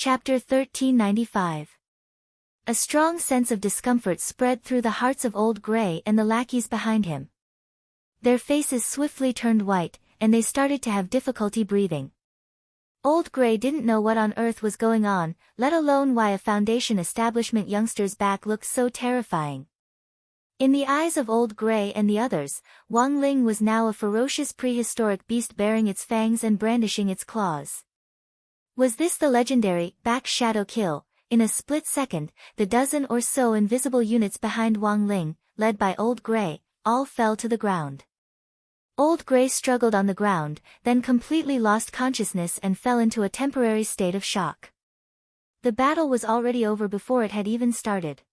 Chapter 1395. A strong sense of discomfort spread through the hearts of Old Grey and the lackeys behind him. Their faces swiftly turned white, and they started to have difficulty breathing. Old Grey didn't know what on earth was going on, let alone why a foundation establishment youngster's back looked so terrifying. In the eyes of Old Grey and the others, Wang Ling was now a ferocious prehistoric beast bearing its fangs and brandishing its claws. Was this the legendary back shadow kill? In a split second, the dozen or so invisible units behind Wang Ling, led by Old Grey, all fell to the ground. Old Grey struggled on the ground, then completely lost consciousness and fell into a temporary state of shock. The battle was already over before it had even started.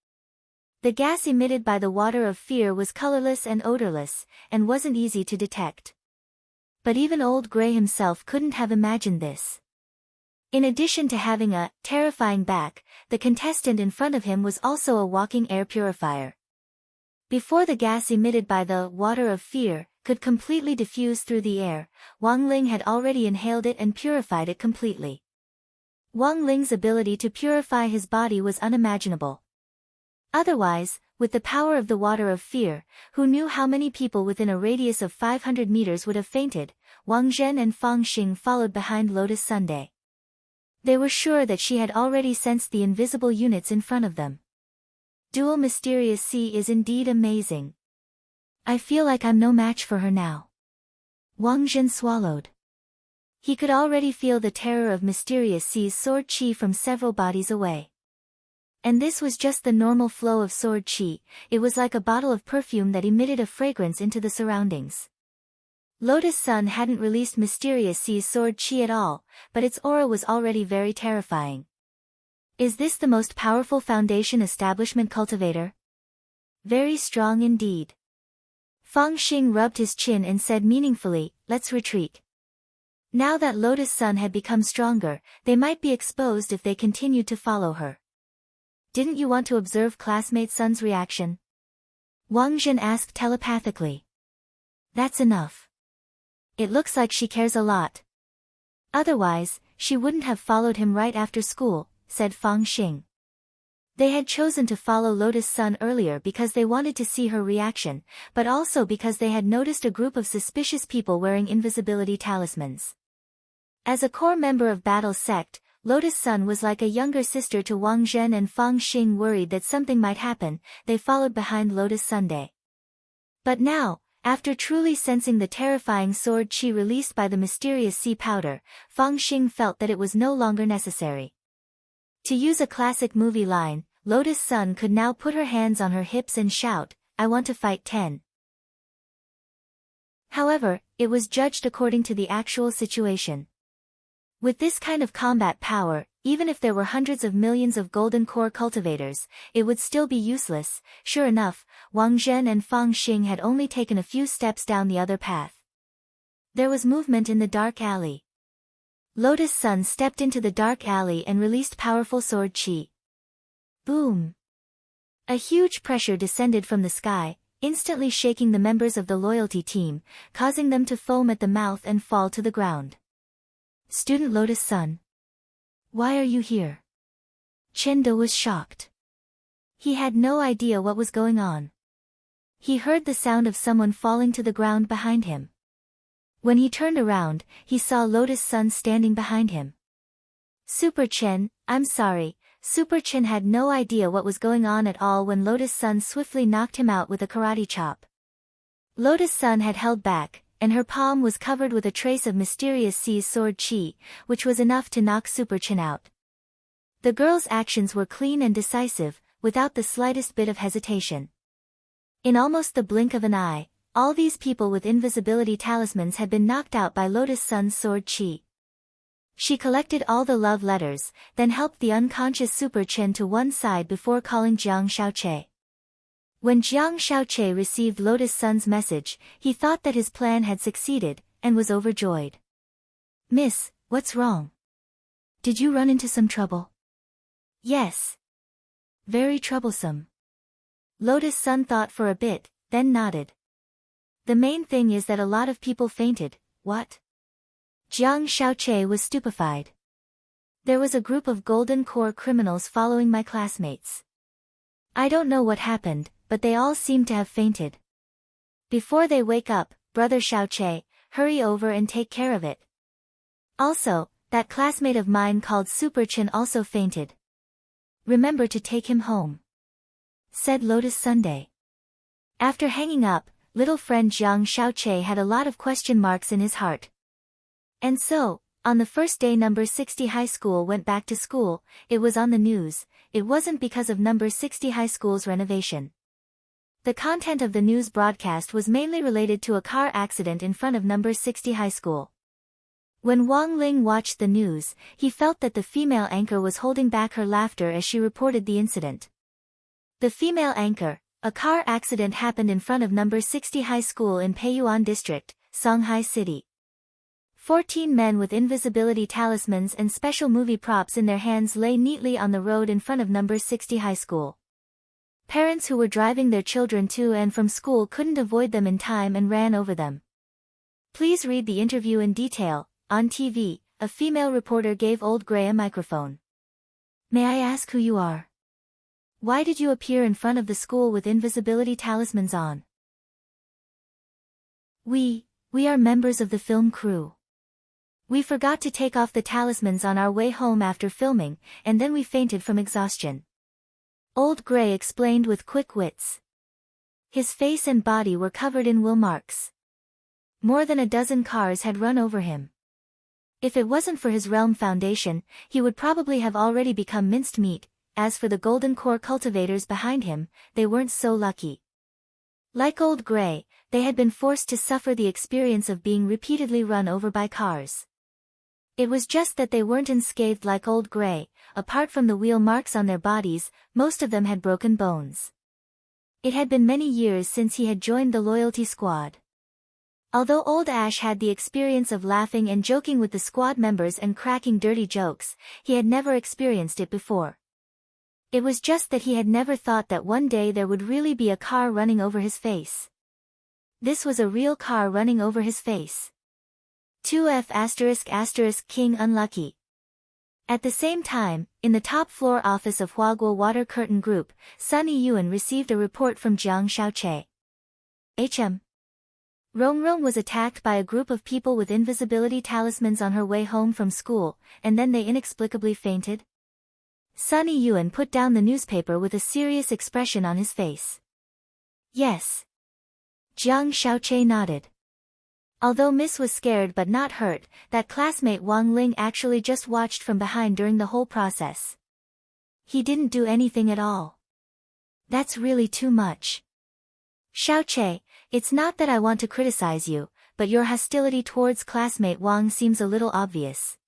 The gas emitted by the water of fear was colorless and odorless, and wasn't easy to detect. But even Old Grey himself couldn't have imagined this. In addition to having a terrifying back, the contestant in front of him was also a walking air purifier. Before the gas emitted by the water of fear could completely diffuse through the air, Wang Ling had already inhaled it and purified it completely. Wang Ling's ability to purify his body was unimaginable. Otherwise, with the power of the water of fear, who knew how many people within a radius of 500 meters would have fainted? Wang Zhen and Fang Xing followed behind Lotus Sunday. They were sure that she had already sensed the invisible units in front of them. Dual Mysterious Sea is indeed amazing. I feel like I'm no match for her now. Wang Zhen swallowed. He could already feel the terror of Mysterious Sea's sword chi from several bodies away. And this was just the normal flow of sword chi, it was like a bottle of perfume that emitted a fragrance into the surroundings. Lotus Sun hadn't released Mysterious Sea's sword chi at all, but its aura was already very terrifying. Is this the most powerful foundation establishment cultivator? Very strong indeed. Fang Xing rubbed his chin and said meaningfully, let's retreat. Now that Lotus Sun had become stronger, they might be exposed if they continued to follow her. Didn't you want to observe classmate Sun's reaction? Wang Zhen asked telepathically. That's enough. It looks like she cares a lot. Otherwise, she wouldn't have followed him right after school, said Fang Xing. They had chosen to follow Lotus Sun earlier because they wanted to see her reaction, but also because they had noticed a group of suspicious people wearing invisibility talismans. As a core member of Battle's sect, Lotus Sun was like a younger sister to Wang Zhen, and Fang Xing worried that something might happen. They followed behind Lotus Sunday. But now, after truly sensing the terrifying sword chi released by the Mysterious Sea powder, Fang Xing felt that it was no longer necessary. To use a classic movie line, Lotus Sun could now put her hands on her hips and shout, I want to fight 10. However, it was judged according to the actual situation. With this kind of combat power, even if there were hundreds of millions of golden core cultivators, it would still be useless. Sure enough, Wang Zhen and Fang Xing had only taken a few steps down the other path. There was movement in the dark alley. Lotus Sun stepped into the dark alley and released powerful sword chi. Boom! A huge pressure descended from the sky, instantly shaking the members of the loyalty team, causing them to foam at the mouth and fall to the ground. Student Lotus Sun. Why are you here? Chen De was shocked. He had no idea what was going on. He heard the sound of someone falling to the ground behind him. When he turned around, he saw Lotus Sun standing behind him. Super Chen, I'm sorry. Super Chen had no idea what was going on at all when Lotus Sun swiftly knocked him out with a karate chop. Lotus Sun had held back, and her palm was covered with a trace of Mysterious Sea's sword chi, which was enough to knock Super Chen out. The girl's actions were clean and decisive, without the slightest bit of hesitation. In almost the blink of an eye, all these people with invisibility talismans had been knocked out by Lotus Sun's sword chi. She collected all the love letters, then helped the unconscious Super Chen to one side before calling Jiang Shaoqi. When Jiang Shaoqi received Lotus Sun's message, he thought that his plan had succeeded, and was overjoyed. Miss, what's wrong? Did you run into some trouble? Yes. Very troublesome. Lotus Sun thought for a bit, then nodded. The main thing is that a lot of people fainted. What? Jiang Shaoqi was stupefied. There was a group of Golden Core criminals following my classmates. I don't know what happened, but they all seemed to have fainted. Before they wake up, Brother Xiaoche, hurry over and take care of it. Also, that classmate of mine called Super Chin also fainted. Remember to take him home," said Lotus Sunday. After hanging up, little friend Jiang Xiaoche had a lot of question marks in his heart. And so, on the first day number 60 high school went back to school, it was on the news. It wasn't because of number 60 high school's renovation. The content of the news broadcast was mainly related to a car accident in front of number 60 high school. When Wang Ling watched the news, he felt that the female anchor was holding back her laughter as she reported the incident. The female anchor: a car accident happened in front of number 60 high school in Peiyuan District, Songhai City. 14 men with invisibility talismans and special movie props in their hands lay neatly on the road in front of number 60 high school. Parents who were driving their children to and from school couldn't avoid them in time and ran over them. Please read the interview in detail. On TV, a female reporter gave Old Gray a microphone. "May I ask who you are? Why did you appear in front of the school with invisibility talismans on?" We are members of the film crew. We forgot to take off the talismans on our way home after filming, and then we fainted from exhaustion," Old Gray explained with quick wits. His face and body were covered in wheel marks. More than a dozen cars had run over him. If it wasn't for his Realm Foundation, he would probably have already become minced meat. As for the Golden Core cultivators behind him, they weren't so lucky. Like Old Gray, they had been forced to suffer the experience of being repeatedly run over by cars. It was just that they weren't unscathed like Old Gray. Apart from the wheel marks on their bodies, most of them had broken bones. It had been many years since he had joined the loyalty squad. Although Old Ash had the experience of laughing and joking with the squad members and cracking dirty jokes, he had never experienced it before. It was just that he had never thought that one day there would really be a car running over his face. This was a real car running over his face. 2F*** King Unlucky. At the same time, in the top floor office of Huaguo Water Curtain Group, Sunny Yuan received a report from Jiang Xiaoche. HM. Rongrong was attacked by a group of people with invisibility talismans on her way home from school, and then they inexplicably fainted. Sunny Yuan put down the newspaper with a serious expression on his face. Yes. Jiang Xiaoche nodded. Although Miss was scared but not hurt, that classmate Wang Ling actually just watched from behind during the whole process. He didn't do anything at all. That's really too much. Xiaoche, it's not that I want to criticize you, but your hostility towards classmate Wang seems a little obvious.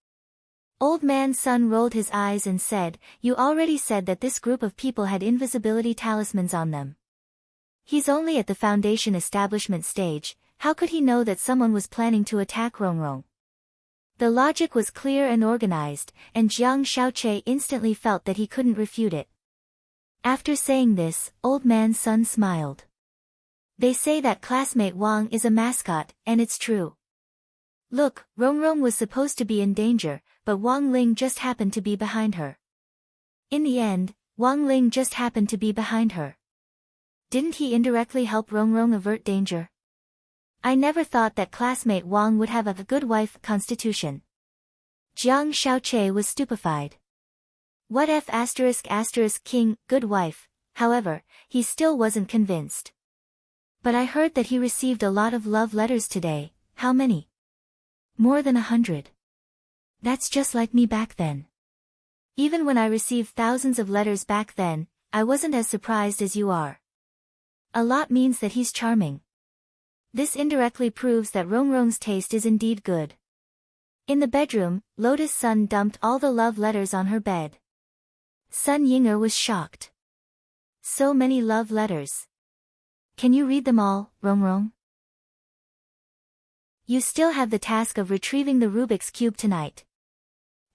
Old Man Sun rolled his eyes and said, "You already said that this group of people had invisibility talismans on them. He's only at the foundation establishment stage. How could he know that someone was planning to attack Rongrong?" The logic was clear and organized, and Jiang Xiaoche instantly felt that he couldn't refute it. After saying this, Old Man Sun smiled. They say that classmate Wang is a mascot, and it's true. Look, Rongrong was supposed to be in danger, but Wang Ling just happened to be behind her. In the end, Wang Ling just happened to be behind her. Didn't he indirectly help Rongrong avert danger? I never thought that classmate Wang would have a good wife constitution. Jiang Xiaoche was stupefied. What F*** King, good wife? However, he still wasn't convinced. But I heard that he received a lot of love letters today. How many? More than 100. That's just like me back then. Even when I received thousands of letters back then, I wasn't as surprised as you are. A lot means that he's charming. This indirectly proves that Rongrong's taste is indeed good. In the bedroom, Lotus Sun dumped all the love letters on her bed. Sun Yinger was shocked. So many love letters. Can you read them all, Rongrong? You still have the task of retrieving the Rubik's Cube tonight.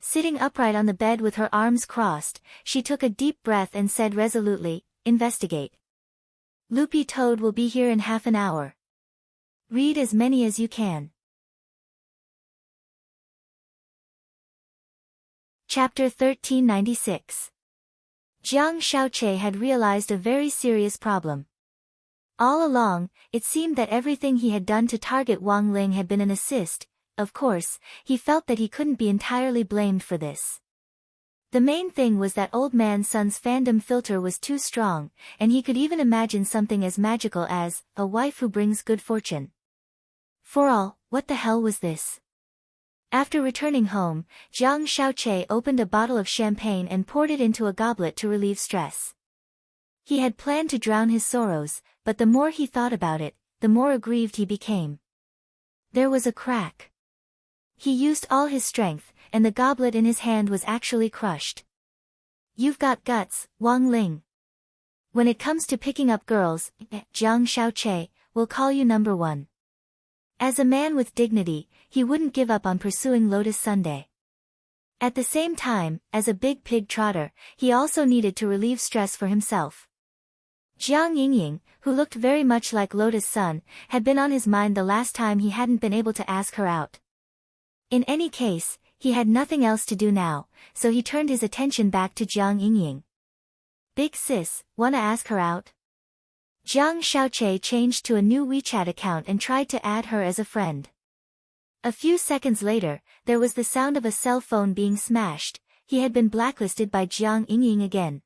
Sitting upright on the bed with her arms crossed, she took a deep breath and said resolutely, "Investigate. Loopy Toad will be here in half an hour. Read as many as you can." Chapter 1396. Jiang Shaoqi had realized a very serious problem. All along, it seemed that everything he had done to target Wang Ling had been an assist. Of course, he felt that he couldn't be entirely blamed for this. The main thing was that old man Sun's fandom filter was too strong, and he could even imagine something as magical as a wife who brings good fortune. For all, what the hell was this? After returning home, Jiang Shaoqi opened a bottle of champagne and poured it into a goblet to relieve stress. He had planned to drown his sorrows, but the more he thought about it, the more aggrieved he became. There was a crack. He used all his strength, and the goblet in his hand was actually crushed. You've got guts, Wang Ling. When it comes to picking up girls, Jiang Shaoqi will call you number one. As a man with dignity, he wouldn't give up on pursuing Lotus Sunday. At the same time, as a big pig trotter, he also needed to relieve stress for himself. Jiang Yingying, who looked very much like Lotus Sun, had been on his mind the last time he hadn't been able to ask her out. In any case, he had nothing else to do now, so he turned his attention back to Jiang Yingying. Big sis, wanna ask her out? Jiang Shaoqi changed to a new WeChat account and tried to add her as a friend. A few seconds later, there was the sound of a cell phone being smashed. He had been blacklisted by Jiang Yingying again.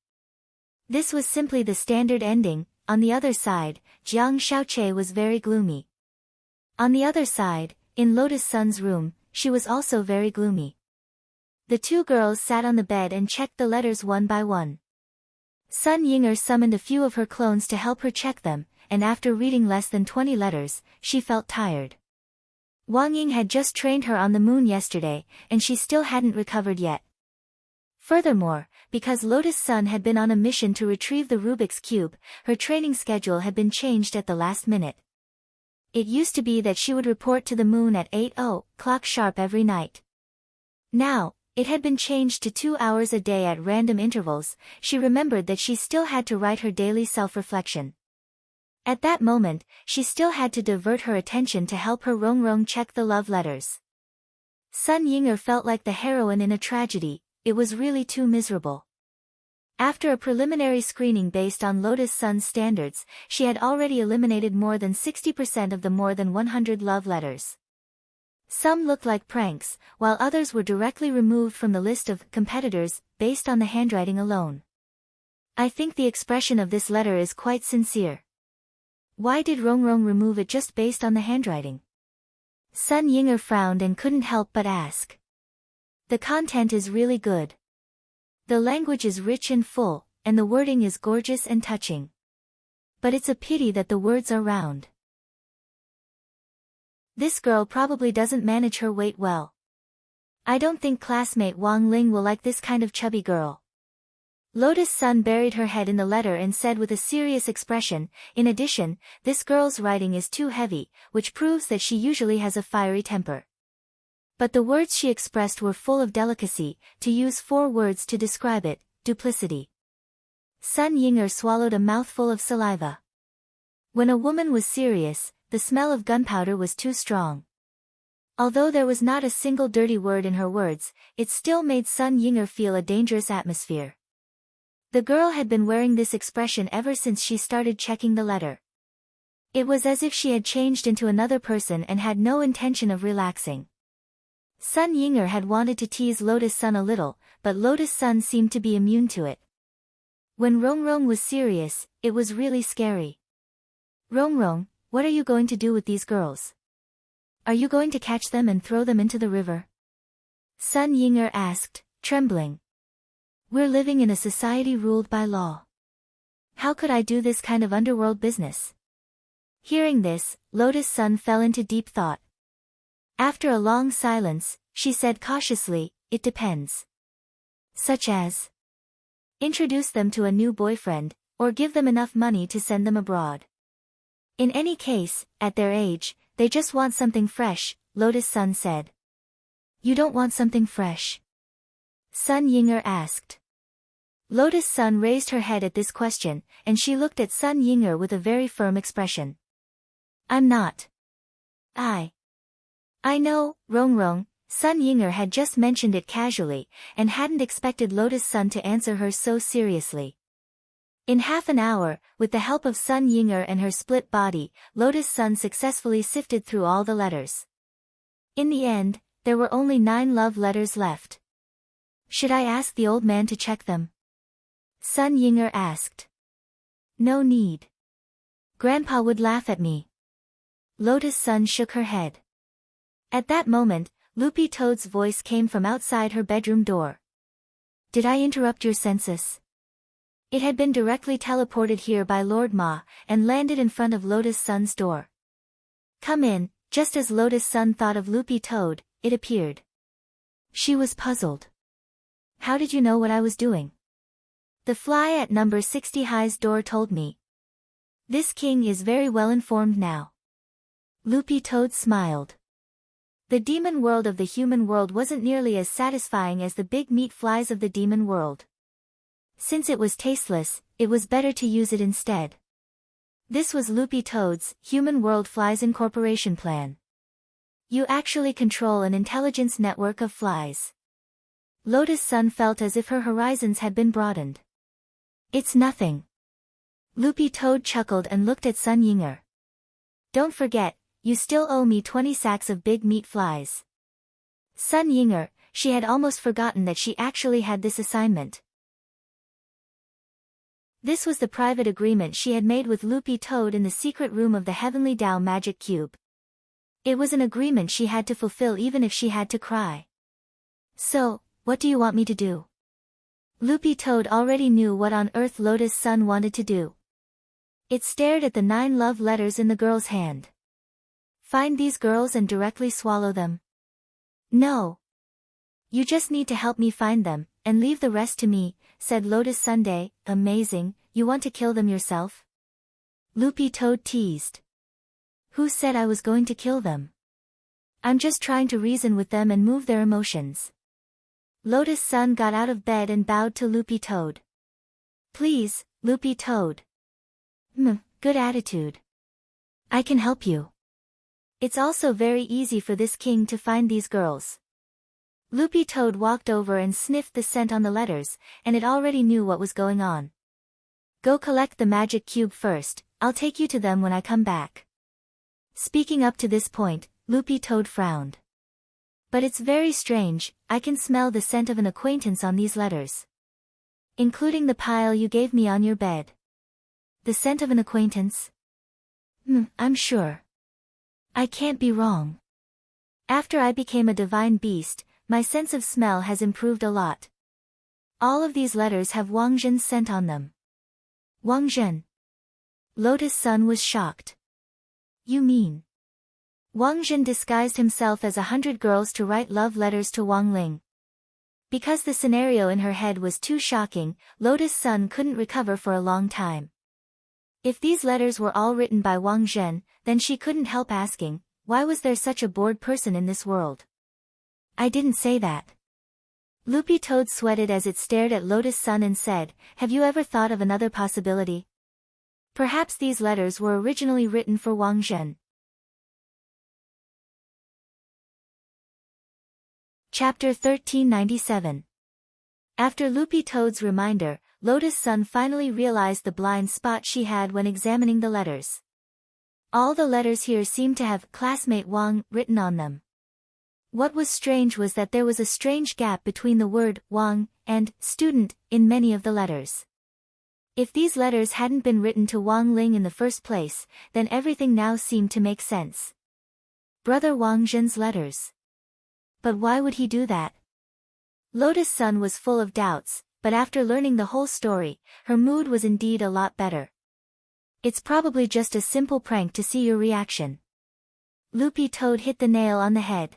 This was simply the standard ending. On the other side, Jiang Shaoqi was very gloomy. On the other side, in Lotus Sun's room, she was also very gloomy. The two girls sat on the bed and checked the letters one by one. Sun Yinger summoned a few of her clones to help her check them, and after reading less than 20 letters, she felt tired. Wang Ying had just trained her on the moon yesterday, and she still hadn't recovered yet. Furthermore, because Lotus Sun had been on a mission to retrieve the Rubik's Cube, her training schedule had been changed at the last minute. It used to be that she would report to the moon at 8:00 sharp every night. Now, it had been changed to 2 hours a day at random intervals. She remembered that she still had to write her daily self-reflection. At that moment, she still had to divert her attention to help her Rongrong check the love letters. Sun Yinger felt like the heroine in a tragedy. It was really too miserable. After a preliminary screening based on Lotus Sun's standards, she had already eliminated more than 60% of the more than 100 love letters. Some looked like pranks, while others were directly removed from the list of competitors, based on the handwriting alone. I think the expression of this letter is quite sincere. Why did Rongrong remove it just based on the handwriting? Sun Yinger frowned and couldn't help but ask. The content is really good. The language is rich and full, and the wording is gorgeous and touching. But it's a pity that the words are round. This girl probably doesn't manage her weight well. I don't think classmate Wang Ling will like this kind of chubby girl. Lotus Sun buried her head in the letter and said with a serious expression, in addition, this girl's writing is too heavy, which proves that she usually has a fiery temper. But the words she expressed were full of delicacy. To use 4 words to describe it, duplicity. Sun Yinger swallowed a mouthful of saliva. When a woman was serious, the smell of gunpowder was too strong. Although there was not a single dirty word in her words, it still made Sun Yinger feel a dangerous atmosphere. The girl had been wearing this expression ever since she started checking the letter. It was as if she had changed into another person and had no intention of relaxing. Sun Yinger had wanted to tease Lotus Sun a little, but Lotus Sun seemed to be immune to it. When Rongrong was serious, it was really scary. Rongrong, what are you going to do with these girls? Are you going to catch them and throw them into the river? Sun Yinger asked, trembling. We're living in a society ruled by law. How could I do this kind of underworld business? Hearing this, Lotus Sun fell into deep thought. After a long silence, she said cautiously, it depends. Such as? Introduce them to a new boyfriend, or give them enough money to send them abroad. In any case, at their age, they just want something fresh, Lotus Sun said. You don't want something fresh? Sun Yinger asked. Lotus Sun raised her head at this question, and she looked at Sun Yinger with a very firm expression. I'm not. I know, Rongrong, Sun Yinger had just mentioned it casually, and hadn't expected Lotus Sun to answer her so seriously. In half an hour, with the help of Sun Yinger and her split body, Lotus Sun successfully sifted through all the letters. In the end, there were only 9 love letters left. Should I ask the old man to check them? Sun Yinger asked. No need. Grandpa would laugh at me. Lotus Sun shook her head. At that moment, Loopy Toad's voice came from outside her bedroom door. Did I interrupt your census? It had been directly teleported here by Lord Ma, and landed in front of Lotus Sun's door. Come in. Just as Lotus Sun thought of Loopy Toad, it appeared. She was puzzled. How did you know what I was doing? The fly at number 60 High's door told me. This king is very well informed now. Loopy Toad smiled. The demon world of the human world wasn't nearly as satisfying as the big meat flies of the demon world. Since it was tasteless, it was better to use it instead. This was Loopy Toad's Human World Flies Incorporation plan. You actually control an intelligence network of flies. Lotus Sun felt as if her horizons had been broadened. It's nothing. Loopy Toad chuckled and looked at Sun Yinger. Don't forget, you still owe me 20 sacks of big meat flies. Sun Yinger, she had almost forgotten that she actually had this assignment. This was the private agreement she had made with Loopy Toad in the secret room of the Heavenly Dao Magic Cube. It was an agreement she had to fulfill even if she had to cry. So, what do you want me to do? Loopy Toad already knew what on earth Lotus Sun wanted to do. It stared at the 9 love letters in the girl's hand. Find these girls and directly swallow them. No. You just need to help me find them, and leave the rest to me, said Lotus Sunday. Amazing, you want to kill them yourself? Loopy Toad teased. Who said I was going to kill them? I'm just trying to reason with them and move their emotions. Lotus Sun got out of bed and bowed to Loopy Toad. Please, Loopy Toad. Good attitude. I can help you. It's also very easy for this king to find these girls. Loopy Toad walked over and sniffed the scent on the letters, and it already knew what was going on. Go collect the magic cube first, I'll take you to them when I come back. Speaking up to this point, Loopy Toad frowned. But it's very strange, I can smell the scent of an acquaintance on these letters. Including the pile you gave me on your bed. The scent of an acquaintance? I'm sure. I can't be wrong. After I became a divine beast, my sense of smell has improved a lot. All of these letters have Wang Zhen's scent on them. Wang Zhen. Lotus Sun was shocked. You mean? Wang Zhen disguised himself as 100 girls to write love letters to Wang Ling. Because the scenario in her head was too shocking, Lotus Sun couldn't recover for a long time. If these letters were all written by Wang Zhen, then she couldn't help asking, why was there such a bored person in this world? I didn't say that. Loopy Toad sweated as it stared at Lotus Sun and said, have you ever thought of another possibility? Perhaps these letters were originally written for Wang Zhen. Chapter 1397. After Loopy Toad's reminder, Lotus Sun finally realized the blind spot she had when examining the letters. All the letters here seemed to have classmate Wang written on them. What was strange was that there was a strange gap between the word Wang and student in many of the letters. If these letters hadn't been written to Wang Ling in the first place, then everything now seemed to make sense. Brother Wang Zhen's letters. But why would he do that? Lotus Sun was full of doubts, but after learning the whole story, her mood was indeed a lot better. It's probably just a simple prank to see your reaction. Loopy Toad hit the nail on the head.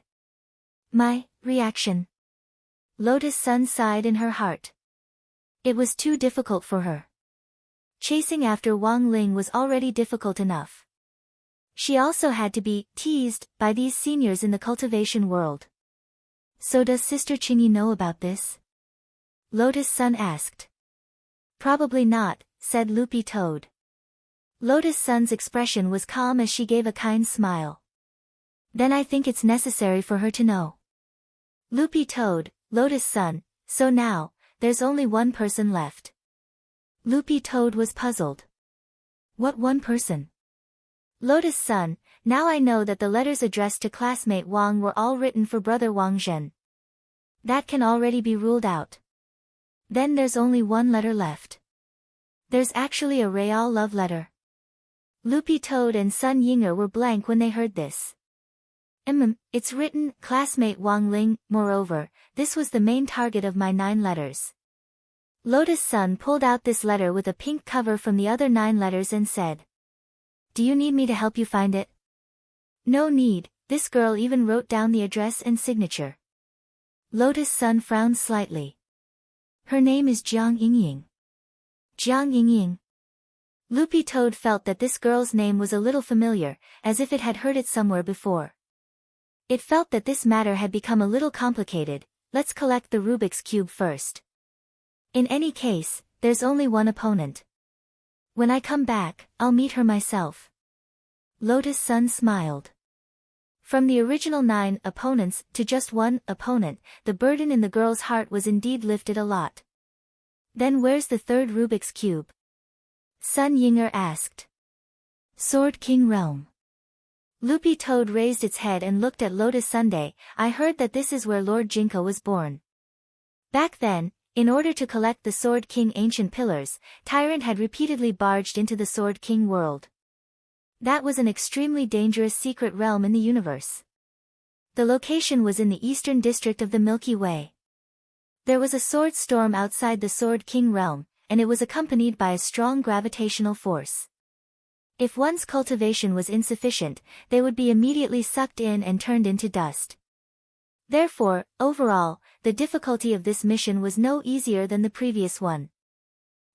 My reaction. Lotus Sun sighed in her heart. It was too difficult for her. Chasing after Wang Ling was already difficult enough. She also had to be teased by these seniors in the cultivation world. So does Sister Qingyi know about this? Lotus Sun asked. Probably not, said Loopy Toad. Lotus Sun's expression was calm as she gave a kind smile. Then I think it's necessary for her to know. Loopy Toad, Lotus Sun, so now, there's only one person left. Loopy Toad was puzzled. What one person? Lotus Sun, now I know that the letters addressed to classmate Wang were all written for brother Wang Zhen. That can already be ruled out. Then there's only one letter left. There's actually a real love letter. Loopy Toad and Sun Yinger were blank when they heard this. It's written, classmate Wang Ling, moreover, this was the main target of my 9 letters. Lotus Sun pulled out this letter with a pink cover from the other 9 letters and said. Do you need me to help you find it? No need, this girl even wrote down the address and signature. Lotus Sun frowned slightly. Her name is Jiang Yingying. Jiang Yingying. Loopy Toad felt that this girl's name was a little familiar, as if it had heard it somewhere before. It felt that this matter had become a little complicated. Let's collect the Rubik's Cube first. In any case, there's only one opponent. When I come back, I'll meet her myself. Lotus Sun smiled. From the original 9 opponents to just 1 opponent, the burden in the girl's heart was indeed lifted a lot. Then where's the 3rd Rubik's Cube? Sun Yinger asked. Sword King Realm. Loopy Toad raised its head and looked at Lotus Sunday. I heard that this is where Lord Jinko was born. Back then, in order to collect the Sword King ancient pillars, Tyrant had repeatedly barged into the Sword King world. That was an extremely dangerous secret realm in the universe. The location was in the eastern district of the Milky Way. There was a sword storm outside the Sword King realm, and it was accompanied by a strong gravitational force. If one's cultivation was insufficient, they would be immediately sucked in and turned into dust. Therefore, overall, the difficulty of this mission was no easier than the previous one.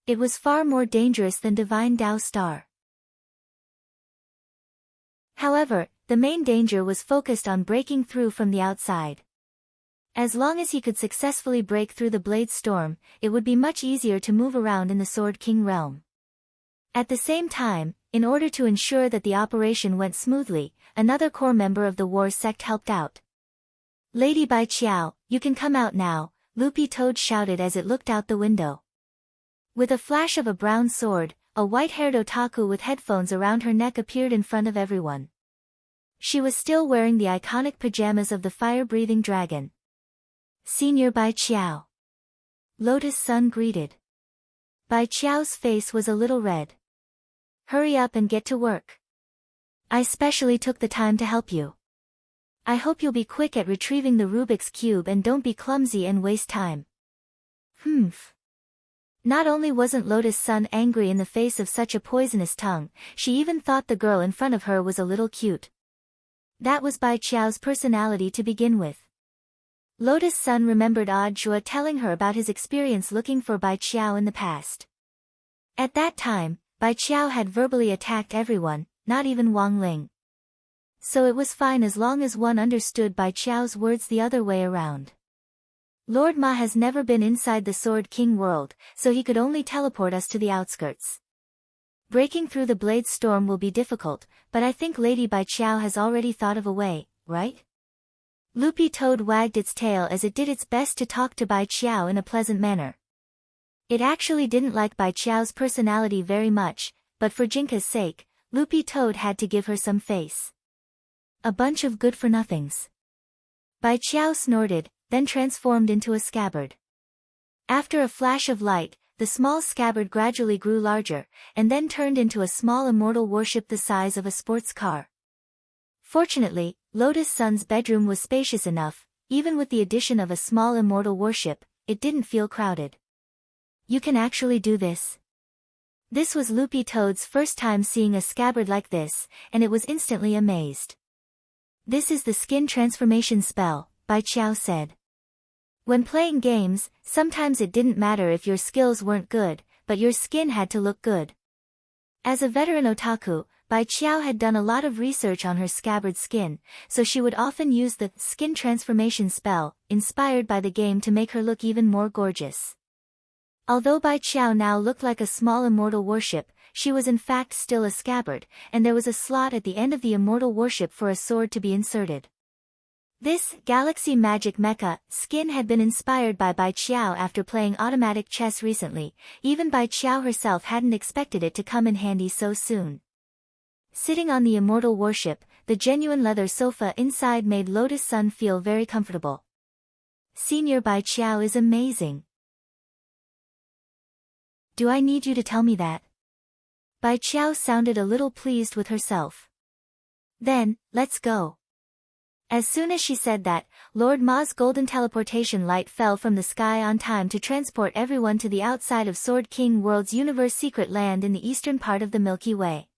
It was far more dangerous than Divine Tao Star. However, the main danger was focused on breaking through from the outside. As long as he could successfully break through the Blade Storm, it would be much easier to move around in the Sword King realm. At the same time, in order to ensure that the operation went smoothly, another core member of the war sect helped out. Lady Bai Qiao, you can come out now, Loopy Toad shouted as it looked out the window. With a flash of a brown sword, a white-haired otaku with headphones around her neck appeared in front of everyone. She was still wearing the iconic pajamas of the fire-breathing dragon. Senior Bai Qiao. Lotus Sun greeted. Bai Qiao's face was a little red. Hurry up and get to work. I specially took the time to help you. I hope you'll be quick at retrieving the Rubik's Cube and don't be clumsy and waste time. Humph. Not only wasn't Lotus Sun angry in the face of such a poisonous tongue, she even thought the girl in front of her was a little cute. That was Bai Qiao's personality to begin with. Lotus Sun remembered Odd Zhua telling her about his experience looking for Bai Qiao in the past. At that time, Bai Qiao had verbally attacked everyone, not even Wang Ling. So it was fine as long as one understood Bai Qiao's words the other way around. Lord Ma has never been inside the Sword King world, so he could only teleport us to the outskirts. Breaking through the Blade Storm will be difficult, but I think Lady Bai Qiao has already thought of a way, right? Loopy Toad wagged its tail as it did its best to talk to Bai Qiao in a pleasant manner. It actually didn't like Bai Qiao's personality very much, but for Jinka's sake, Loopy Toad had to give her some face. A bunch of good-for-nothings. Bai Qiao snorted, then transformed into a scabbard. After a flash of light, the small scabbard gradually grew larger, and then turned into a small immortal warship the size of a sports car. Fortunately, Lotus Sun's bedroom was spacious enough. Even with the addition of a small immortal warship, it didn't feel crowded. You can actually do this. This was Loopy Toad's first time seeing a scabbard like this, and it was instantly amazed. This is the skin transformation spell, Bai Qiao said. When playing games, sometimes it didn't matter if your skills weren't good, but your skin had to look good. As a veteran otaku, Bai Qiao had done a lot of research on her scabbard skin, so she would often use the skin transformation spell, inspired by the game to make her look even more gorgeous. Although Bai Qiao now looked like a small immortal warship, she was in fact still a scabbard, and there was a slot at the end of the immortal warship for a sword to be inserted. This Galaxy Magic Mecha skin had been inspired by Bai Qiao after playing automatic chess recently. Even Bai Qiao herself hadn't expected it to come in handy so soon. Sitting on the immortal warship, the genuine leather sofa inside made Lotus Sun feel very comfortable. Senior Bai Qiao is amazing. Do I need you to tell me that? Bai Qiao sounded a little pleased with herself. Then, let's go. As soon as she said that, Lord Ma's golden teleportation light fell from the sky on time to transport everyone to the outside of Sword King World's universe secret land in the eastern part of the Milky Way.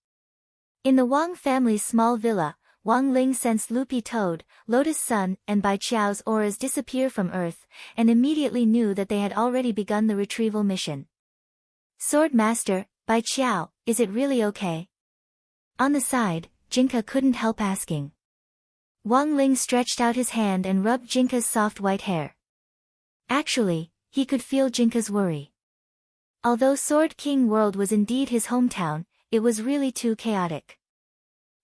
In the Wang family's small villa, Wang Ling sensed Loopy Toad, Lotus Sun, and Bai Qiao's auras disappear from Earth, and immediately knew that they had already begun the retrieval mission. Sword Master, Bai Qiao, is it really okay? On the side, Jinka couldn't help asking. Wang Ling stretched out his hand and rubbed Jinka's soft white hair. Actually, he could feel Jinka's worry. Although Sword King World was indeed his hometown, it was really too chaotic.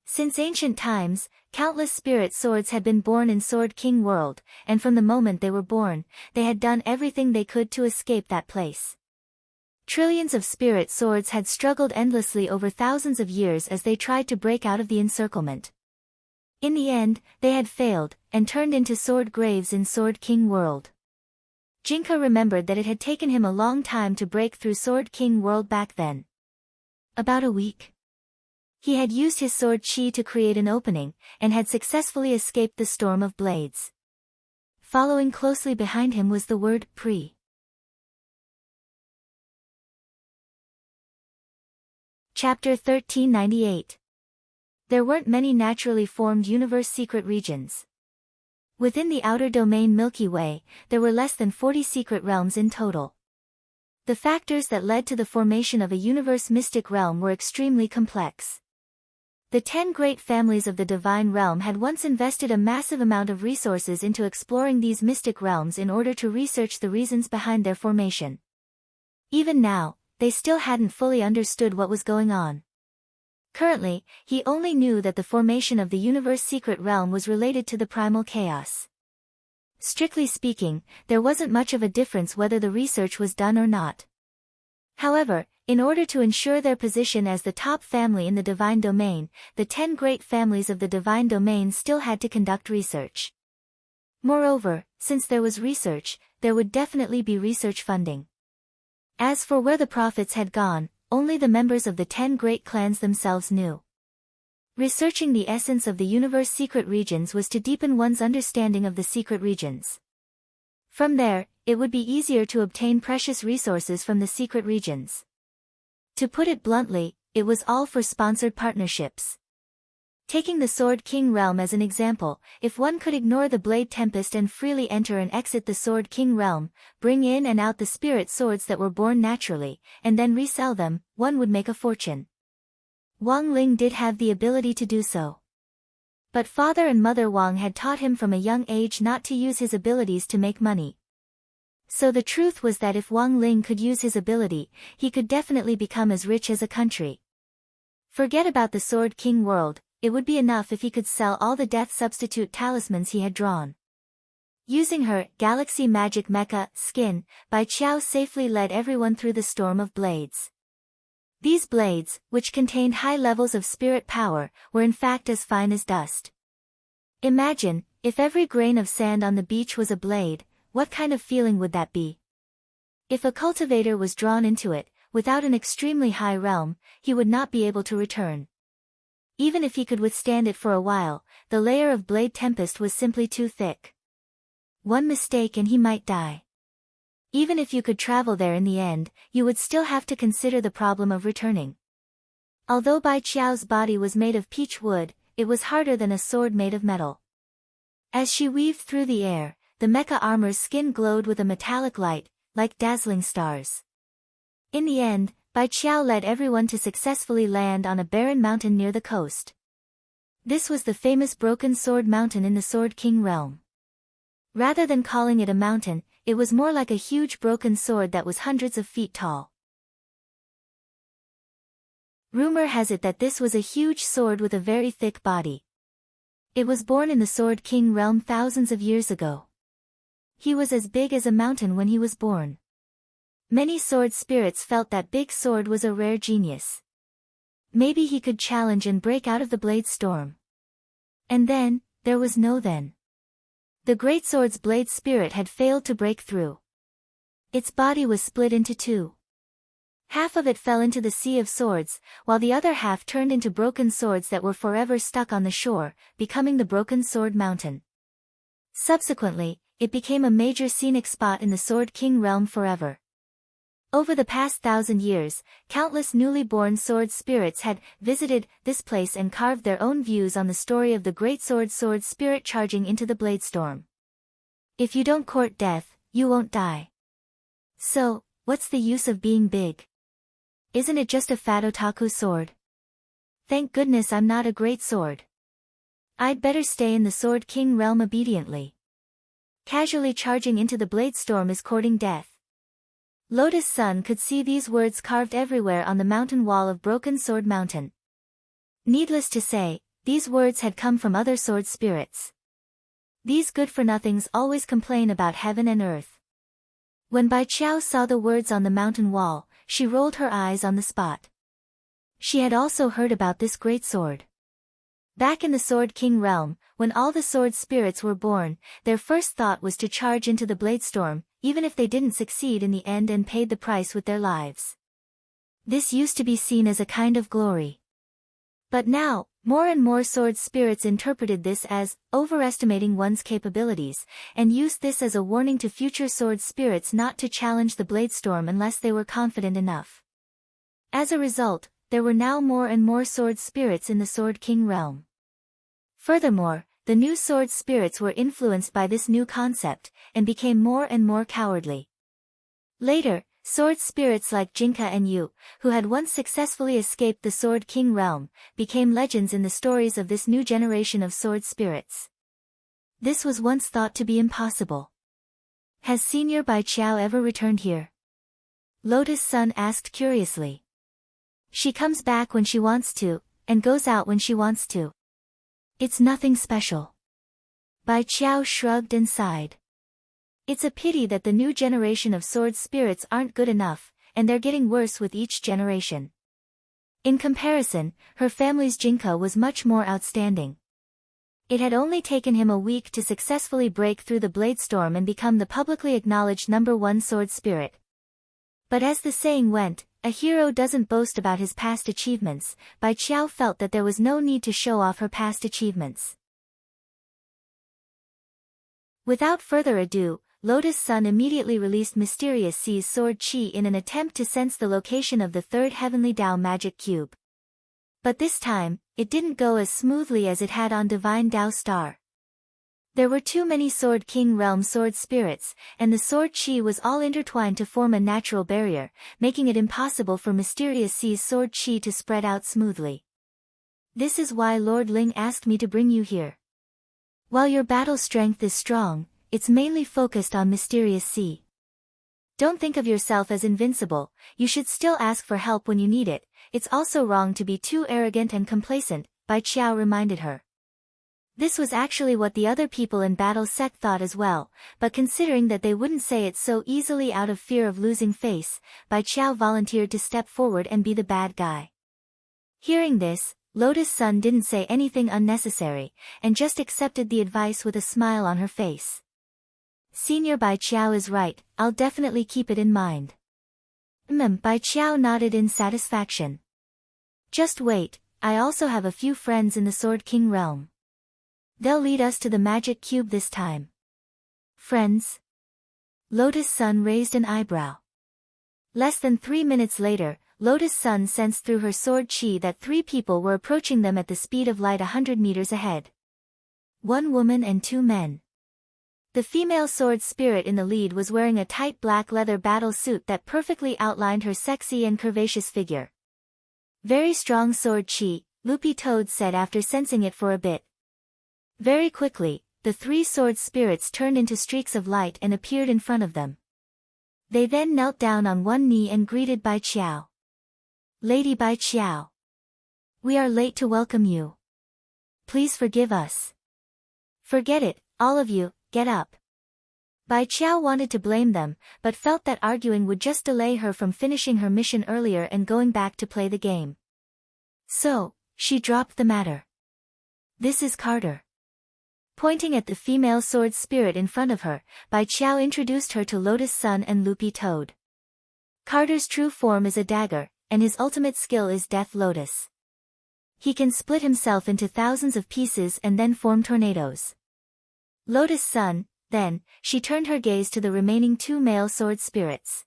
Since ancient times, countless spirit swords had been born in Sword King World, and from the moment they were born, they had done everything they could to escape that place. Trillions of spirit swords had struggled endlessly over thousands of years as they tried to break out of the encirclement. In the end, they had failed, and turned into sword graves in Sword King World. Jinka remembered that it had taken him a long time to break through Sword King World back then. About a week. He had used his sword chi to create an opening, and had successfully escaped the storm of blades. Following closely behind him was the word pre. Chapter 1398. There weren't many naturally formed universe secret regions. Within the outer domain Milky Way, there were less than 40 secret realms in total. The factors that led to the formation of a universe mystic realm were extremely complex. The 10 great families of the divine realm had once invested a massive amount of resources into exploring these mystic realms in order to research the reasons behind their formation. Even now, they still hadn't fully understood what was going on. Currently, he only knew that the formation of the universe secret realm was related to the primal chaos. Strictly speaking, there wasn't much of a difference whether the research was done or not. However, in order to ensure their position as the top family in the divine domain, the 10 great families of the divine domain still had to conduct research. Moreover, since there was research, there would definitely be research funding. As for where the profits had gone, only the members of the 10 great clans themselves knew. Researching the essence of the universe secret regions was to deepen one's understanding of the secret regions. From there, it would be easier to obtain precious resources from the secret regions. To put it bluntly, it was all for sponsored partnerships. Taking the Sword King realm as an example, if one could ignore the Blade Tempest and freely enter and exit the Sword King realm, bring in and out the spirit swords that were born naturally, and then resell them, one would make a fortune. Wang Ling did have the ability to do so. But Father and Mother Wang had taught him from a young age not to use his abilities to make money. So the truth was that if Wang Ling could use his ability, he could definitely become as rich as a country. Forget about the Sword King world. It would be enough if he could sell all the death substitute talismans he had drawn. Using her Galaxy Magic Mecha skin, Bai Qiao safely led everyone through the storm of blades. These blades, which contained high levels of spirit power, were in fact as fine as dust. Imagine, if every grain of sand on the beach was a blade, what kind of feeling would that be? If a cultivator was drawn into it, without an extremely high realm, he would not be able to return. Even if he could withstand it for a while, the layer of Blade Tempest was simply too thick. One mistake and he might die. Even if you could travel there in the end, you would still have to consider the problem of returning. Although Bai Qiao's body was made of peach wood, it was harder than a sword made of metal. As she weaved through the air, the mecha armor's skin glowed with a metallic light, like dazzling stars. In the end, Bai Qiao led everyone to successfully land on a barren mountain near the coast. This was the famous Broken Sword Mountain in the Sword King realm. Rather than calling it a mountain, it was more like a huge broken sword that was hundreds of feet tall. Rumor has it that this was a huge sword with a very thick body. It was born in the Sword King realm thousands of years ago. He was as big as a mountain when he was born. Many sword spirits felt that Big Sword was a rare genius. Maybe he could challenge and break out of the blade storm. And then, there was no then. The Great Sword's blade spirit had failed to break through. Its body was split into two. Half of it fell into the sea of swords, while the other half turned into broken swords that were forever stuck on the shore, becoming the Broken Sword Mountain. Subsequently, it became a major scenic spot in the Sword King realm forever. Over the past 1,000 years, countless newly born sword spirits had visited this place and carved their own views on the story of the Great Sword spirit charging into the blade storm. If you don't court death, you won't die. So, what's the use of being big? Isn't it just a fat otaku sword? Thank goodness I'm not a great sword. I'd better stay in the Sword King realm obediently. Casually charging into the blade storm is courting death. Lotus Sun could see these words carved everywhere on the mountain wall of Broken Sword Mountain. Needless to say, these words had come from other sword spirits. These good-for-nothings always complain about heaven and earth. When Bai Qiao saw the words on the mountain wall, she rolled her eyes on the spot. She had also heard about this great sword. Back in the Sword King realm, when all the sword spirits were born, their first thought was to charge into the blade storm, even if they didn't succeed in the end and paid the price with their lives. This used to be seen as a kind of glory. But now, more and more sword spirits interpreted this as overestimating one's capabilities, and used this as a warning to future sword spirits not to challenge the blade storm unless they were confident enough. As a result, there were now more and more sword spirits in the Sword King realm. Furthermore, the new sword spirits were influenced by this new concept, and became more and more cowardly. Later, sword spirits like Jinka and Yu, who had once successfully escaped the Sword King realm, became legends in the stories of this new generation of sword spirits. This was once thought to be impossible. Has Senior Bai Qiao ever returned here? Lotus Sun asked curiously. She comes back when she wants to, and goes out when she wants to. It's nothing special. Bai Qiao shrugged and sighed. It's a pity that the new generation of sword spirits aren't good enough, and they're getting worse with each generation. In comparison, her family's Jinka was much more outstanding. It had only taken him a week to successfully break through the blade storm and become the publicly acknowledged #1 sword spirit. But as the saying went, a hero doesn't boast about his past achievements. Bai Qiao felt that there was no need to show off her past achievements. Without further ado, Lotus Sun immediately released Mysterious Sea's sword Qi in an attempt to sense the location of the third Heavenly Dao magic cube. But this time, it didn't go as smoothly as it had on Divine Dao Star. There were too many Sword King realm sword spirits, and the sword Qi was all intertwined to form a natural barrier, making it impossible for Mysterious Sea's sword Qi to spread out smoothly. This is why Lord Ling asked me to bring you here. While your battle strength is strong, it's mainly focused on Mysterious Sea. Don't think of yourself as invincible, you should still ask for help when you need it. It's also wrong to be too arrogant and complacent, Bai Qiao reminded her. This was actually what the other people in Battle Sect thought as well, but considering that they wouldn't say it so easily out of fear of losing face, Bai Qiao volunteered to step forward and be the bad guy. Hearing this, Lotus Sun didn't say anything unnecessary, and just accepted the advice with a smile on her face. Senior Bai Qiao is right, I'll definitely keep it in mind. Bai Qiao nodded in satisfaction. Just wait, I also have a few friends in the Sword King realm. They'll lead us to the magic cube this time. Friends? Lotus Sun raised an eyebrow. Less than 3 minutes later, Lotus Sun sensed through her sword Qi that 3 people were approaching them at the speed of light 100 meters ahead. 1 woman and 2 men. The female sword spirit in the lead was wearing a tight black leather battle suit that perfectly outlined her sexy and curvaceous figure. Very strong sword Qi, Loopy Toad said after sensing it for a bit. Very quickly, the 3 sword spirits turned into streaks of light and appeared in front of them. They then knelt down on one knee and greeted Bai Qiao. Lady Bai Qiao. We are late to welcome you. Please forgive us. Forget it, all of you, get up. Bai Qiao wanted to blame them, but felt that arguing would just delay her from finishing her mission earlier and going back to play the game. So, she dropped the matter. This is Carter. Pointing at the female sword spirit in front of her, Bai Qiao introduced her to Lotus Sun and Loopy Toad. Carter's true form is a dagger, and his ultimate skill is Death Lotus. He can split himself into thousands of pieces and then form tornadoes. Lotus Sun, then, she turned her gaze to the remaining two male sword spirits.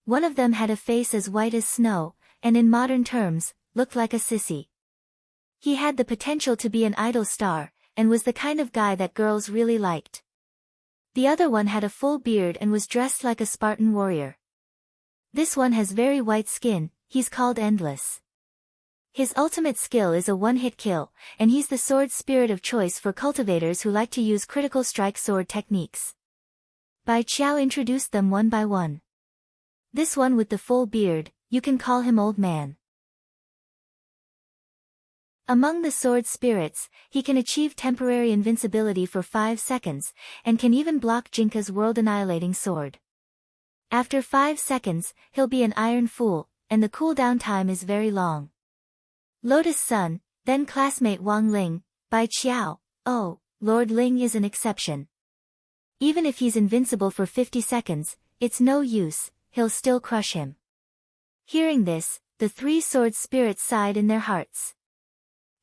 One of them had a face as white as snow, and in modern terms, looked like a sissy. He had the potential to be an idol star, and was the kind of guy that girls really liked. The other one had a full beard and was dressed like a Spartan warrior. This one has very white skin, he's called Endless. His ultimate skill is a one-hit kill, and he's the sword spirit of choice for cultivators who like to use critical strike sword techniques. Bai Qiao introduced them one by one. This one with the full beard, you can call him Old Man. Among the sword spirits, he can achieve temporary invincibility for 5 seconds, and can even block Jinka's world-annihilating sword. After 5 seconds, he'll be an Iron Fool, and the cooldown time is very long. Lotus Sun, then classmate Wang Ling, Bai Qiao, oh, Lord Ling is an exception. Even if he's invincible for 50 seconds, it's no use, he'll still crush him. Hearing this, the 3 sword spirits sighed in their hearts.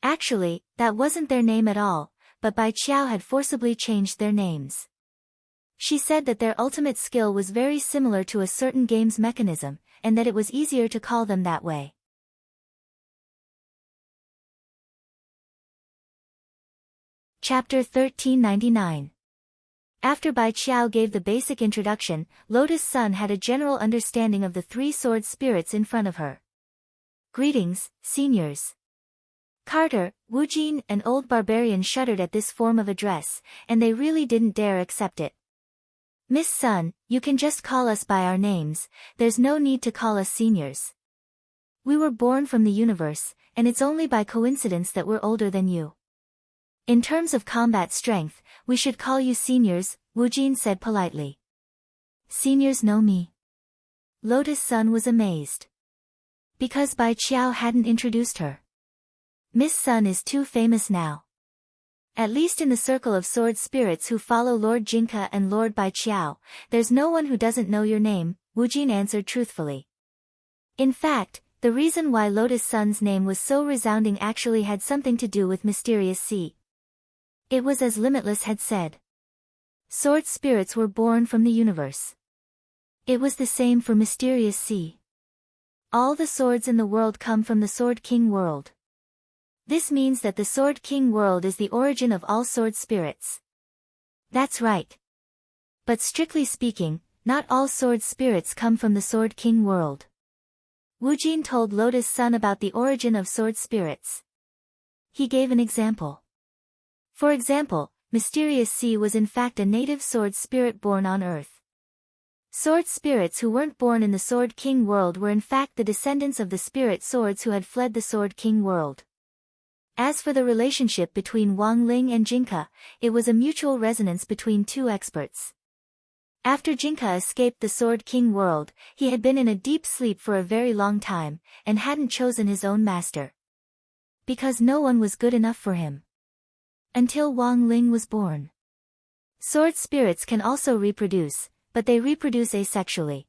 Actually, that wasn't their name at all, but Bai Qiao had forcibly changed their names. She said that their ultimate skill was very similar to a certain game's mechanism, and that it was easier to call them that way. Chapter 1399. After Bai Qiao gave the basic introduction, Lotus Sun had a general understanding of the 3 sword spirits in front of her. Greetings, seniors. Carter, Wu Jin and Old Barbarian shuddered at this form of address, and they really didn't dare accept it. Miss Sun, you can just call us by our names, there's no need to call us seniors. We were born from the universe, and it's only by coincidence that we're older than you. In terms of combat strength, we should call you seniors, Wu Jin said politely. Seniors know me. Lotus Sun was amazed. Because Bai Qiao hadn't introduced her. Miss Sun is too famous now. At least in the circle of sword spirits who follow Lord Jinka and Lord Bai Qiao, there's no one who doesn't know your name, Wu Jin answered truthfully. In fact, the reason why Lotus Sun's name was so resounding actually had something to do with Mysterious Sea. It was as Limitless had said. Sword spirits were born from the universe. It was the same for Mysterious Sea. All the swords in the world come from the Sword King world. This means that the Sword King world is the origin of all sword spirits. That's right. But strictly speaking, not all sword spirits come from the Sword King world. Wu Jin told Lotus Sun about the origin of sword spirits. He gave an example. For example, Mysterious Sea was in fact a native sword spirit born on Earth. Sword spirits who weren't born in the Sword King world were in fact the descendants of the spirit swords who had fled the Sword King world. As for the relationship between Wang Ling and Jinka, it was a mutual resonance between 2 experts. After Jinka escaped the Sword King world, he had been in a deep sleep for a very long time, and hadn't chosen his own master. Because no one was good enough for him. Until Wang Ling was born. Sword spirits can also reproduce, but they reproduce asexually.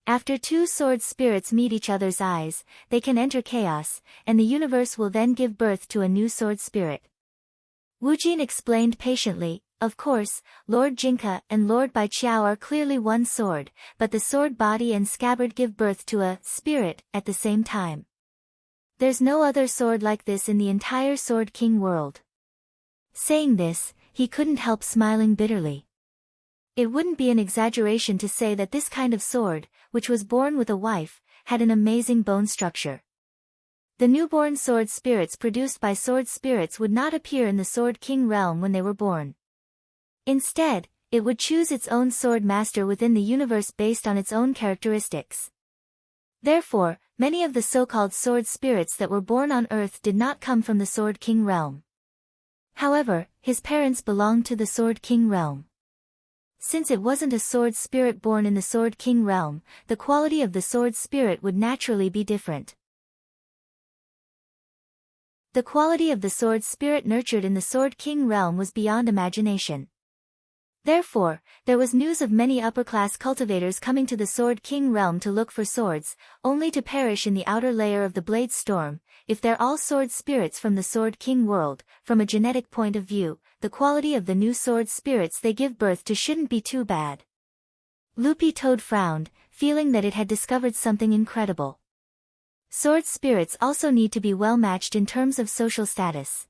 After 2 sword spirits meet each other's eyes, they can enter chaos, and the universe will then give birth to a new sword spirit. Wu Jin explained patiently, of course, Lord Jinka and Lord Bai Qiao are clearly one sword, but the sword body and scabbard give birth to a spirit at the same time. There's no other sword like this in the entire Sword King world. Saying this, he couldn't help smiling bitterly. It wouldn't be an exaggeration to say that this kind of sword, which was born with a wife, had an amazing bone structure. The newborn sword spirits produced by sword spirits would not appear in the Sword King realm when they were born. Instead, it would choose its own sword master within the universe based on its own characteristics. Therefore, many of the so-called sword spirits that were born on Earth did not come from the Sword King realm. However, his parents belonged to the Sword King realm. Since it wasn't a sword spirit born in the Sword King realm, the quality of the sword spirit would naturally be different. The quality of the sword spirit nurtured in the Sword King realm was beyond imagination. Therefore, there was news of many upper-class cultivators coming to the Sword King realm to look for swords, only to perish in the outer layer of the Blade Storm. If they're all sword spirits from the Sword King world, from a genetic point of view, the quality of the new sword spirits they give birth to shouldn't be too bad. Loopy Toad frowned, feeling that it had discovered something incredible. Sword spirits also need to be well matched in terms of social status.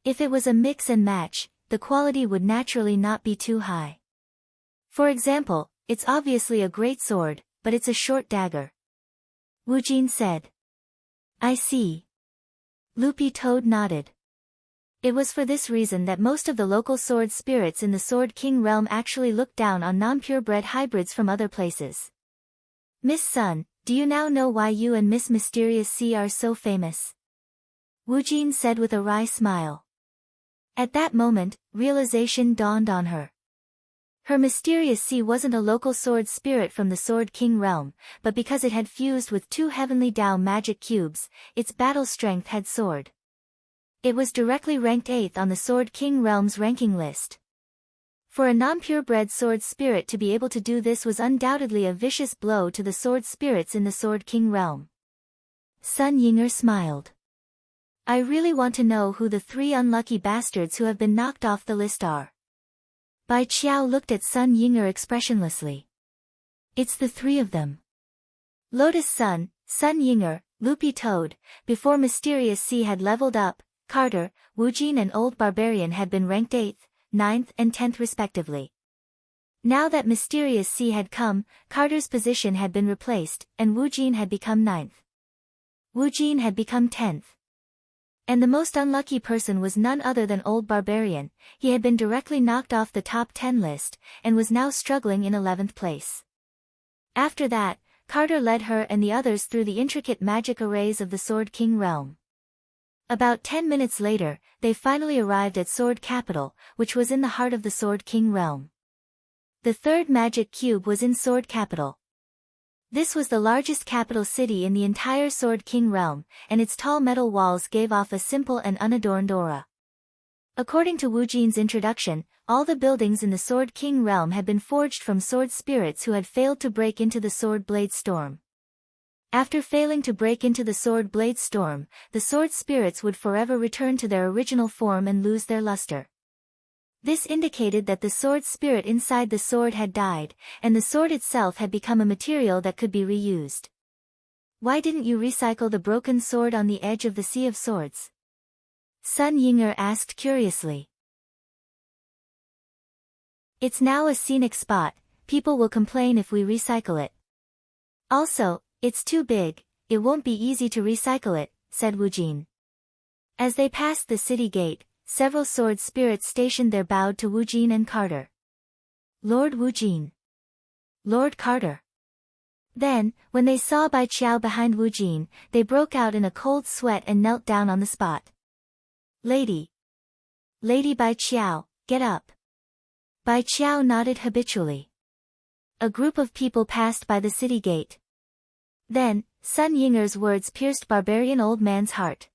If it was a mix and match, the quality would naturally not be too high. For example, it's obviously a great sword, but it's a short dagger. Wu Jin said. I see. Loopy Toad nodded. It was for this reason that most of the local sword spirits in the Sword King realm actually looked down on non-purebred hybrids from other places. Miss Sun, do you now know why you and Miss Mysterious Sea are so famous? Wu Jin said with a wry smile. At that moment, realization dawned on her. Her Mysterious Sea wasn't a local sword spirit from the Sword King realm, but because it had fused with 2 Heavenly Dao magic cubes, its battle strength had soared. It was directly ranked 8th on the Sword King realm's ranking list. For a non-purebred sword spirit to be able to do this was undoubtedly a vicious blow to the sword spirits in the Sword King realm. Sun Yinger smiled. I really want to know who the 3 unlucky bastards who have been knocked off the list are. Bai Qiao looked at Sun Yinger expressionlessly. It's the 3 of them. Lotus Sun, Sun Yinger, Loopy Toad, before Mysterious Sea had leveled up, Carter, Wu Jin and Old Barbarian had been ranked 8th, 9th and 10th respectively. Now that Mysterious Sea had come, Carter's position had been replaced, and Wu Jin had become 9th. Wu Jin had become 10th. And the most unlucky person was none other than Old Barbarian. He had been directly knocked off the top 10 list, and was now struggling in 11th place. After that, Carter led her and the others through the intricate magic arrays of the Sword King realm. About 10 minutes later, they finally arrived at Sword Capital, which was in the heart of the Sword King realm. The 3rd magic cube was in Sword Capital. This was the largest capital city in the entire Sword King realm, and its tall metal walls gave off a simple and unadorned aura. According to Wu Jin's introduction, all the buildings in the Sword King realm had been forged from sword spirits who had failed to break into the Sword Blade Storm. After failing to break into the Sword Blade Storm, the sword spirits would forever return to their original form and lose their luster. This indicated that the sword spirit inside the sword had died, and the sword itself had become a material that could be reused. Why didn't you recycle the broken sword on the edge of the Sea of Swords? Sun Yinger asked curiously. It's now a scenic spot, people will complain if we recycle it. Also, it's too big, it won't be easy to recycle it, said Wu Jin. As they passed the city gate, several sword spirits stationed there bowed to Wu Jin and Carter. Lord Wu Jin. Lord Carter. Then, when they saw Bai Qiao behind Wu Jin, they broke out in a cold sweat and knelt down on the spot. Lady. Lady Bai Qiao, get up. Bai Qiao nodded habitually. A group of people passed by the city gate. Then, Sun Yinger's words pierced Barbarian Old Man's heart.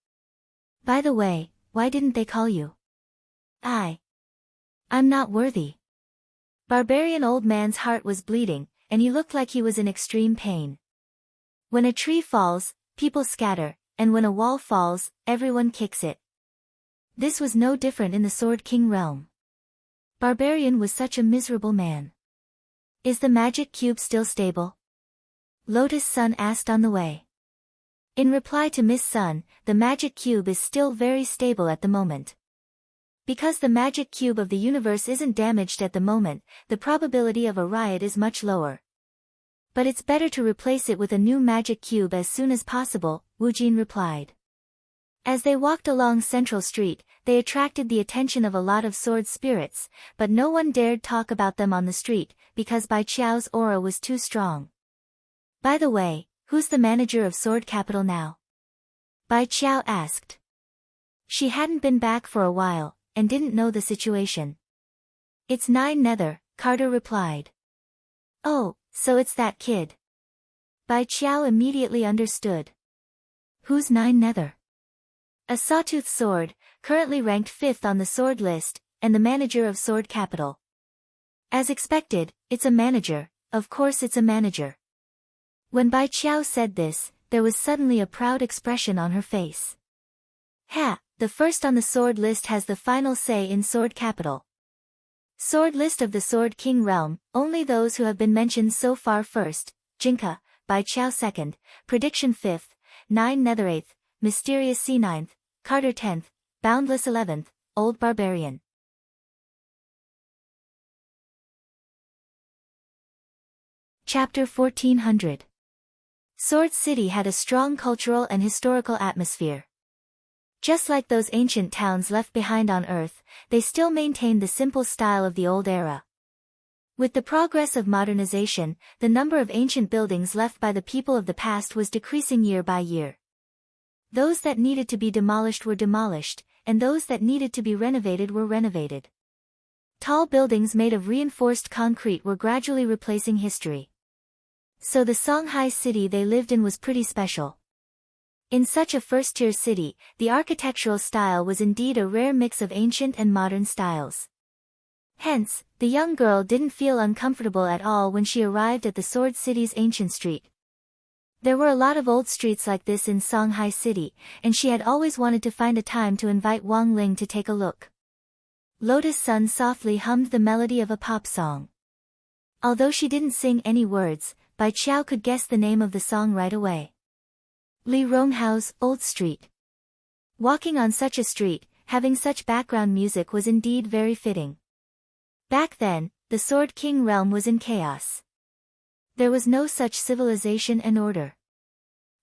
By the way, why didn't they call you? I'm not worthy. Barbarian Old Man's heart was bleeding, and he looked like he was in extreme pain. When a tree falls, people scatter, and when a wall falls, everyone kicks it. This was no different in the Sword King realm. Barbarian was such a miserable man. Is the magic cube still stable? Lotus Sun asked on the way. In reply to Miss Sun, the magic cube is still very stable at the moment. Because the magic cube of the universe isn't damaged at the moment, the probability of a riot is much lower. But it's better to replace it with a new magic cube as soon as possible, Wu Jin replied. As they walked along Central Street, they attracted the attention of a lot of sword spirits, but no one dared talk about them on the street, because Bai Qiao's aura was too strong. By the way, who's the manager of Sword Capital now? Bai Qiao asked. She hadn't been back for a while, and didn't know the situation. "It's 9 Nether," Carter replied. "Oh, so it's that kid." Bai Qiao immediately understood. "Who's 9 Nether?" "A sawtooth sword, currently ranked 5th on the sword list, and the manager of Sword Capital." "As expected, it's a manager, of course it's a manager." When Bai Qiao said this, there was suddenly a proud expression on her face. "Ha, the first on the sword list has the final say in Sword Capital. Sword list of the Sword King realm, only those who have been mentioned so far first. Jinka, Bai Qiao 2nd, Prediction 5th, 9 Nether 8th, Mysterious Sea 9th, Carter 10th, Boundless 11th, Old Barbarian." Chapter 1400. Sword City had a strong cultural and historical atmosphere. Just like those ancient towns left behind on Earth, they still maintained the simple style of the old era. With the progress of modernization, the number of ancient buildings left by the people of the past was decreasing year by year. Those that needed to be demolished were demolished, and those that needed to be renovated were renovated. Tall buildings made of reinforced concrete were gradually replacing history. So the Songhai city they lived in was pretty special. In such a first-tier city, the architectural style was indeed a rare mix of ancient and modern styles. Hence, the young girl didn't feel uncomfortable at all when she arrived at the Sword City's ancient street. There were a lot of old streets like this in Songhai City, and she had always wanted to find a time to invite Wang Ling to take a look. Lotus Sun softly hummed the melody of a pop song. Although she didn't sing any words, Bai Qiao could guess the name of the song right away. Li Ronghao's Old Street. Walking on such a street, having such background music was indeed very fitting. Back then, the Sword King realm was in chaos. There was no such civilization and order.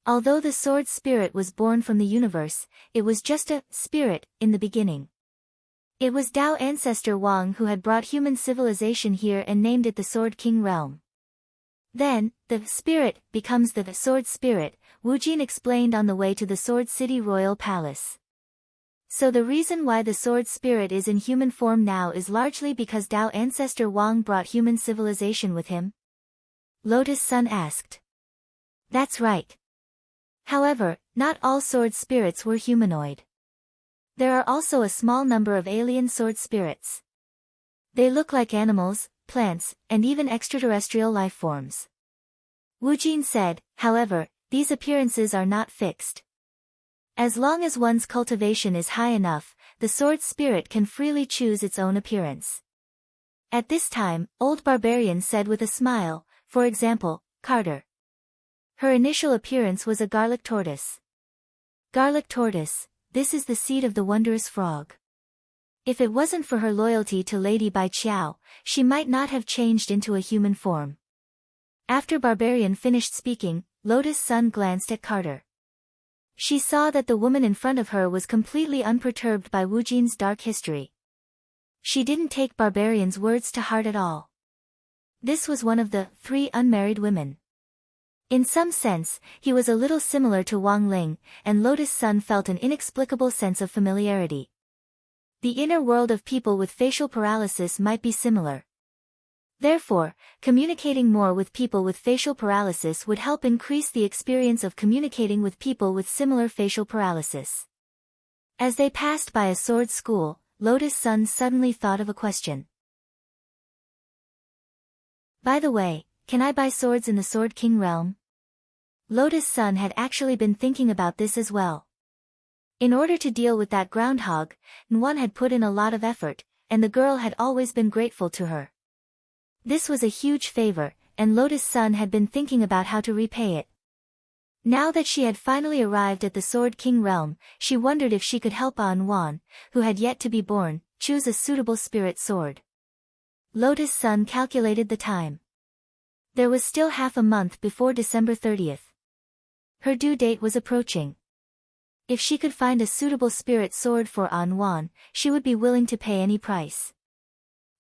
Although the sword spirit was born from the universe, it was just a spirit in the beginning. It was Tao ancestor Wang who had brought human civilization here and named it the Sword King realm. Then, the spirit becomes the sword spirit, Wu Jin explained on the way to the Sword City Royal Palace. So the reason why the sword spirit is in human form now is largely because Tao ancestor Wang brought human civilization with him? Lotus Sun asked. That's right. However, not all sword spirits were humanoid. There are also a small number of alien sword spirits. They look like animals, plants, and even extraterrestrial life forms. Wu Jin said, however, these appearances are not fixed. As long as one's cultivation is high enough, the sword spirit can freely choose its own appearance. At this time, Old Barbarian said with a smile, for example, Carter. Her initial appearance was a garlic tortoise. Garlic tortoise, this is the seed of the wondrous frog. If it wasn't for her loyalty to Lady Bai Qiao, she might not have changed into a human form. After Barbarian finished speaking, Lotus Sun glanced at Carter. She saw that the woman in front of her was completely unperturbed by Wu Jin's dark history. She didn't take Barbarian's words to heart at all. This was one of the 3 unmarried women. In some sense, he was a little similar to Wang Ling, and Lotus Sun felt an inexplicable sense of familiarity. The inner world of people with facial paralysis might be similar. Therefore, communicating more with people with facial paralysis would help increase the experience of communicating with people with similar facial paralysis. As they passed by a sword school, Lotus Sun suddenly thought of a question. By the way, can I buy swords in the Sword King realm? Lotus Sun had actually been thinking about this as well. In order to deal with that groundhog, Nwan had put in a lot of effort, and the girl had always been grateful to her. This was a huge favor, and Lotus Sun had been thinking about how to repay it. Now that she had finally arrived at the Sword King realm, she wondered if she could help Nwan, who had yet to be born, choose a suitable spirit sword. Lotus Sun calculated the time. There was still half a month before December 30th. Her due date was approaching. If she could find a suitable spirit sword for Nwan, she would be willing to pay any price.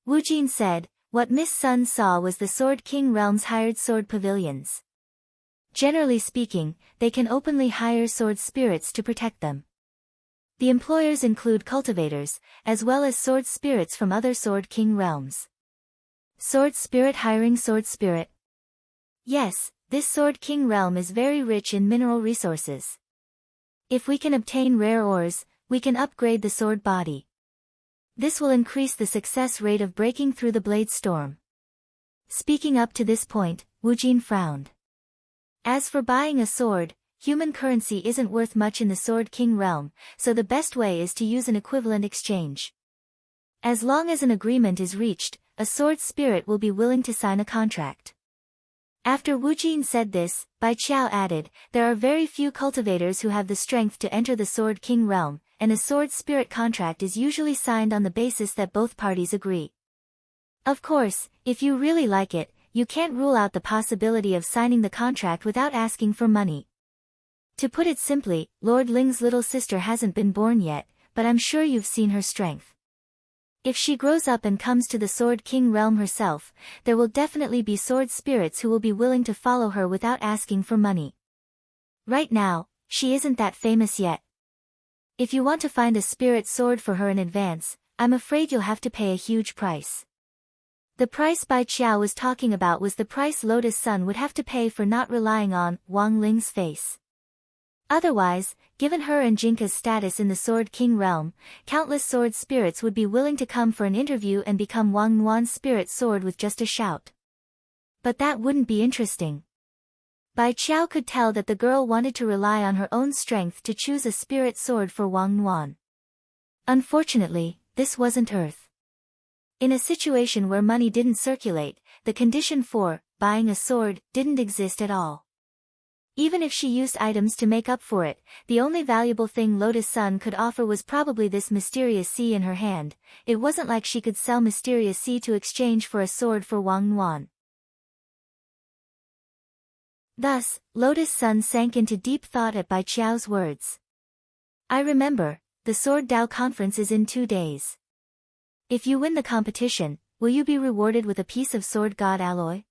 Wu Jin said, what Miss Sun saw was the Sword King realm's hired sword pavilions. Generally speaking, they can openly hire sword spirits to protect them. The employers include cultivators, as well as sword spirits from other Sword King realms. Sword spirit hiring sword spirit. Yes, this Sword King realm is very rich in mineral resources. If we can obtain rare ores, we can upgrade the sword body. This will increase the success rate of breaking through the blade storm. Speaking up to this point, Wu Jin frowned. As for buying a sword, human currency isn't worth much in the Sword King realm, so the best way is to use an equivalent exchange. As long as an agreement is reached, a sword spirit will be willing to sign a contract. After Wu Jin said this, Bai Qiao added, there are very few cultivators who have the strength to enter the Sword King realm, and a sword spirit contract is usually signed on the basis that both parties agree. Of course, if you really like it, you can't rule out the possibility of signing the contract without asking for money. To put it simply, Lord Ling's little sister hasn't been born yet, but I'm sure you've seen her strength. If she grows up and comes to the Sword King realm herself, there will definitely be sword spirits who will be willing to follow her without asking for money. Right now, she isn't that famous yet. If you want to find a spirit sword for her in advance, I'm afraid you'll have to pay a huge price. The price Bai Qiao was talking about was the price Lotus Sun would have to pay for not relying on Wang Ling's face. Otherwise, given her and Jinka's status in the Sword King realm, countless sword spirits would be willing to come for an interview and become Wang Nuan's spirit sword with just a shout. But that wouldn't be interesting. Bai Qiao could tell that the girl wanted to rely on her own strength to choose a spirit sword for Wang Nuan. Unfortunately, this wasn't Earth. In a situation where money didn't circulate, the condition for buying a sword didn't exist at all. Even if she used items to make up for it, the only valuable thing Lotus Sun could offer was probably this mysterious sea in her hand. It wasn't like she could sell mysterious sea to exchange for a sword for Wang Nuan. Thus, Lotus Sun sank into deep thought at Bai Qiao's words. I remember, the Sword Dao conference is in 2 days. If you win the competition, will you be rewarded with a piece of Sword God alloy?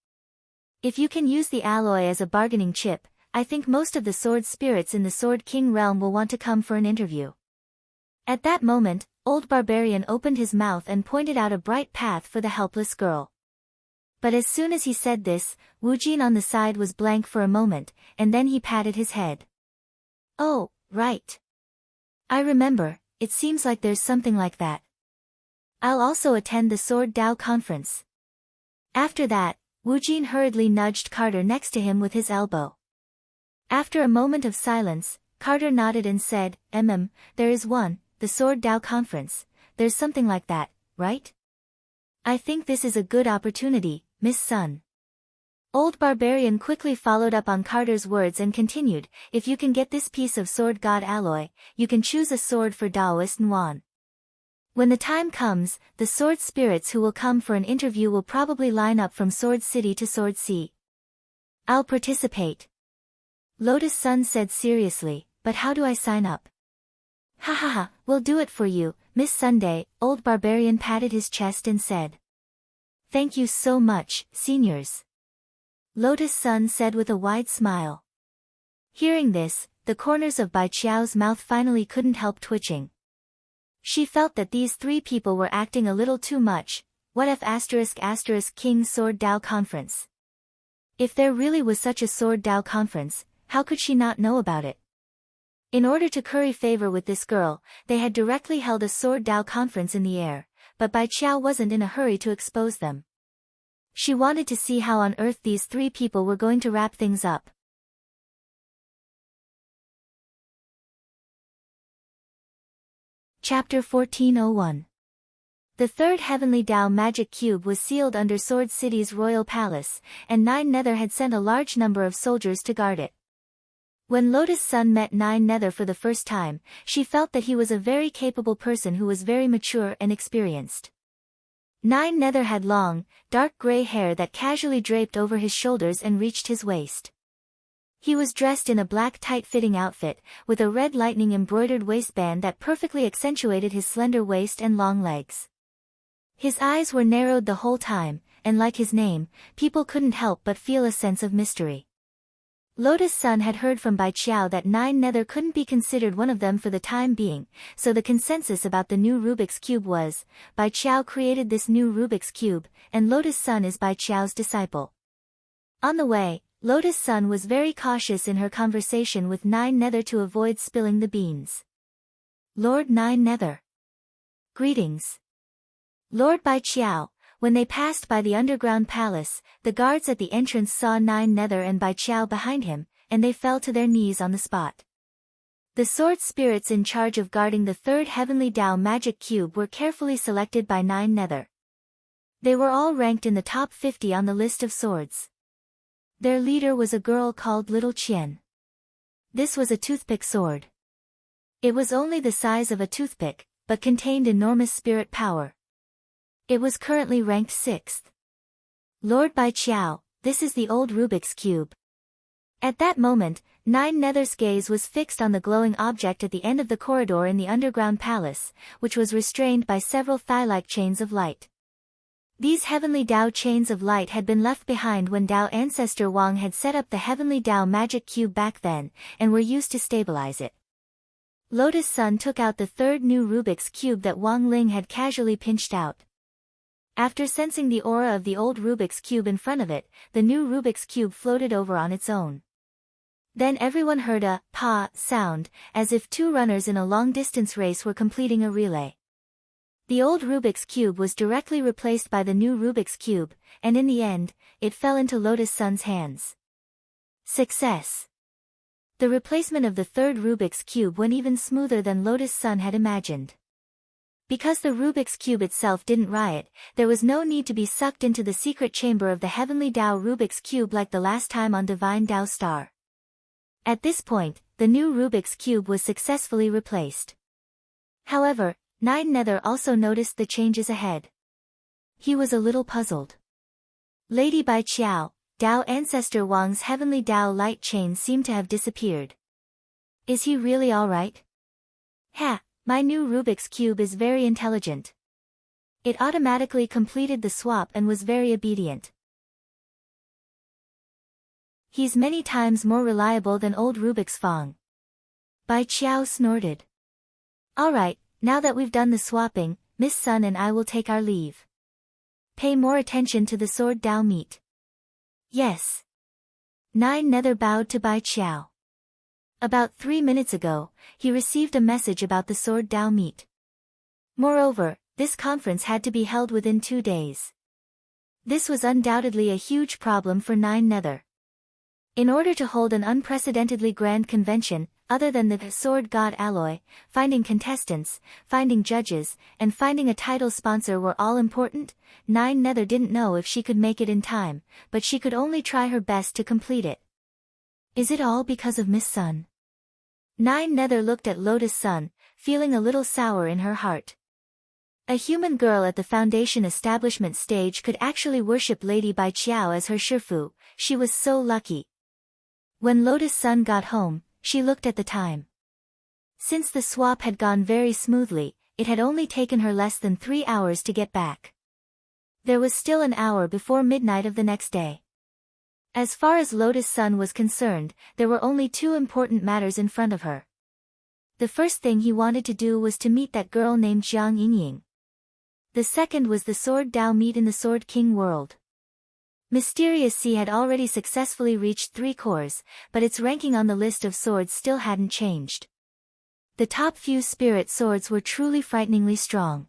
If you can use the alloy as a bargaining chip, I think most of the sword spirits in the Sword King realm will want to come for an interview. At that moment, Old Barbarian opened his mouth and pointed out a bright path for the helpless girl. But as soon as he said this, Wu Jin on the side was blank for a moment, and then he patted his head. Oh, right. I remember, it seems like there's something like that. I'll also attend the Sword Dao conference. After that, Wu Jin hurriedly nudged Carter next to him with his elbow. After a moment of silence, Carter nodded and said, there is one, the Sword Dao conference, there's something like that, right? I think this is a good opportunity, Miss Sun. Old Barbarian quickly followed up on Carter's words and continued, if you can get this piece of Sword God alloy, you can choose a sword for Daoist Nuan. When the time comes, the sword spirits who will come for an interview will probably line up from Sword City to Sword Sea. I'll participate. Lotus Sun said seriously, but how do I sign up? Ha ha ha, we'll do it for you, Miss Sunday. Old Barbarian patted his chest and said. Thank you so much, seniors. Lotus Sun said with a wide smile. Hearing this, the corners of Bai Qiao's mouth finally couldn't help twitching. She felt that these 3 people were acting a little too much. What if *** King Sword Dao Conference? If there really was such a Sword Dao Conference, how could she not know about it? In order to curry favor with this girl, they had directly held a Sword Dao conference in the air, but Bai Qiao wasn't in a hurry to expose them. She wanted to see how on earth these 3 people were going to wrap things up. Chapter 1401. The third Heavenly Dao magic cube was sealed under Sword City's royal palace, and Nine Nether had sent a large number of soldiers to guard it. When Lotus Sun met Nine Nether for the first time, she felt that he was a very capable person who was very mature and experienced. Nine Nether had long, dark gray hair that casually draped over his shoulders and reached his waist. He was dressed in a black tight-fitting outfit, with a red lightning embroidered waistband that perfectly accentuated his slender waist and long legs. His eyes were narrowed the whole time, and like his name, people couldn't help but feel a sense of mystery. Lotus Sun had heard from Bai Qiao that 9 Nether couldn't be considered one of them for the time being, so the consensus about the new Rubik's Cube was, Bai Qiao created this new Rubik's Cube, and Lotus Sun is Bai Qiao's disciple. On the way, Lotus Sun was very cautious in her conversation with 9 Nether to avoid spilling the beans. Lord 9 Nether. Greetings. Lord Bai Qiao. When they passed by the underground palace, the guards at the entrance saw 9 Nether and Bai Qiao behind him, and they fell to their knees on the spot. The sword spirits in charge of guarding the third Heavenly Dao magic cube were carefully selected by 9 Nether. They were all ranked in the top 50 on the list of swords. Their leader was a girl called Little Qian. This was a toothpick sword. It was only the size of a toothpick, but contained enormous spirit power. It was currently ranked 6th. Lord Bai Qiao, this is the old Rubik's Cube. At that moment, 9 Nether's gaze was fixed on the glowing object at the end of the corridor in the underground palace, which was restrained by several thigh-like chains of light. These Heavenly Dao chains of light had been left behind when Dao ancestor Wang had set up the Heavenly Dao magic cube back then, and were used to stabilize it. Lotus Sun took out the third new Rubik's Cube that Wang Ling had casually pinched out. After sensing the aura of the old Rubik's Cube in front of it, the new Rubik's Cube floated over on its own. Then everyone heard a "pa" sound, as if two runners in a long-distance race were completing a relay. The old Rubik's Cube was directly replaced by the new Rubik's Cube, and in the end, it fell into Lotus Sun's hands. Success! The replacement of the third Rubik's Cube went even smoother than Lotus Sun had imagined. Because the Rubik's Cube itself didn't riot, there was no need to be sucked into the secret chamber of the Heavenly Dao Rubik's Cube like the last time on Divine Dao Star. At this point, the new Rubik's Cube was successfully replaced. However, 9 Nether also noticed the changes ahead. He was a little puzzled. Lady Bai Qiao, Dao ancestor Wang's Heavenly Dao light chain seemed to have disappeared. Is he really alright? Ha! My new Rubik's Cube is very intelligent. It automatically completed the swap and was very obedient. He's many times more reliable than old Rubik's Fong. Bai Qiao snorted. Alright, now that we've done the swapping, Miss Sun and I will take our leave. Pay more attention to the sword Dao meet. Yes. 9 Nether bowed to Bai Qiao. About 3 minutes ago, he received a message about the sword Dao meet. Moreover, this conference had to be held within 2 days. This was undoubtedly a huge problem for 9 Nether. In order to hold an unprecedentedly grand convention, other than the Sword God alloy, finding contestants, finding judges, and finding a title sponsor were all important, 9 Nether didn't know if she could make it in time, but she could only try her best to complete it. Is it all because of Miss Sun? 9 Nether looked at Lotus Sun, feeling a little sour in her heart. A human girl at the foundation establishment stage could actually worship Lady Bai Qiao as her shifu. She was so lucky. When Lotus Sun got home, she looked at the time. Since the swap had gone very smoothly, it had only taken her less than 3 hours to get back. There was still an hour before midnight of the next day. As far as Lotus Sun was concerned, there were only 2 important matters in front of her. The first thing he wanted to do was to meet that girl named Jiang Yingying. The second was the Sword Dao meet in the Sword King world. Mysterious Sea had already successfully reached 3 cores, but its ranking on the list of swords still hadn't changed. The top few spirit swords were truly frighteningly strong.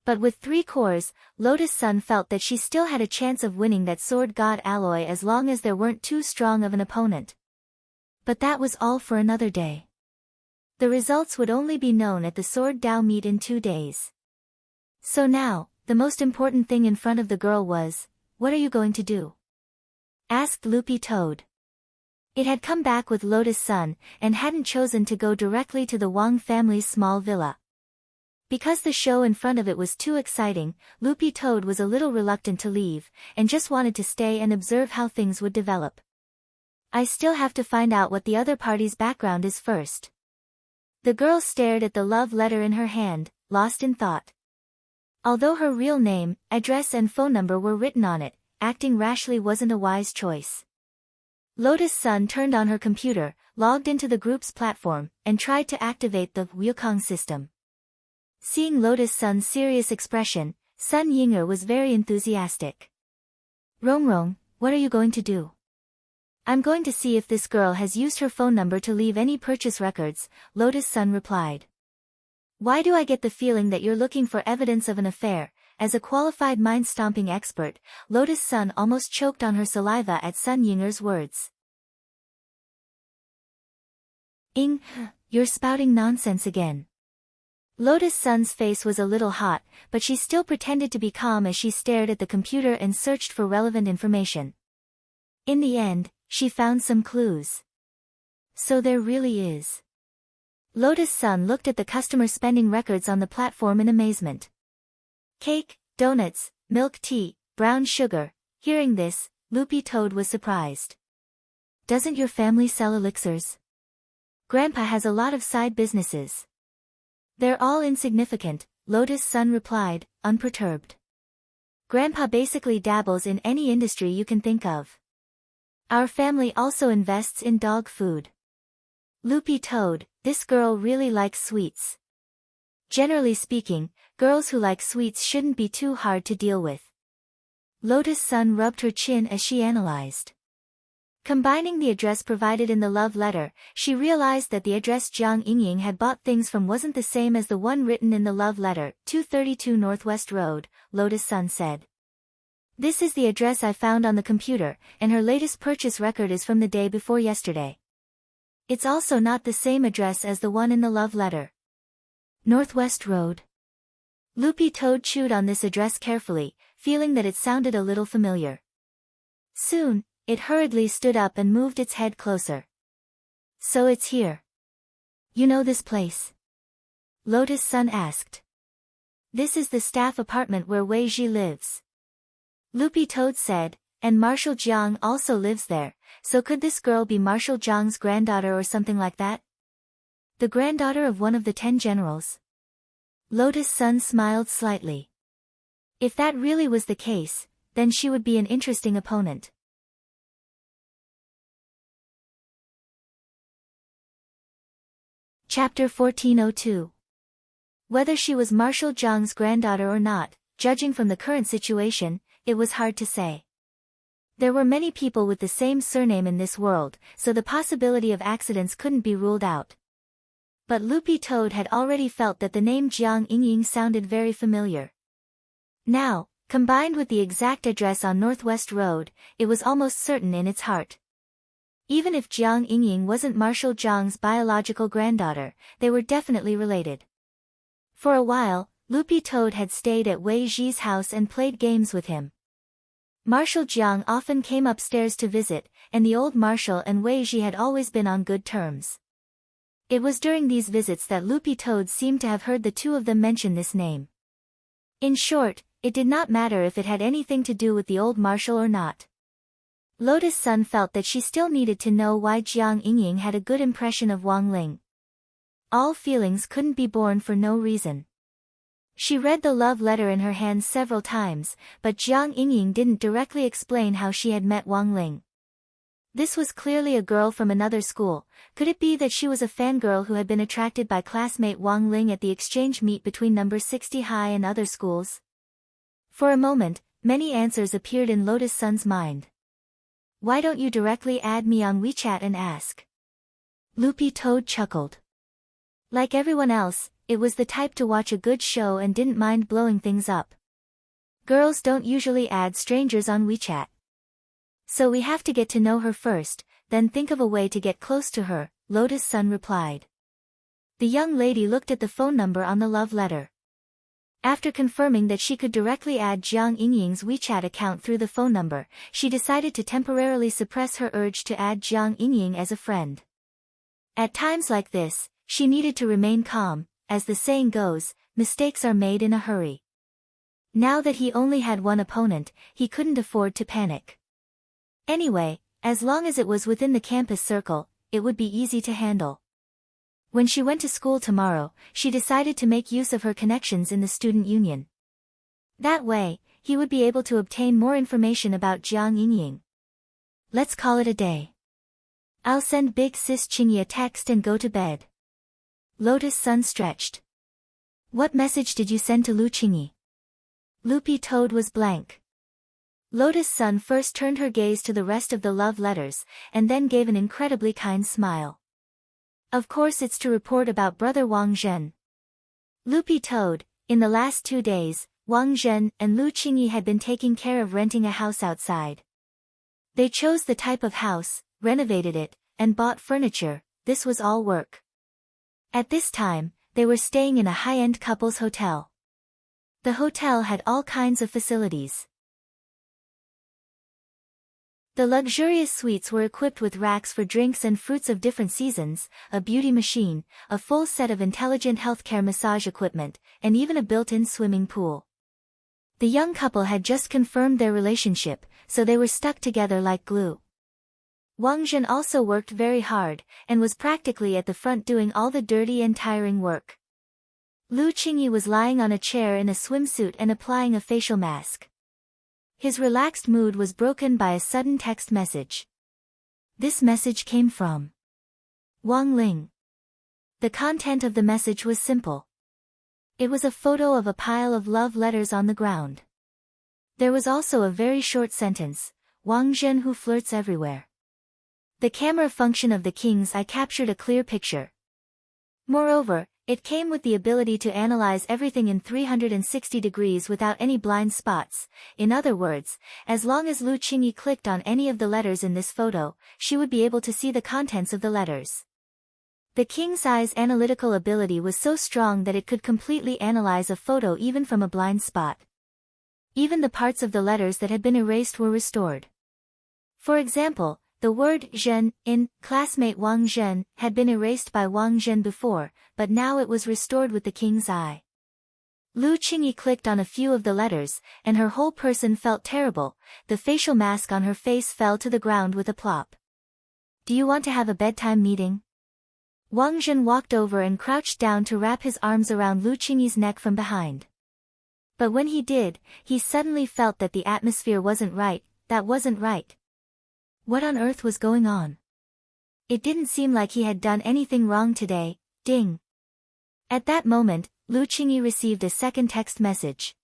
But with 3 cores, Lotus Sun felt that she still had a chance of winning that Sword God alloy as long as there weren't too strong of an opponent. But that was all for another day. The results would only be known at the Sword Dao meet in 2 days. So now, the most important thing in front of the girl was, what are you going to do? Asked Loopy Toad. It had come back with Lotus Sun, and hadn't chosen to go directly to the Wang family's small villa. Because the show in front of it was too exciting, Loopy Toad was a little reluctant to leave, and just wanted to stay and observe how things would develop. I still have to find out what the other party's background is first. The girl stared at the love letter in her hand, lost in thought. Although her real name, address and phone number were written on it, acting rashly wasn't a wise choice. Lotus Sun turned on her computer, logged into the group's platform, and tried to activate the Wukong system. Seeing Lotus Sun's serious expression, Sun Ying'er was very enthusiastic. Rongrong, what are you going to do? I'm going to see if this girl has used her phone number to leave any purchase records, Lotus Sun replied. Why do I get the feeling that you're looking for evidence of an affair? As a qualified mind-stomping expert, Lotus Sun almost choked on her saliva at Sun Ying'er's words. You're spouting nonsense again. Lotus Sun's face was a little hot, but she still pretended to be calm as she stared at the computer and searched for relevant information. In the end, she found some clues. So there really is. Lotus Sun looked at the customer spending records on the platform in amazement. Cake, donuts, milk tea, brown sugar. Hearing this, Loopy Toad was surprised. Doesn't your family sell elixirs? Grandpa has a lot of side businesses. They're all insignificant, Lotus Sun replied, unperturbed. Grandpa basically dabbles in any industry you can think of. Our family also invests in dog food. Loopy Toad, this girl really likes sweets. Generally speaking, girls who like sweets shouldn't be too hard to deal with. Lotus Sun rubbed her chin as she analyzed. Combining the address provided in the love letter, she realized that the address Jiang Yingying had bought things from wasn't the same as the one written in the love letter, 232 Northwest Road, Lotus Sun said. This is the address I found on the computer, and her latest purchase record is from the day before yesterday. It's also not the same address as the one in the love letter. Northwest Road. Loopy Toad chewed on this address carefully, feeling that it sounded a little familiar. Soon, it hurriedly stood up and moved its head closer. So it's here. You know this place? Lotus Sun asked. This is the staff apartment where Wei Ji lives. Loopy Toad said, and Marshal Jiang also lives there, so could this girl be Marshal Jiang's granddaughter or something like that? The granddaughter of one of the 10 generals? Lotus Sun smiled slightly. If that really was the case, then she would be an interesting opponent. Chapter 1402. Whether she was Marshal Jiang's granddaughter or not, judging from the current situation, it was hard to say. There were many people with the same surname in this world, so the possibility of accidents couldn't be ruled out. But Loopy Toad had already felt that the name Jiang Yingying sounded very familiar. Now, combined with the exact address on Northwest Road, it was almost certain in its heart. Even if Jiang Yingying wasn't Marshal Jiang's biological granddaughter, they were definitely related. For a while, Loopy Toad had stayed at Wei Ji's house and played games with him. Marshal Jiang often came upstairs to visit, and the old marshal and Wei Ji had always been on good terms. It was during these visits that Loopy Toad seemed to have heard the two of them mention this name. In short, it did not matter if it had anything to do with the old marshal or not. Lotus Sun felt that she still needed to know why Jiang Yingying had a good impression of Wang Ling. All feelings couldn't be born for no reason. She read the love letter in her hands several times, but Jiang Yingying didn't directly explain how she had met Wang Ling. This was clearly a girl from another school. Could it be that she was a fangirl who had been attracted by classmate Wang Ling at the exchange meet between number 60 High and other schools? For a moment, many answers appeared in Lotus Sun's mind. Why don't you directly add me on WeChat and ask? Loopy Toad chuckled. Like everyone else, it was the type to watch a good show and didn't mind blowing things up. Girls don't usually add strangers on WeChat. So we have to get to know her first, then think of a way to get close to her, Lotus Sun replied. The young lady looked at the phone number on the love letter. After confirming that she could directly add Jiang Yingying's WeChat account through the phone number, she decided to temporarily suppress her urge to add Jiang Yingying as a friend. At times like this, she needed to remain calm. As the saying goes, mistakes are made in a hurry. Now that he only had one opponent, he couldn't afford to panic. Anyway, as long as it was within the campus circle, it would be easy to handle. When she went to school tomorrow, she decided to make use of her connections in the student union. That way, he would be able to obtain more information about Jiang Yingying. Let's call it a day. I'll send Big Sis Chingy a text and go to bed. Lotus Sun stretched. What message did you send to Lu Chingy? Loopy Toad was blank. Lotus Sun first turned her gaze to the rest of the love letters, and then gave an incredibly kind smile. Of course it's to report about brother Wang Zhen. Loopy Toad, in the last 2 days, Wang Zhen and Lu Qingyi had been taking care of renting a house outside. They chose the type of house, renovated it, and bought furniture. This was all work. At this time, they were staying in a high-end couple's hotel. The hotel had all kinds of facilities. The luxurious suites were equipped with racks for drinks and fruits of different seasons, a beauty machine, a full set of intelligent healthcare massage equipment, and even a built-in swimming pool. The young couple had just confirmed their relationship, so they were stuck together like glue. Wang Zhen also worked very hard, and was practically at the front doing all the dirty and tiring work. Lu Qingyi was lying on a chair in a swimsuit and applying a facial mask. His relaxed mood was broken by a sudden text message. This message came from Wang Ling. The content of the message was simple. It was a photo of a pile of love letters on the ground. There was also a very short sentence, Wang Zhen who flirts everywhere. The camera function of the King's Eye captured a clear picture. Moreover, it came with the ability to analyze everything in 360 degrees without any blind spots. In other words, as long as Lu Qingyi clicked on any of the letters in this photo, she would be able to see the contents of the letters. The King's Eye's analytical ability was so strong that it could completely analyze a photo even from a blind spot. Even the parts of the letters that had been erased were restored. For example, the word Zhen in classmate Wang Zhen had been erased by Wang Zhen before, but now it was restored with the King's Eye. Lu Qingyi clicked on a few of the letters, and her whole person felt terrible. The facial mask on her face fell to the ground with a plop. Do you want to have a bedtime meeting? Wang Zhen walked over and crouched down to wrap his arms around Lu Qingyi's neck from behind. But when he did, he suddenly felt that the atmosphere wasn't right. That wasn't right. What on earth was going on? It didn't seem like he had done anything wrong today. Ding. At that moment, Lu Qingyi received a second text message.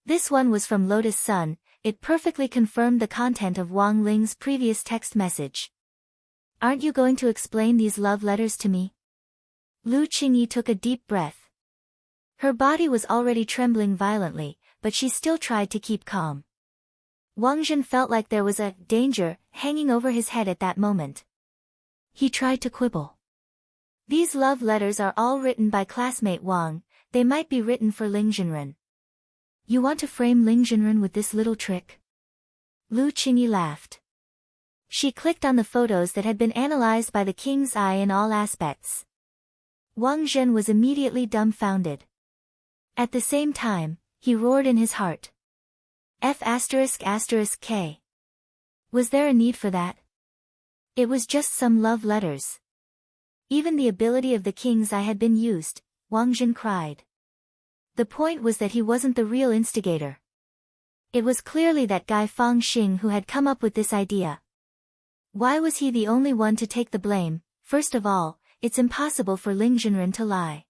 This one was from Lotus Sun. It perfectly confirmed the content of Wang Ling's previous text message. Aren't you going to explain these love letters to me? Lu Qingyi took a deep breath. Her body was already trembling violently, but she still tried to keep calm. Wang Zhen felt like there was a danger hanging over his head at that moment. He tried to quibble. These love letters are all written by classmate Wang. They might be written for Ling Zhenren. You want to frame Ling Zhenren with this little trick? Lu Qingyi laughed. She clicked on the photos that had been analyzed by the King's Eye in all aspects. Wang Zhen was immediately dumbfounded. At the same time, he roared in his heart. F***K. Was there a need for that? It was just some love letters. Even the ability of the King's Eye had been used, Wang Zhen cried. The point was that he wasn't the real instigator. It was clearly that guy Fang Xing who had come up with this idea. Why was he the only one to take the blame? First of all, it's impossible for Ling Zhenren to lie.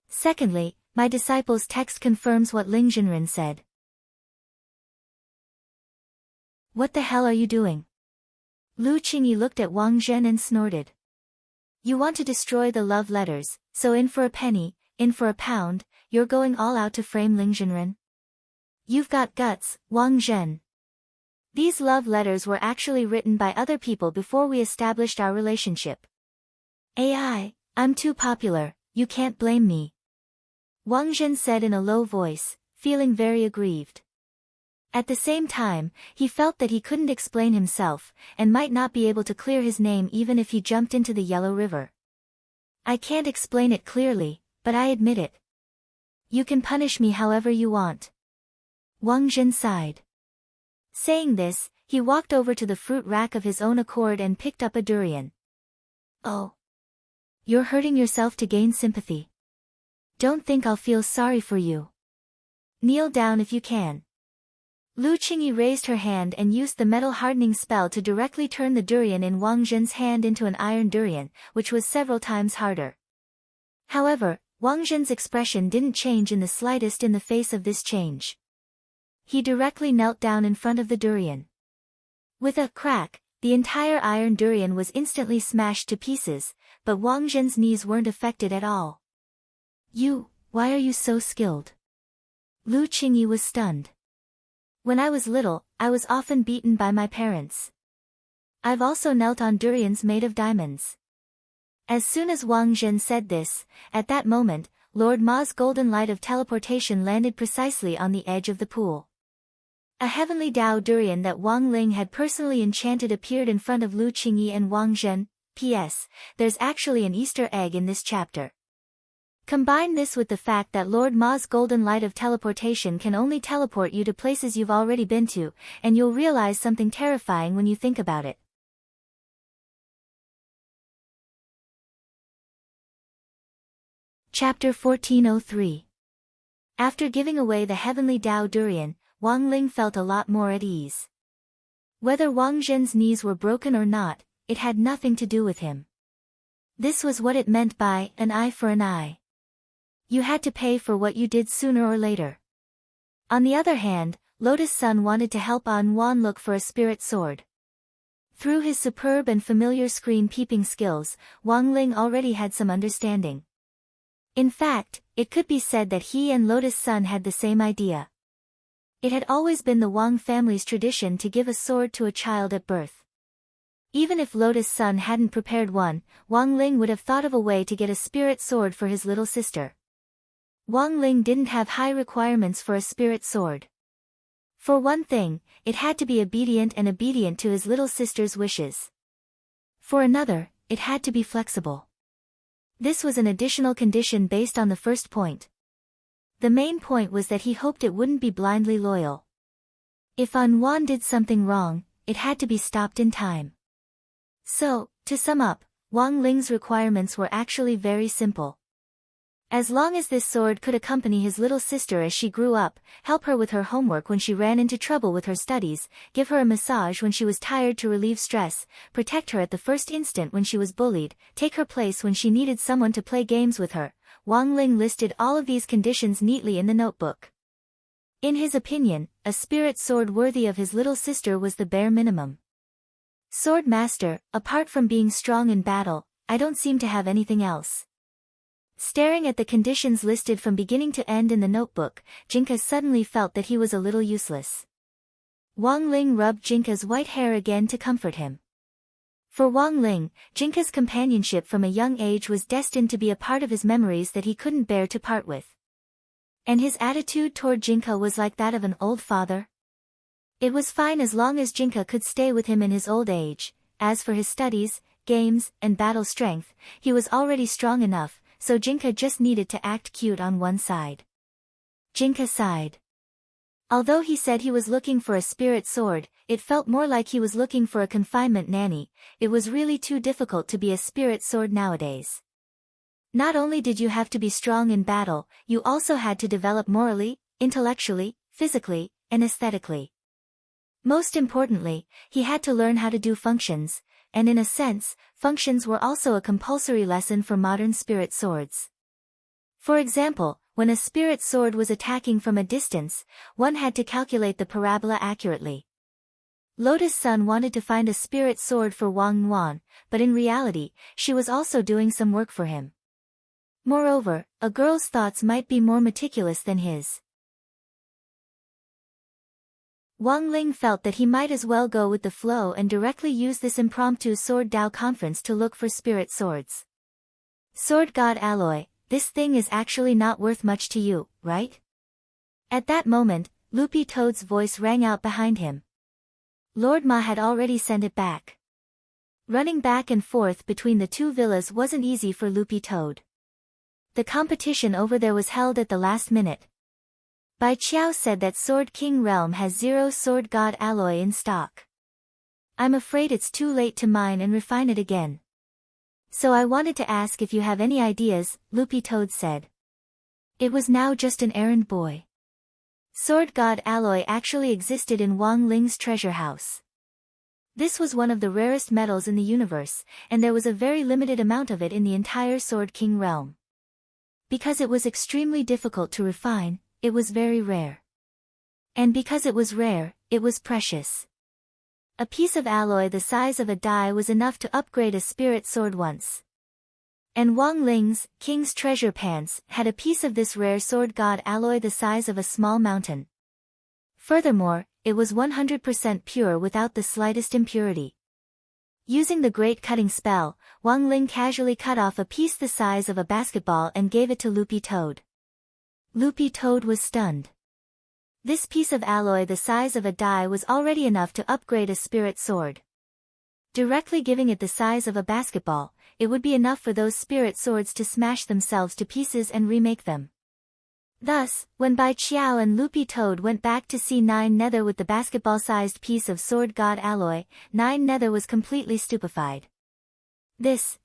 Secondly, my disciple's text confirms what Ling Zhenren said. What the hell are you doing? Lu Qingyi looked at Wang Zhen and snorted. You want to destroy the love letters, so in for a penny, in for a pound, you're going all out to frame Ling Zhenren? You've got guts, Wang Zhen. These love letters were actually written by other people before we established our relationship. I'm too popular, you can't blame me. Wang Zhen said in a low voice, feeling very aggrieved. At the same time, he felt that he couldn't explain himself, and might not be able to clear his name even if he jumped into the Yellow River. I can't explain it clearly, but I admit it. You can punish me however you want. Wang Zhen sighed. Saying this, he walked over to the fruit rack of his own accord and picked up a durian. Oh. You're hurting yourself to gain sympathy. Don't think I'll feel sorry for you. Kneel down if you can. Lu Qingyi raised her hand and used the metal hardening spell to directly turn the durian in Wang Zhen's hand into an iron durian, which was several times harder. However, Wang Zhen's expression didn't change in the slightest in the face of this change. He directly knelt down in front of the durian. With a crack, the entire iron durian was instantly smashed to pieces, but Wang Zhen's knees weren't affected at all. Why are you so skilled? Lu Qingyi was stunned. When I was little, I was often beaten by my parents. I've also knelt on durians made of diamonds. As soon as Wang Zhen said this, at that moment, Lord Ma's golden light of teleportation landed precisely on the edge of the pool. A heavenly Dao durian that Wang Ling had personally enchanted appeared in front of Lu Qingyi and Wang Zhen. P.S. There's actually an Easter egg in this chapter. Combine this with the fact that Lord Ma's golden light of teleportation can only teleport you to places you've already been to, and you'll realize something terrifying when you think about it. Chapter 1403. After giving away the heavenly Dao durian, Wang Ling felt a lot more at ease. Whether Wang Zhen's knees were broken or not, it had nothing to do with him. This was what it meant by an eye for an eye. You had to pay for what you did sooner or later. On the other hand, Lotus Sun wanted to help An Wan look for a spirit sword. Through his superb and familiar screen peeping skills, Wang Ling already had some understanding. In fact, it could be said that he and Lotus Sun had the same idea. It had always been the Wang family's tradition to give a sword to a child at birth. Even if Lotus Sun hadn't prepared one, Wang Ling would have thought of a way to get a spirit sword for his little sister. Wang Ling didn't have high requirements for a spirit sword. For one thing, it had to be obedient to his little sister's wishes. For another, it had to be flexible. This was an additional condition based on the first point. The main point was that he hoped it wouldn't be blindly loyal. If An Wan did something wrong, it had to be stopped in time. So, to sum up, Wang Ling's requirements were actually very simple. As long as this sword could accompany his little sister as she grew up, help her with her homework when she ran into trouble with her studies, give her a massage when she was tired to relieve stress, protect her at the first instant when she was bullied, take her place when she needed someone to play games with her, Wang Ling listed all of these conditions neatly in the notebook. In his opinion, a spirit sword worthy of his little sister was the bare minimum. Sword Master, apart from being strong in battle, I don't seem to have anything else. Staring at the conditions listed from beginning to end in the notebook, Jinka suddenly felt that he was a little useless. Wang Ling rubbed Jinka's white hair again to comfort him. For Wang Ling, Jinka's companionship from a young age was destined to be a part of his memories that he couldn't bear to part with. And his attitude toward Jinka was like that of an old father. It was fine as long as Jinka could stay with him in his old age. As for his studies, games, and battle strength, he was already strong enough, so Jinka just needed to act cute on one side. Jinka sighed. Although he said he was looking for a spirit sword, it felt more like he was looking for a confinement nanny. It was really too difficult to be a spirit sword nowadays. Not only did you have to be strong in battle, you also had to develop morally, intellectually, physically, and aesthetically. Most importantly, he had to learn how to do functions, and in a sense, functions were also a compulsory lesson for modern spirit swords. For example, when a spirit sword was attacking from a distance, one had to calculate the parabola accurately. Lotus Sun wanted to find a spirit sword for Wang Wan, but in reality, she was also doing some work for him. Moreover, a girl's thoughts might be more meticulous than his. Wang Ling felt that he might as well go with the flow and directly use this impromptu Sword Dao conference to look for spirit swords. Sword God Alloy, this thing is actually not worth much to you, right? At that moment, Loopy Toad's voice rang out behind him. Lord Ma had already sent it back. Running back and forth between the two villas wasn't easy for Loopy Toad. The competition over there was held at the last minute. Bai Qiao said that Sword King Realm has 0 Sword God alloy in stock. I'm afraid it's too late to mine and refine it again. So I wanted to ask if you have any ideas, Loopy Toad said. It was now just an errand boy. Sword God alloy actually existed in Wang Ling's treasure house. This was one of the rarest metals in the universe, and there was a very limited amount of it in the entire Sword King realm. Because it was extremely difficult to refine, it was very rare. And because it was rare, it was precious. A piece of alloy the size of a die was enough to upgrade a spirit sword once. And Wang Ling's, king's treasure pants, had a piece of this rare sword god alloy the size of a small mountain. Furthermore, it was 100% pure without the slightest impurity. Using the great cutting spell, Wang Ling casually cut off a piece the size of a basketball and gave it to Loopy Toad. Loopy Toad was stunned. This piece of alloy the size of a die was already enough to upgrade a spirit sword. Directly giving it the size of a basketball, it would be enough for those spirit swords to smash themselves to pieces and remake them. Thus, when Bai Qiao and Loopy Toad went back to see Nine Nether with the basketball-sized piece of sword god alloy, Nine Nether was completely stupefied.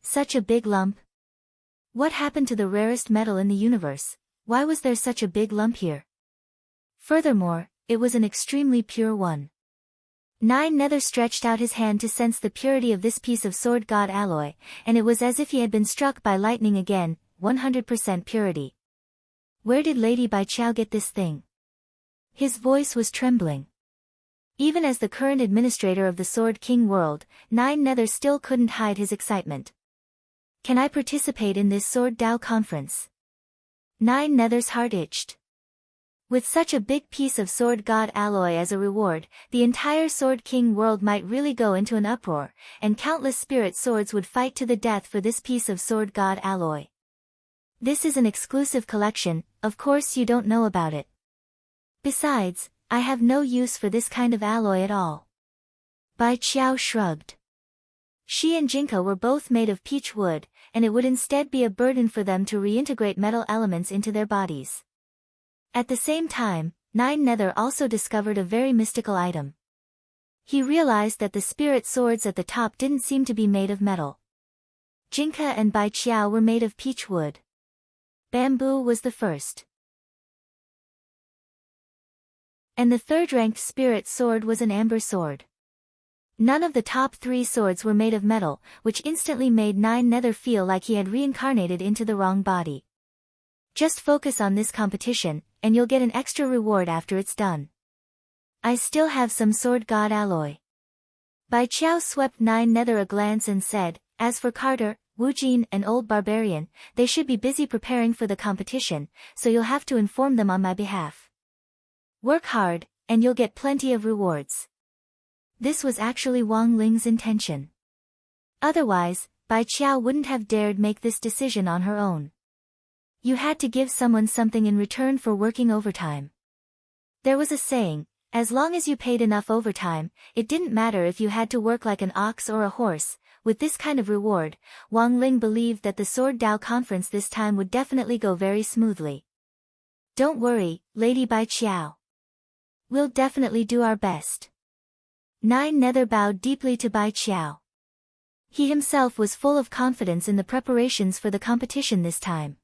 Such a big lump? What happened to the rarest metal in the universe? Why was there such a big lump here? Furthermore, it was an extremely pure one. Nine Nether stretched out his hand to sense the purity of this piece of sword god alloy, and it was as if he had been struck by lightning again, 100% purity. Where did Lady Bai Qiao get this thing? His voice was trembling. Even as the current administrator of the Sword King world, Nine Nether still couldn't hide his excitement. Can I participate in this Sword Dao conference? Nine Nether's heart itched. With such a big piece of sword god alloy as a reward, the entire Sword King world might really go into an uproar, and countless spirit swords would fight to the death for this piece of sword god alloy. This is an exclusive collection, of course you don't know about it. Besides, I have no use for this kind of alloy at all. Bai Qiao shrugged. She and Jinka were both made of peach wood, and it would instead be a burden for them to reintegrate metal elements into their bodies. At the same time, Nine Nether also discovered a very mystical item. He realized that the spirit swords at the top didn't seem to be made of metal. Jinka and Bai Qiao were made of peach wood. Bamboo was the first. And the third-ranked spirit sword was an amber sword. None of the top three swords were made of metal, which instantly made Nine Nether feel like he had reincarnated into the wrong body. Just focus on this competition, and you'll get an extra reward after it's done. I still have some sword god alloy. Bai Qiao swept Nine Nether a glance and said, as for Carter, Wu Jin and Old Barbarian, they should be busy preparing for the competition, so you'll have to inform them on my behalf. Work hard, and you'll get plenty of rewards. This was actually Wang Ling's intention. Otherwise, Bai Qiao wouldn't have dared make this decision on her own. You had to give someone something in return for working overtime. There was a saying, as long as you paid enough overtime, it didn't matter if you had to work like an ox or a horse. With this kind of reward, Wang Ling believed that the Sword Dao conference this time would definitely go very smoothly. Don't worry, Lady Bai Qiao. We'll definitely do our best. Nine Nether bowed deeply to Bai Qiao. He himself was full of confidence in the preparations for the competition this time.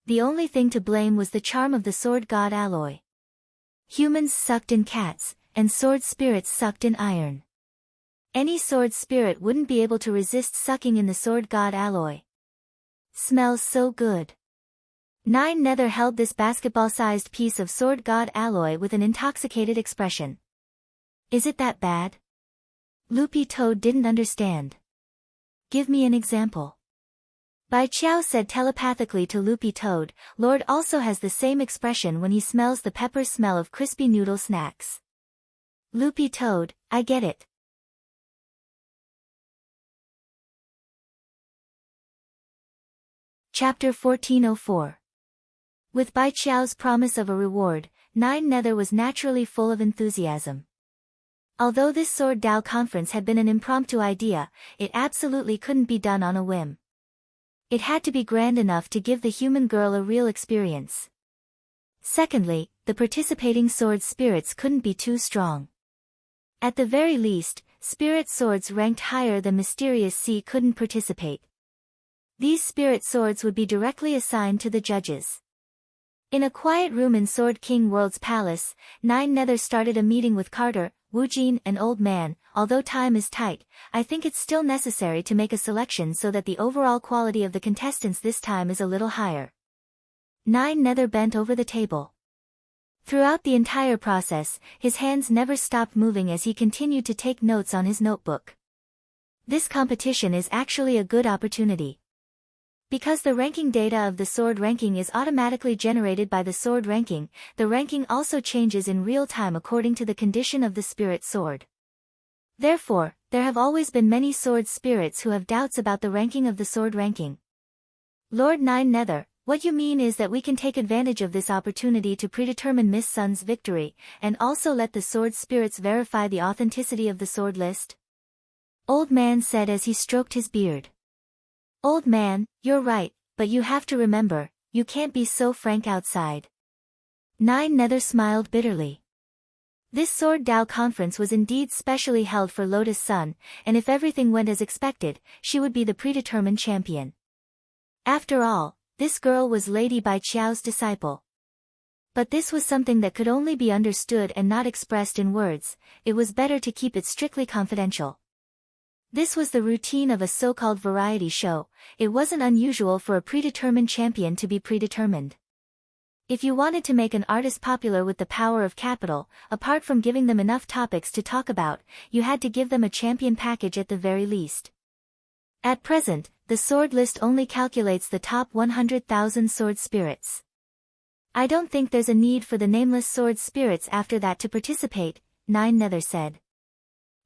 The only thing to blame was the charm of the sword god alloy. Humans sucked in cats, and sword spirits sucked in iron. Any sword spirit wouldn't be able to resist sucking in the sword god alloy. Smells so good. Nine Nether held this basketball-sized piece of sword god alloy with an intoxicated expression. Is it that bad? Loopy Toad didn't understand. Give me an example. Bai Qiao said telepathically to Loopy Toad, Lord also has the same expression when he smells the pepper smell of crispy noodle snacks. Loopy Toad, I get it. Chapter 1404. With Bai Qiao's promise of a reward, Nine Nether was naturally full of enthusiasm. Although this Sword Dao conference had been an impromptu idea, it absolutely couldn't be done on a whim. It had to be grand enough to give the human girl a real experience. Secondly, the participating sword spirits couldn't be too strong. At the very least, spirit swords ranked higher than Mysterious Sea couldn't participate. These spirit swords would be directly assigned to the judges. In a quiet room in Sword King World's palace, Nine Nether started a meeting with Carter, Woojin, and Old Man. Although time is tight, I think it's still necessary to make a selection so that the overall quality of the contestants this time is a little higher. Nine Nether bent over the table. Throughout the entire process, his hands never stopped moving as he continued to take notes on his notebook. This competition is actually a good opportunity. Because the ranking data of the sword ranking is automatically generated by the sword ranking, the ranking also changes in real time according to the condition of the spirit sword. Therefore, there have always been many sword spirits who have doubts about the ranking of the sword ranking. Lord Nine Nether, what you mean is that we can take advantage of this opportunity to predetermine Miss Sun's victory, and also let the sword spirits verify the authenticity of the sword list? Old Man said as he stroked his beard. Old Man, you're right, but you have to remember, you can't be so frank outside. Nine Nether smiled bitterly. This Sword Dao conference was indeed specially held for Lotus Sun, and if everything went as expected, she would be the predetermined champion. After all, this girl was Lady Bai Qiao's disciple. But this was something that could only be understood and not expressed in words. It was better to keep it strictly confidential. This was the routine of a so-called variety show. It wasn't unusual for a predetermined champion to be predetermined. If you wanted to make an artist popular with the power of capital, apart from giving them enough topics to talk about, you had to give them a champion package at the very least. At present, the sword list only calculates the top 100,000 sword spirits. I don't think there's a need for the nameless sword spirits after that to participate, Nine Nether said.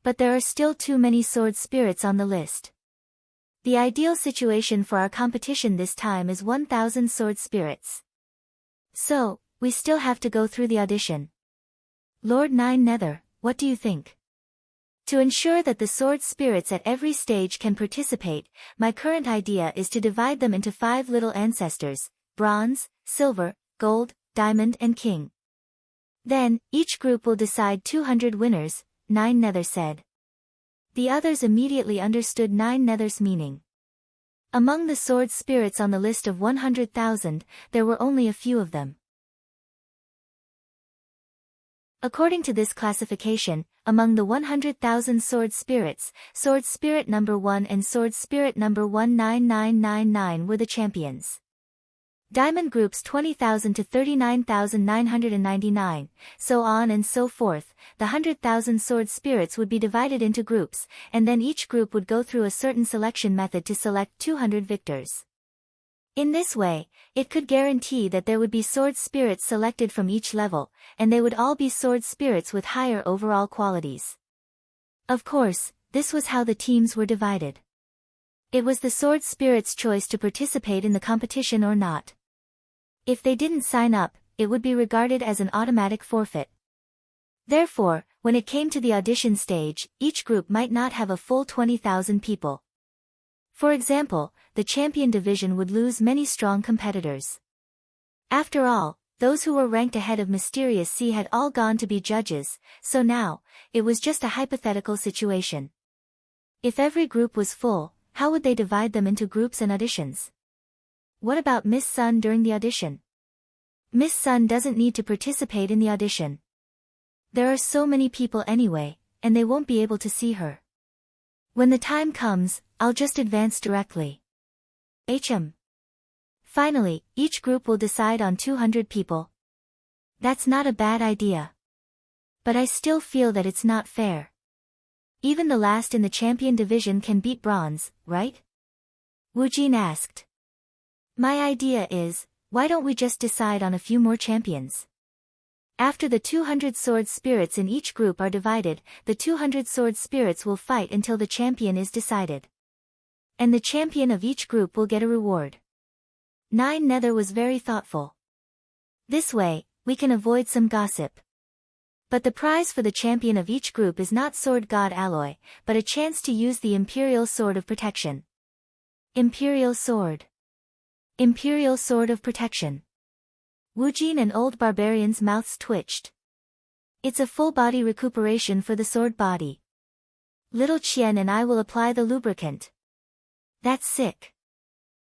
But there are still too many sword spirits on the list. The ideal situation for our competition this time is 1,000 sword spirits. So, we still have to go through the audition. Lord Nine Nether, what do you think? To ensure that the sword spirits at every stage can participate, my current idea is to divide them into 5 little ancestors: bronze, silver, gold, diamond and king. Then, each group will decide 200 winners, Nine Nether said. The others immediately understood Nine Nether's meaning. Among the sword spirits on the list of 100,000, there were only a few of them. According to this classification, among the 100,000 sword spirits, sword spirit number 1 and sword spirit number 19999 were the champions. Diamond groups 20,000 to 39,999, so on and so forth. The 100,000 sword spirits would be divided into groups, and then each group would go through a certain selection method to select 200 victors. In this way, it could guarantee that there would be sword spirits selected from each level, and they would all be sword spirits with higher overall qualities. Of course, this was how the teams were divided. It was the sword spirits' choice to participate in the competition or not. If they didn't sign up, it would be regarded as an automatic forfeit. Therefore, when it came to the audition stage, each group might not have a full 20,000 people. For example, the champion division would lose many strong competitors. After all, those who were ranked ahead of Mysterious Sea had all gone to be judges, so now, it was just a hypothetical situation. If every group was full, how would they divide them into groups and auditions? What about Miss Sun during the audition? Miss Sun doesn't need to participate in the audition. There are so many people anyway, and they won't be able to see her. When the time comes, I'll just advance directly. Finally, each group will decide on 200 people. That's not a bad idea. But I still feel that it's not fair. Even the last in the champion division can beat bronze, right? Woojin asked. My idea is, why don't we just decide on a few more champions? After the 200 sword spirits in each group are divided, the 200 sword spirits will fight until the champion is decided. And the champion of each group will get a reward. Nine Nether was very thoughtful. This way, we can avoid some gossip. But the prize for the champion of each group is not Sword God Alloy, but a chance to use the Imperial Sword of Protection. Imperial Sword. Imperial Sword of Protection. Woojin and Old Barbarian's mouths twitched. It's a full-body recuperation for the sword body. Little Qian and I will apply the lubricant. That's sick.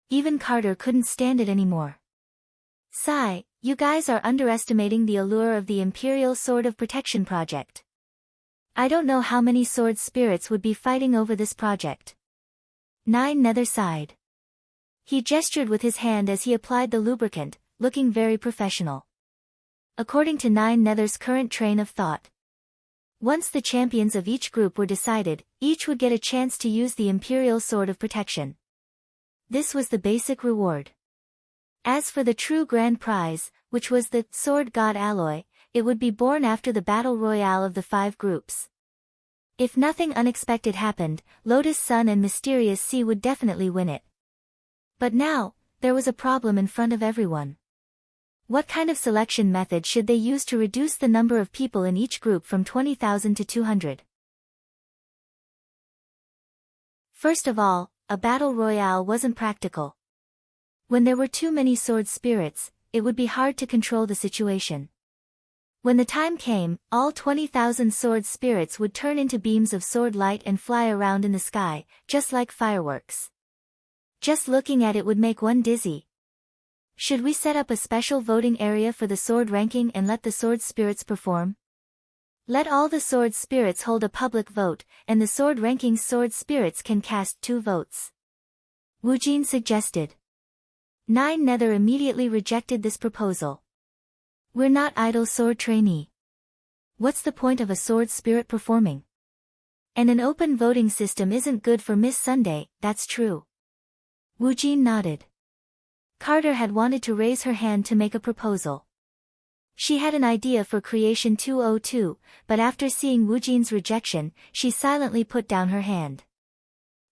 Even Carter couldn't stand it anymore. Sigh, You guys are underestimating the allure of the Imperial Sword of Protection project. I don't know how many sword spirits would be fighting over this project. Nine Nether sighed. He gestured with his hand as he applied the lubricant, looking very professional. According to Nine Nether's current train of thought, once the champions of each group were decided, each would get a chance to use the Imperial Sword of Protection. This was the basic reward. As for the true grand prize, which was the Sword God Alloy, it would be born after the battle royale of the 5 groups. If nothing unexpected happened, Lotus Sun and Mysterious Sea would definitely win it. But now, there was a problem in front of everyone. What kind of selection method should they use to reduce the number of people in each group from 20,000 to 200? First of all, a battle royale wasn't practical. When there were too many sword spirits, it would be hard to control the situation. When the time came, all 20,000 sword spirits would turn into beams of sword light and fly around in the sky, just like fireworks. Just looking at it would make one dizzy. Should we set up a special voting area for the sword ranking and let the sword spirits perform? Let all the sword spirits hold a public vote, and the sword ranking sword spirits can cast 2 votes. Wu Jin suggested. Nine Nether immediately rejected this proposal. We're not idle sword trainee. What's the point of a sword spirit performing? And an open voting system isn't good for Miss Sunday, that's true. Wu Jin nodded. Carter had wanted to raise her hand to make a proposal. She had an idea for Creation 202, but after seeing Wu Jin's rejection, she silently put down her hand.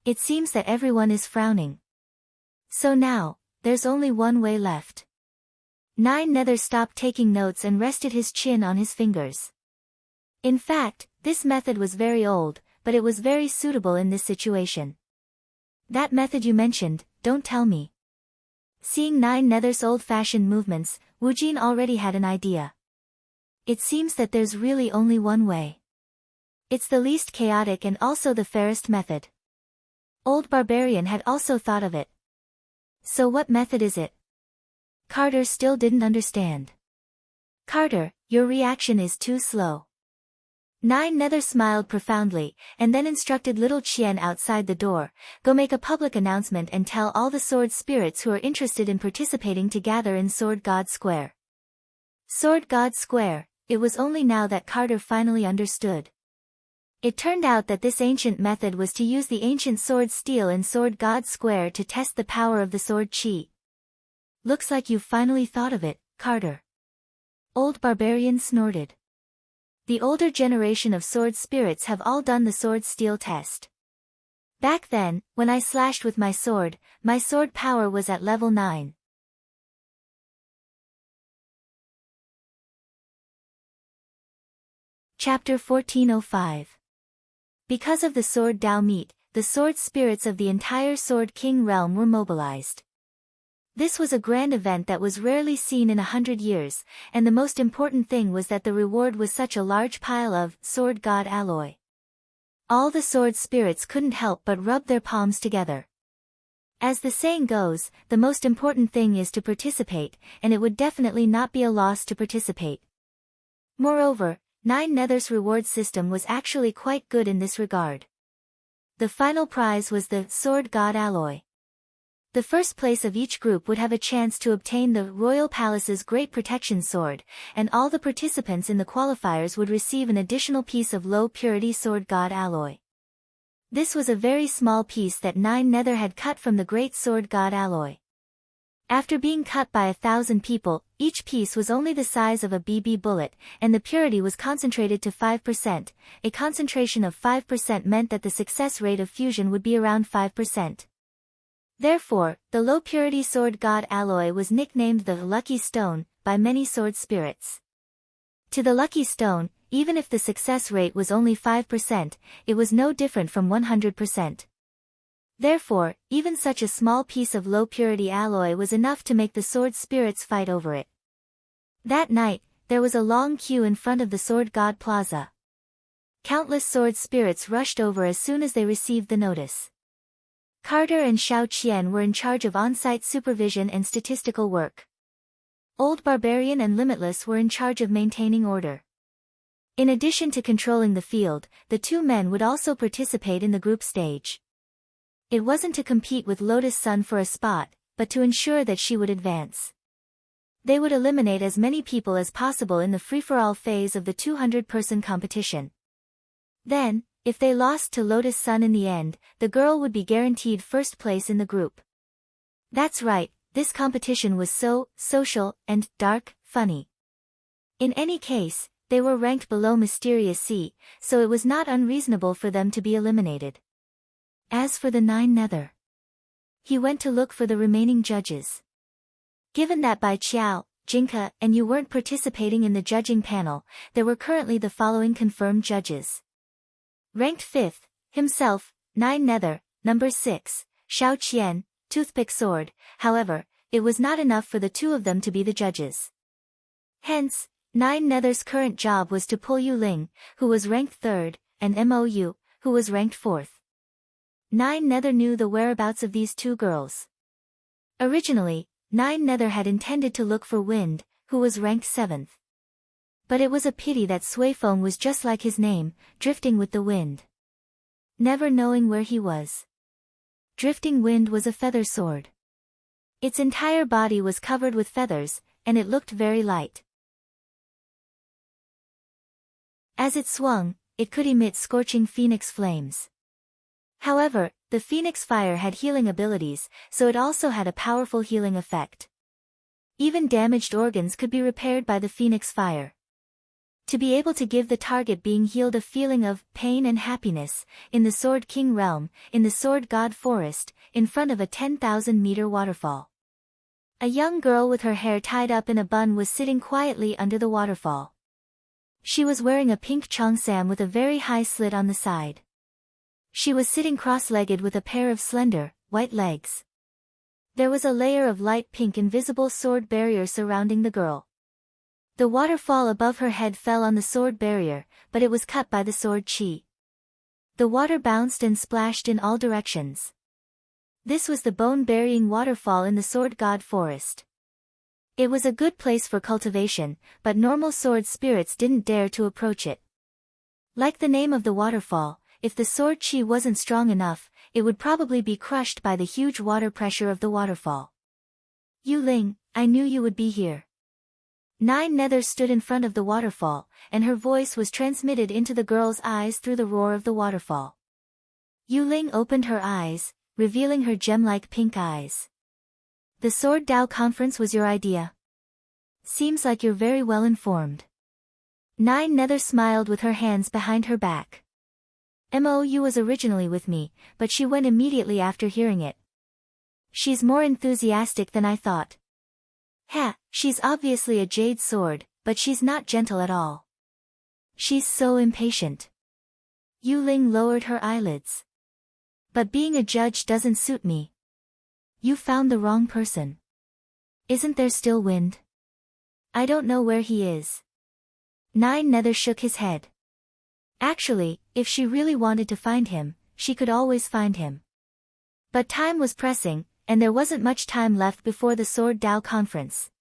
It seems that everyone is frowning. So now, there's only one way left. Nine Nether stopped taking notes and rested his chin on his fingers. In fact, this method was very old, but it was very suitable in this situation. That method you mentioned, don't tell me. Seeing Nine Nether's old-fashioned movements, Wu Jin already had an idea. It seems that there's really only one way. It's the least chaotic and also the fairest method. Old Barbarian had also thought of it. So what method is it? Carter still didn't understand. Carter, your reaction is too slow. Nine Nether smiled profoundly, and then instructed little Chien outside the door, go make a public announcement and tell all the sword spirits who are interested in participating to gather in Sword God Square. Sword God Square, it was only now that Carter finally understood. It turned out that this ancient method was to use the ancient sword steel in Sword God Square to test the power of the sword chi. Looks like you've finally thought of it, Carter. Old Barbarian snorted. The older generation of sword spirits have all done the sword steel test. Back then, when I slashed with my sword power was at level 9. Chapter 1405. Because of the sword Dao meet, the sword spirits of the entire Sword King realm were mobilized. This was a grand event that was rarely seen in 100 years, and the most important thing was that the reward was such a large pile of Sword God Alloy. All the sword spirits couldn't help but rub their palms together. As the saying goes, the most important thing is to participate, and it would definitely not be a loss to participate. Moreover, Nine Nether's reward system was actually quite good in this regard. The final prize was the Sword God Alloy. The first place of each group would have a chance to obtain the Royal Palace's Great Protection Sword, and all the participants in the qualifiers would receive an additional piece of low-purity Sword God Alloy. This was a very small piece that Nine Nether had cut from the Great Sword God Alloy. After being cut by 1,000 people, each piece was only the size of a BB bullet, and the purity was concentrated to 5%. A concentration of 5% meant that the success rate of fusion would be around 5%. Therefore, the low-purity Sword God Alloy was nicknamed the Lucky Stone by many sword spirits. To the Lucky Stone, even if the success rate was only 5%, it was no different from 100%. Therefore, even such a small piece of low-purity alloy was enough to make the sword spirits fight over it. That night, there was a long queue in front of the Sword God Plaza. Countless sword spirits rushed over as soon as they received the notice. Carter and Xiao Qian were in charge of on-site supervision and statistical work. Old Barbarian and Limitless were in charge of maintaining order. In addition to controlling the field, the two men would also participate in the group stage. It wasn't to compete with Lotus Sun for a spot, but to ensure that she would advance. They would eliminate as many people as possible in the free-for-all phase of the 200-person competition. Then, if they lost to Lotus Sun in the end, the girl would be guaranteed first place in the group. That's right, this competition was so social and dark, funny. In any case, they were ranked below Mysterious Sea, so it was not unreasonable for them to be eliminated. As for the 9 Nether, he went to look for the remaining judges. Given that Bai Qiao, Jinka, and you weren't participating in the judging panel, there were currently the following confirmed judges. Ranked 5th, himself, 9 Nether, number 6, Xiao Qian, Toothpick Sword. However, it was not enough for the two of them to be the judges. Hence, 9 Nether's current job was to pull Yu Ling, who was ranked 3rd, and Mou, who was ranked 4th. 9 Nether knew the whereabouts of these two girls. Originally, 9 Nether had intended to look for Wind, who was ranked 7th. But it was a pity that Suifeng was just like his name, drifting with the wind. Never knowing where he was. Drifting Wind was a feather sword. Its entire body was covered with feathers, and it looked very light. As it swung, it could emit scorching phoenix flames. However, the phoenix fire had healing abilities, so it also had a powerful healing effect. Even damaged organs could be repaired by the phoenix fire. To be able to give the target being healed a feeling of pain and happiness, in the Sword King realm, in the Sword God Forest, in front of a 10,000-meter waterfall. A young girl with her hair tied up in a bun was sitting quietly under the waterfall. She was wearing a pink cheongsam with a very high slit on the side. She was sitting cross-legged with a pair of slender, white legs. There was a layer of light pink invisible sword barrier surrounding the girl. The waterfall above her head fell on the sword barrier, but it was cut by the sword chi. The water bounced and splashed in all directions. This was the bone-burying waterfall in the Sword God Forest. It was a good place for cultivation, but normal sword spirits didn't dare to approach it. Like the name of the waterfall, if the sword chi wasn't strong enough, it would probably be crushed by the huge water pressure of the waterfall. Yu Ling, I knew you would be here. 9 Nether stood in front of the waterfall, and her voice was transmitted into the girl's eyes through the roar of the waterfall. Yu Ling opened her eyes, revealing her gem-like pink eyes. The Sword Dao Conference was your idea. Seems like you're very well informed. 9 Nether smiled with her hands behind her back. Mou was originally with me, but she went immediately after hearing it. She's more enthusiastic than I thought. Ha, she's obviously a jade sword, but she's not gentle at all. She's so impatient. Yu Ling lowered her eyelids. But being a judge doesn't suit me. You found the wrong person. Isn't there still Wind? I don't know where he is. 9 Nether shook his head. Actually, if she really wanted to find him, she could always find him. But time was pressing, and there wasn't much time left before the Sword Dao Conference.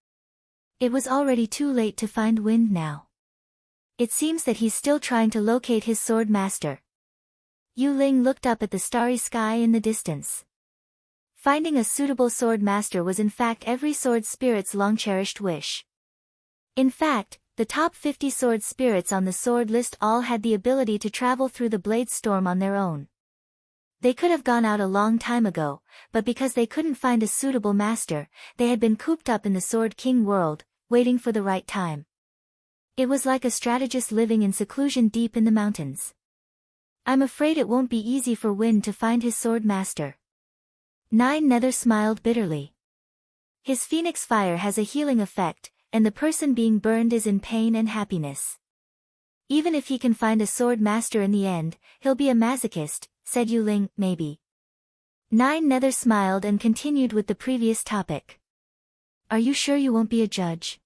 It was already too late to find Wind now. It seems that he's still trying to locate his sword master. Yu Ling looked up at the starry sky in the distance. Finding a suitable sword master was in fact every sword spirit's long-cherished wish. In fact, the top 50 sword spirits on the sword list all had the ability to travel through the blade storm on their own. They could have gone out a long time ago, but because they couldn't find a suitable master, they had been cooped up in the Sword King world, waiting for the right time. It was like a strategist living in seclusion deep in the mountains. I'm afraid it won't be easy for Wind to find his sword master. 9 Nether smiled bitterly. His phoenix fire has a healing effect, and the person being burned is in pain and happiness. Even if he can find a sword master in the end, he'll be a masochist, said Yu Ling, maybe. 9 Nether smiled and continued with the previous topic. Are you sure you won't be a judge?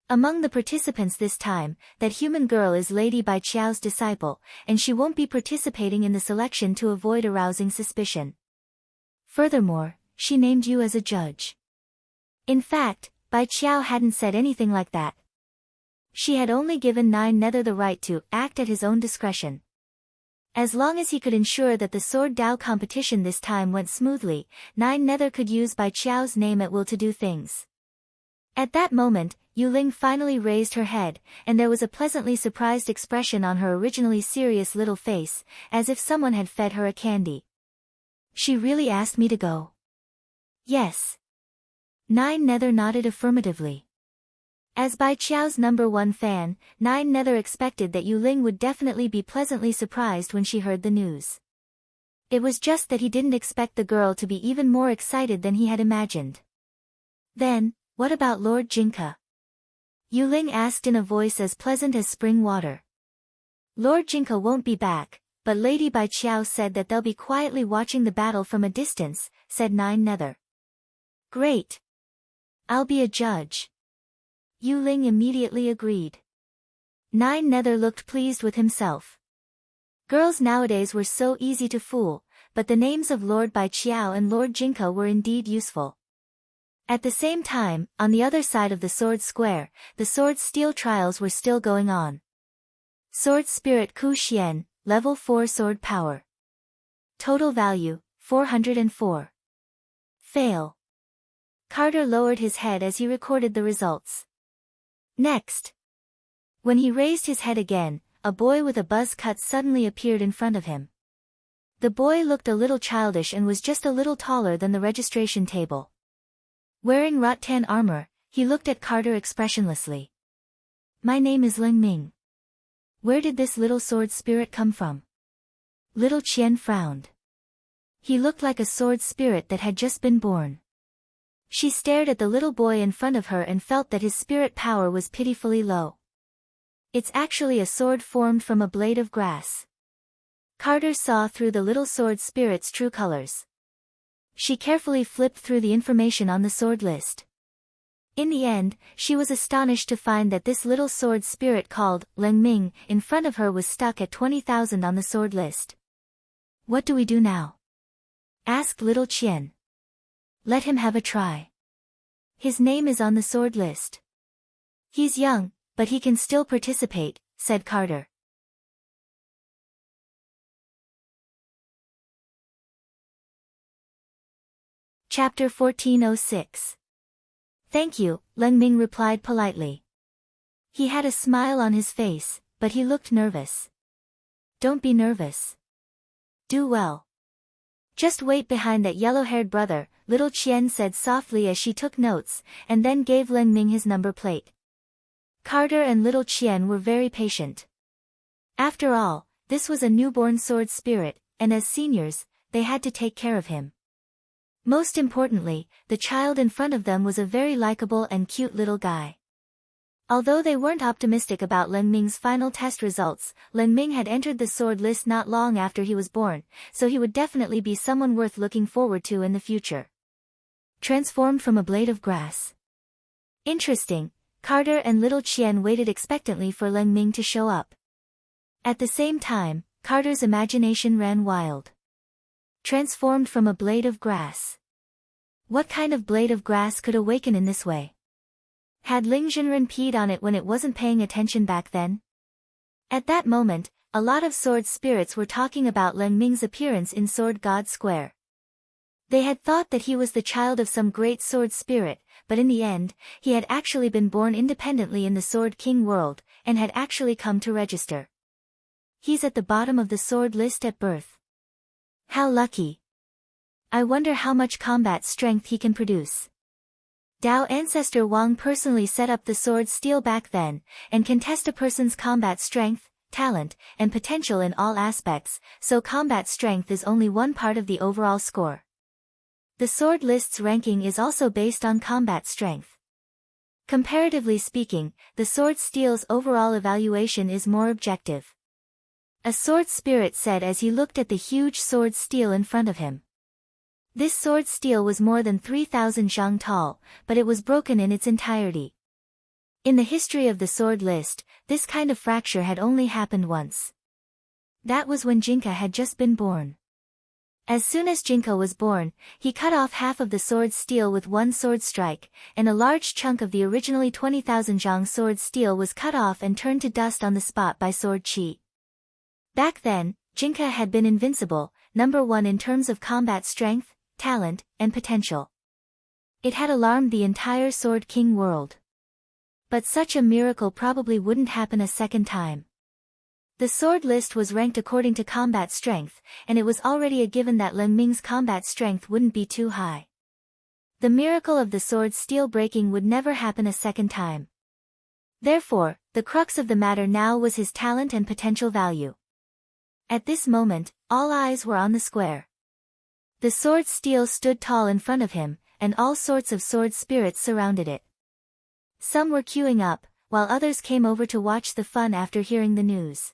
Among the participants this time, that human girl is Lady Bai Qiao's disciple, and she won't be participating in the selection to avoid arousing suspicion. Furthermore, she named you as a judge. In fact, Bai Qiao hadn't said anything like that. She had only given Nine Nether the right to act at his own discretion. As long as he could ensure that the sword Dao competition this time went smoothly, Nine Nether could use Bai Qiao's name at will to do things. At that moment, Yu Ling finally raised her head, and there was a pleasantly surprised expression on her originally serious little face, as if someone had fed her a candy. She really asked me to go? Yes. Nine Nether nodded affirmatively. As Bai Qiao's #1 fan, Nine Nether expected that Yu Ling would definitely be pleasantly surprised when she heard the news. It was just that he didn't expect the girl to be even more excited than he had imagined. Then, what about Lord Jinka? Yu Ling asked in a voice as pleasant as spring water. Lord Jinka won't be back, but Lady Bai Qiao said that they'll be quietly watching the battle from a distance, said Nine Nether. Great. I'll be a judge. Yu Ling immediately agreed. Nine Nether looked pleased with himself. Girls nowadays were so easy to fool, but the names of Lord Bai Qiao and Lord Jinka were indeed useful. At the same time, on the other side of the sword square, the sword steel trials were still going on. Sword Spirit Ku Xian, Level 4 Sword Power. Total Value, 404. Fail. Carter lowered his head as he recorded the results. Next. When he raised his head again, a boy with a buzz cut suddenly appeared in front of him. The boy looked a little childish and was just a little taller than the registration table. Wearing rattan armor, he looked at Carter expressionlessly. My name is Ling Ming. Where did this little sword spirit come from? Little Qian frowned. He looked like a sword spirit that had just been born. She stared at the little boy in front of her and felt that his spirit power was pitifully low. It's actually a sword formed from a blade of grass. Carter saw through the little sword spirit's true colors. She carefully flipped through the information on the sword list. In the end, she was astonished to find that this little sword spirit called Ling Ming in front of her was stuck at 20,000 on the sword list. What do we do now? Asked little Qian. Let him have a try. His name is on the sword list. He's young, but he can still participate, said Carter. Chapter 1406. Thank you, Ling Ming replied politely. He had a smile on his face, but he looked nervous. Don't be nervous. Do well. Just wait behind that yellow-haired brother, little Qian said softly as she took notes, and then gave Ling Ming his number plate. Carter and little Qian were very patient. After all, this was a newborn sword spirit, and as seniors, they had to take care of him. Most importantly, the child in front of them was a very likable and cute little guy. Although they weren't optimistic about Ling Ming's final test results, Ling Ming had entered the sword list not long after he was born, so he would definitely be someone worth looking forward to in the future. Transformed from a blade of grass. Interesting, Carter and little Qian waited expectantly for Ling Ming to show up. At the same time, Carter's imagination ran wild. Transformed from a blade of grass. What kind of blade of grass could awaken in this way? Had Ling Jinren peed on it when it wasn't paying attention back then? At that moment, a lot of sword spirits were talking about Ling Ming's appearance in Sword God Square. They had thought that he was the child of some great sword spirit, but in the end, he had actually been born independently in the Sword King world, and had actually come to register. He's at the bottom of the sword list at birth. How lucky. I wonder how much combat strength he can produce. Dao Ancestor Wang personally set up the sword steel back then, and can test a person's combat strength, talent, and potential in all aspects, so combat strength is only one part of the overall score. The sword list's ranking is also based on combat strength. Comparatively speaking, the sword steel's overall evaluation is more objective. A sword spirit said as he looked at the huge sword steel in front of him. This sword steel was more than 3,000 zhang tall, but it was broken in its entirety. In the history of the sword list, this kind of fracture had only happened once. That was when Jinka had just been born. As soon as Jinka was born, he cut off half of the sword's steel with one sword strike, and a large chunk of the originally 20,000 zhang sword steel was cut off and turned to dust on the spot by sword qi. Back then, Jinka had been invincible, number one in terms of combat strength, talent, and potential. It had alarmed the entire Sword King world. But such a miracle probably wouldn't happen a second time. The sword list was ranked according to combat strength, and it was already a given that Leng Ming's combat strength wouldn't be too high. The miracle of the sword's steel breaking would never happen a second time. Therefore, the crux of the matter now was his talent and potential value. At this moment, all eyes were on the square. The sword's steel stood tall in front of him, and all sorts of sword spirits surrounded it. Some were queuing up, while others came over to watch the fun after hearing the news.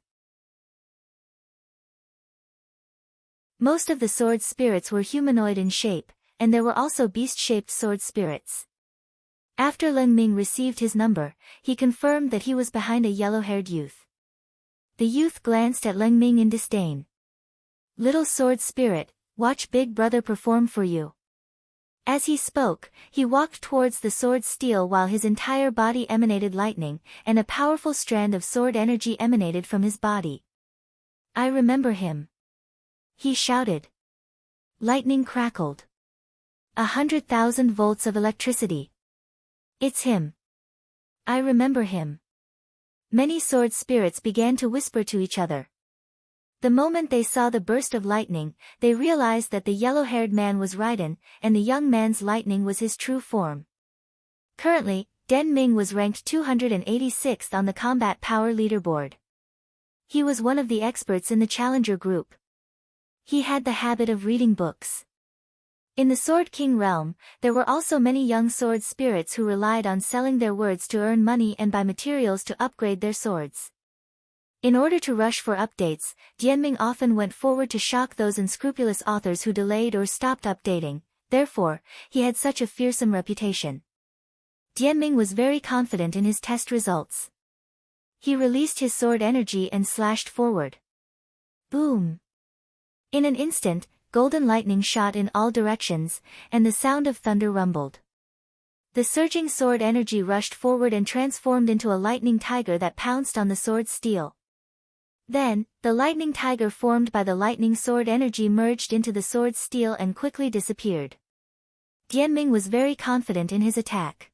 Most of the sword spirits were humanoid in shape, and there were also beast-shaped sword spirits. After Leng Ming received his number, he confirmed that he was behind a yellow-haired youth. The youth glanced at Leng Ming in disdain. "Little sword spirit, watch Big Brother perform for you." As he spoke, he walked towards the sword steel while his entire body emanated lightning, and a powerful strand of sword energy emanated from his body. "I remember him," he shouted. Lightning crackled. 100,000 volts of electricity. "It's him. I remember him." Many sword spirits began to whisper to each other. The moment they saw the burst of lightning, they realized that the yellow-haired man was Raiden, and the young man's lightning was his true form. Currently, Den Ming was ranked 286th on the combat power leaderboard. He was one of the experts in the challenger group. He had the habit of reading books. In the Sword King realm, there were also many young sword spirits who relied on selling their words to earn money and buy materials to upgrade their swords. In order to rush for updates, Dianming often went forward to shock those unscrupulous authors who delayed or stopped updating, therefore, he had such a fearsome reputation. Dianming was very confident in his test results. He released his sword energy and slashed forward. Boom! In an instant, golden lightning shot in all directions, and the sound of thunder rumbled. The surging sword energy rushed forward and transformed into a lightning tiger that pounced on the sword steel. Then, the lightning tiger formed by the lightning sword energy merged into the sword steel and quickly disappeared. Dianming was very confident in his attack.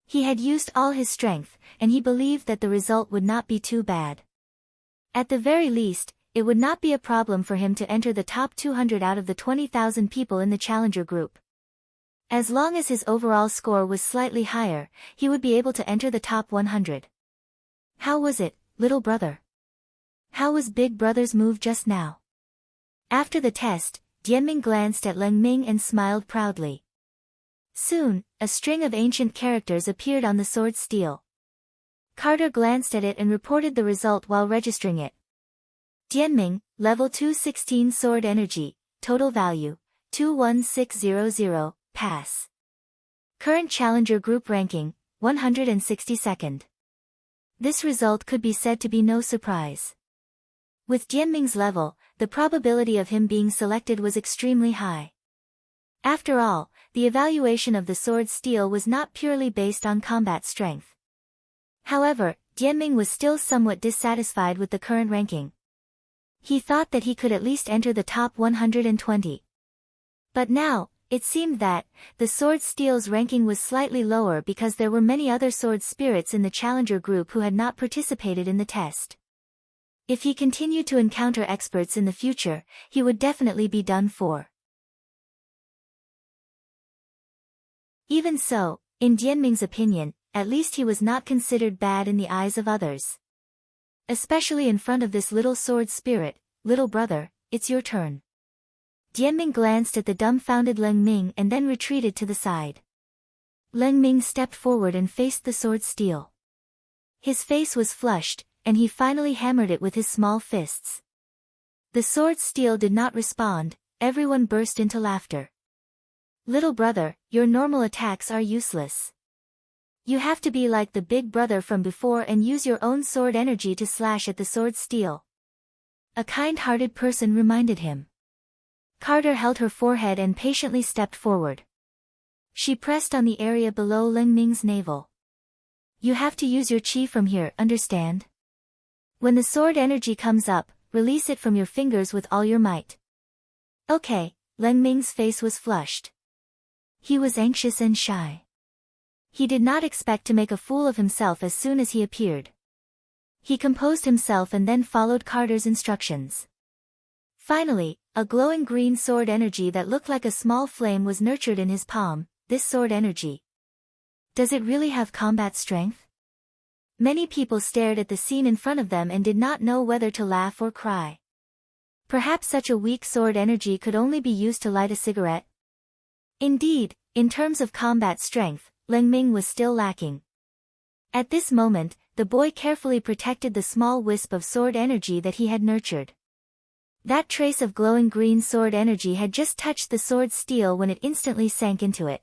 He had used all his strength, and he believed that the result would not be too bad. At the very least, it would not be a problem for him to enter the top 200 out of the 20,000 people in the challenger group. As long as his overall score was slightly higher, he would be able to enter the top 100. How was it, little brother? How was Big Brother's move just now? After the test, Dianming glanced at Leng Ming and smiled proudly. Soon, a string of ancient characters appeared on the sword steel. Carter glanced at it and reported the result while registering it. Dianming, level 216 sword energy, total value, 21600, pass. Current challenger group ranking, 162nd. This result could be said to be no surprise. With Dianming's level, the probability of him being selected was extremely high. After all, the evaluation of the sword steel was not purely based on combat strength. However, Dianming was still somewhat dissatisfied with the current ranking. He thought that he could at least enter the top 120. But now, it seemed that, the sword steel's ranking was slightly lower because there were many other sword spirits in the challenger group who had not participated in the test. If he continued to encounter experts in the future, he would definitely be done for. Even so, in Dianming's opinion, at least he was not considered bad in the eyes of others. Especially in front of this little sword spirit. Little brother, it's your turn. Dianming glanced at the dumbfounded Leng Ming and then retreated to the side. Leng Ming stepped forward and faced the sword steel. His face was flushed, and he finally hammered it with his small fists. The sword steel did not respond, everyone burst into laughter. Little brother, your normal attacks are useless. You have to be like the Big Brother from before and use your own sword energy to slash at the sword steel. A kind-hearted person reminded him. Carter held her forehead and patiently stepped forward. She pressed on the area below Leng Ming's navel. You have to use your qi from here, understand? When the sword energy comes up, release it from your fingers with all your might. Okay, Leng Ming's face was flushed. He was anxious and shy. He did not expect to make a fool of himself as soon as he appeared. He composed himself and then followed Carter's instructions. Finally, a glowing green sword energy that looked like a small flame was nurtured in his palm. This sword energy. Does it really have combat strength? Many people stared at the scene in front of them and did not know whether to laugh or cry. Perhaps such a weak sword energy could only be used to light a cigarette? Indeed, in terms of combat strength, Leng Ming was still lacking. At this moment, the boy carefully protected the small wisp of sword energy that he had nurtured. That trace of glowing green sword energy had just touched the sword steel when it instantly sank into it.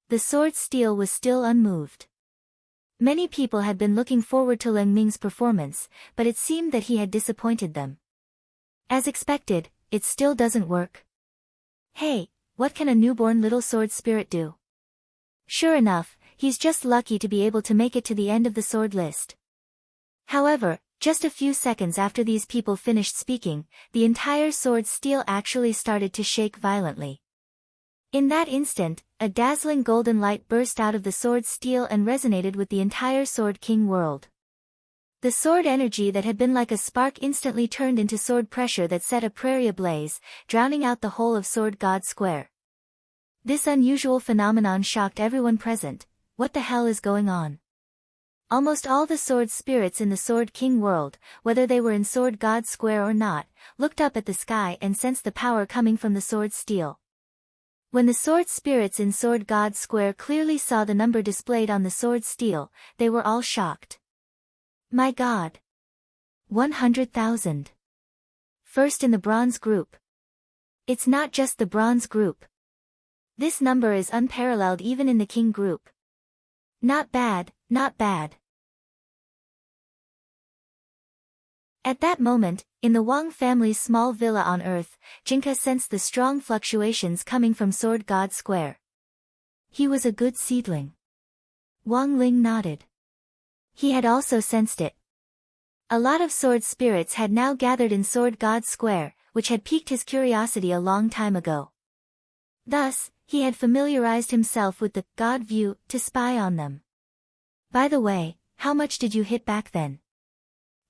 The sword steel was still unmoved. Many people had been looking forward to Leng Ming's performance, but it seemed that he had disappointed them. As expected, it still doesn't work. Hey, what can a newborn little sword spirit do? Sure enough, he's just lucky to be able to make it to the end of the sword list. However, just a few seconds after these people finished speaking, the entire sword steel actually started to shake violently. In that instant, a dazzling golden light burst out of the sword steel and resonated with the entire Sword King world. The sword energy that had been like a spark instantly turned into sword pressure that set a prairie ablaze, drowning out the whole of Sword God Square. This unusual phenomenon shocked everyone present. What the hell is going on? Almost all the sword spirits in the Sword King world, whether they were in Sword God Square or not, looked up at the sky and sensed the power coming from the sword steel. When the sword spirits in Sword God Square clearly saw the number displayed on the sword steel, they were all shocked. My God! 100,000. First in the bronze group. It's not just the bronze group. This number is unparalleled even in the king group. Not bad, not bad. At that moment, in the Wang family's small villa on Earth, Jinka sensed the strong fluctuations coming from Sword God Square. He was a good seedling. Wang Ling nodded. He had also sensed it. A lot of sword spirits had now gathered in Sword God Square, which had piqued his curiosity a long time ago. Thus, he had familiarized himself with the God view to spy on them. By the way, how much did you hit back then?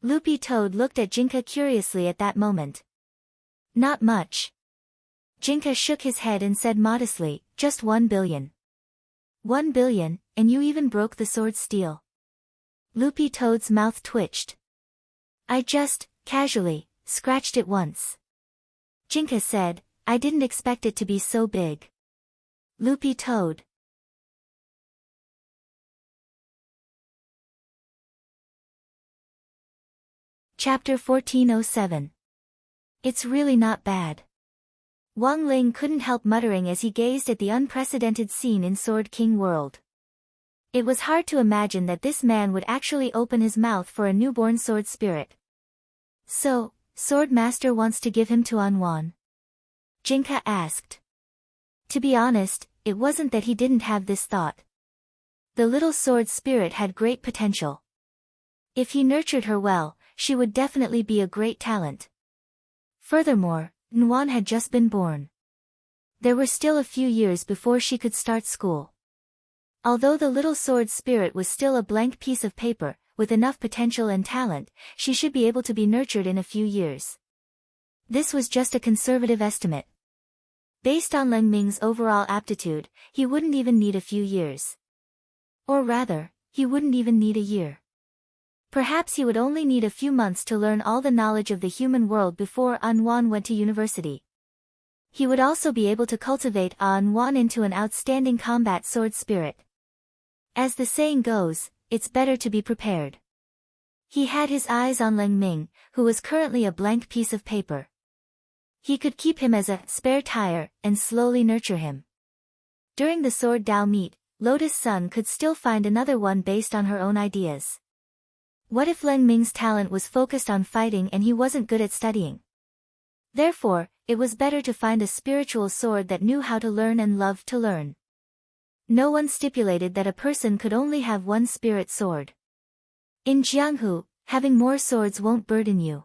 Loopy Toad looked at Jinka curiously at that moment. Not much. Jinka shook his head and said modestly, just 1 billion. 1 billion, and you even broke the sword steel. Loopy Toad's mouth twitched. I just, casually, scratched it once. Jinka said, I didn't expect it to be so big. Loopy Toad. Chapter 1407. It's really not bad. Wang Ling couldn't help muttering as he gazed at the unprecedented scene in Sword King world. It was hard to imagine that this man would actually open his mouth for a newborn sword spirit. So, Sword Master wants to give him to Anwan? Jinka asked. To be honest, it wasn't that he didn't have this thought. The little sword spirit had great potential. If he nurtured her well, she would definitely be a great talent. Furthermore, Nwan had just been born. There were still a few years before she could start school. Although the little sword spirit was still a blank piece of paper, with enough potential and talent, she should be able to be nurtured in a few years. This was just a conservative estimate. Based on Leng Ming's overall aptitude, he wouldn't even need a few years. Or rather, he wouldn't even need a year. Perhaps he would only need a few months to learn all the knowledge of the human world before Anwan went to university. He would also be able to cultivate Anwan into an outstanding combat sword spirit. As the saying goes, it's better to be prepared. He had his eyes on Leng Ming, who was currently a blank piece of paper. He could keep him as a spare tire and slowly nurture him. During the Sword Dao meet, Lotus Sun could still find another one based on her own ideas. What if Leng Ming's talent was focused on fighting and he wasn't good at studying? Therefore, it was better to find a spiritual sword that knew how to learn and loved to learn. No one stipulated that a person could only have one spirit sword. In Jianghu, having more swords won't burden you.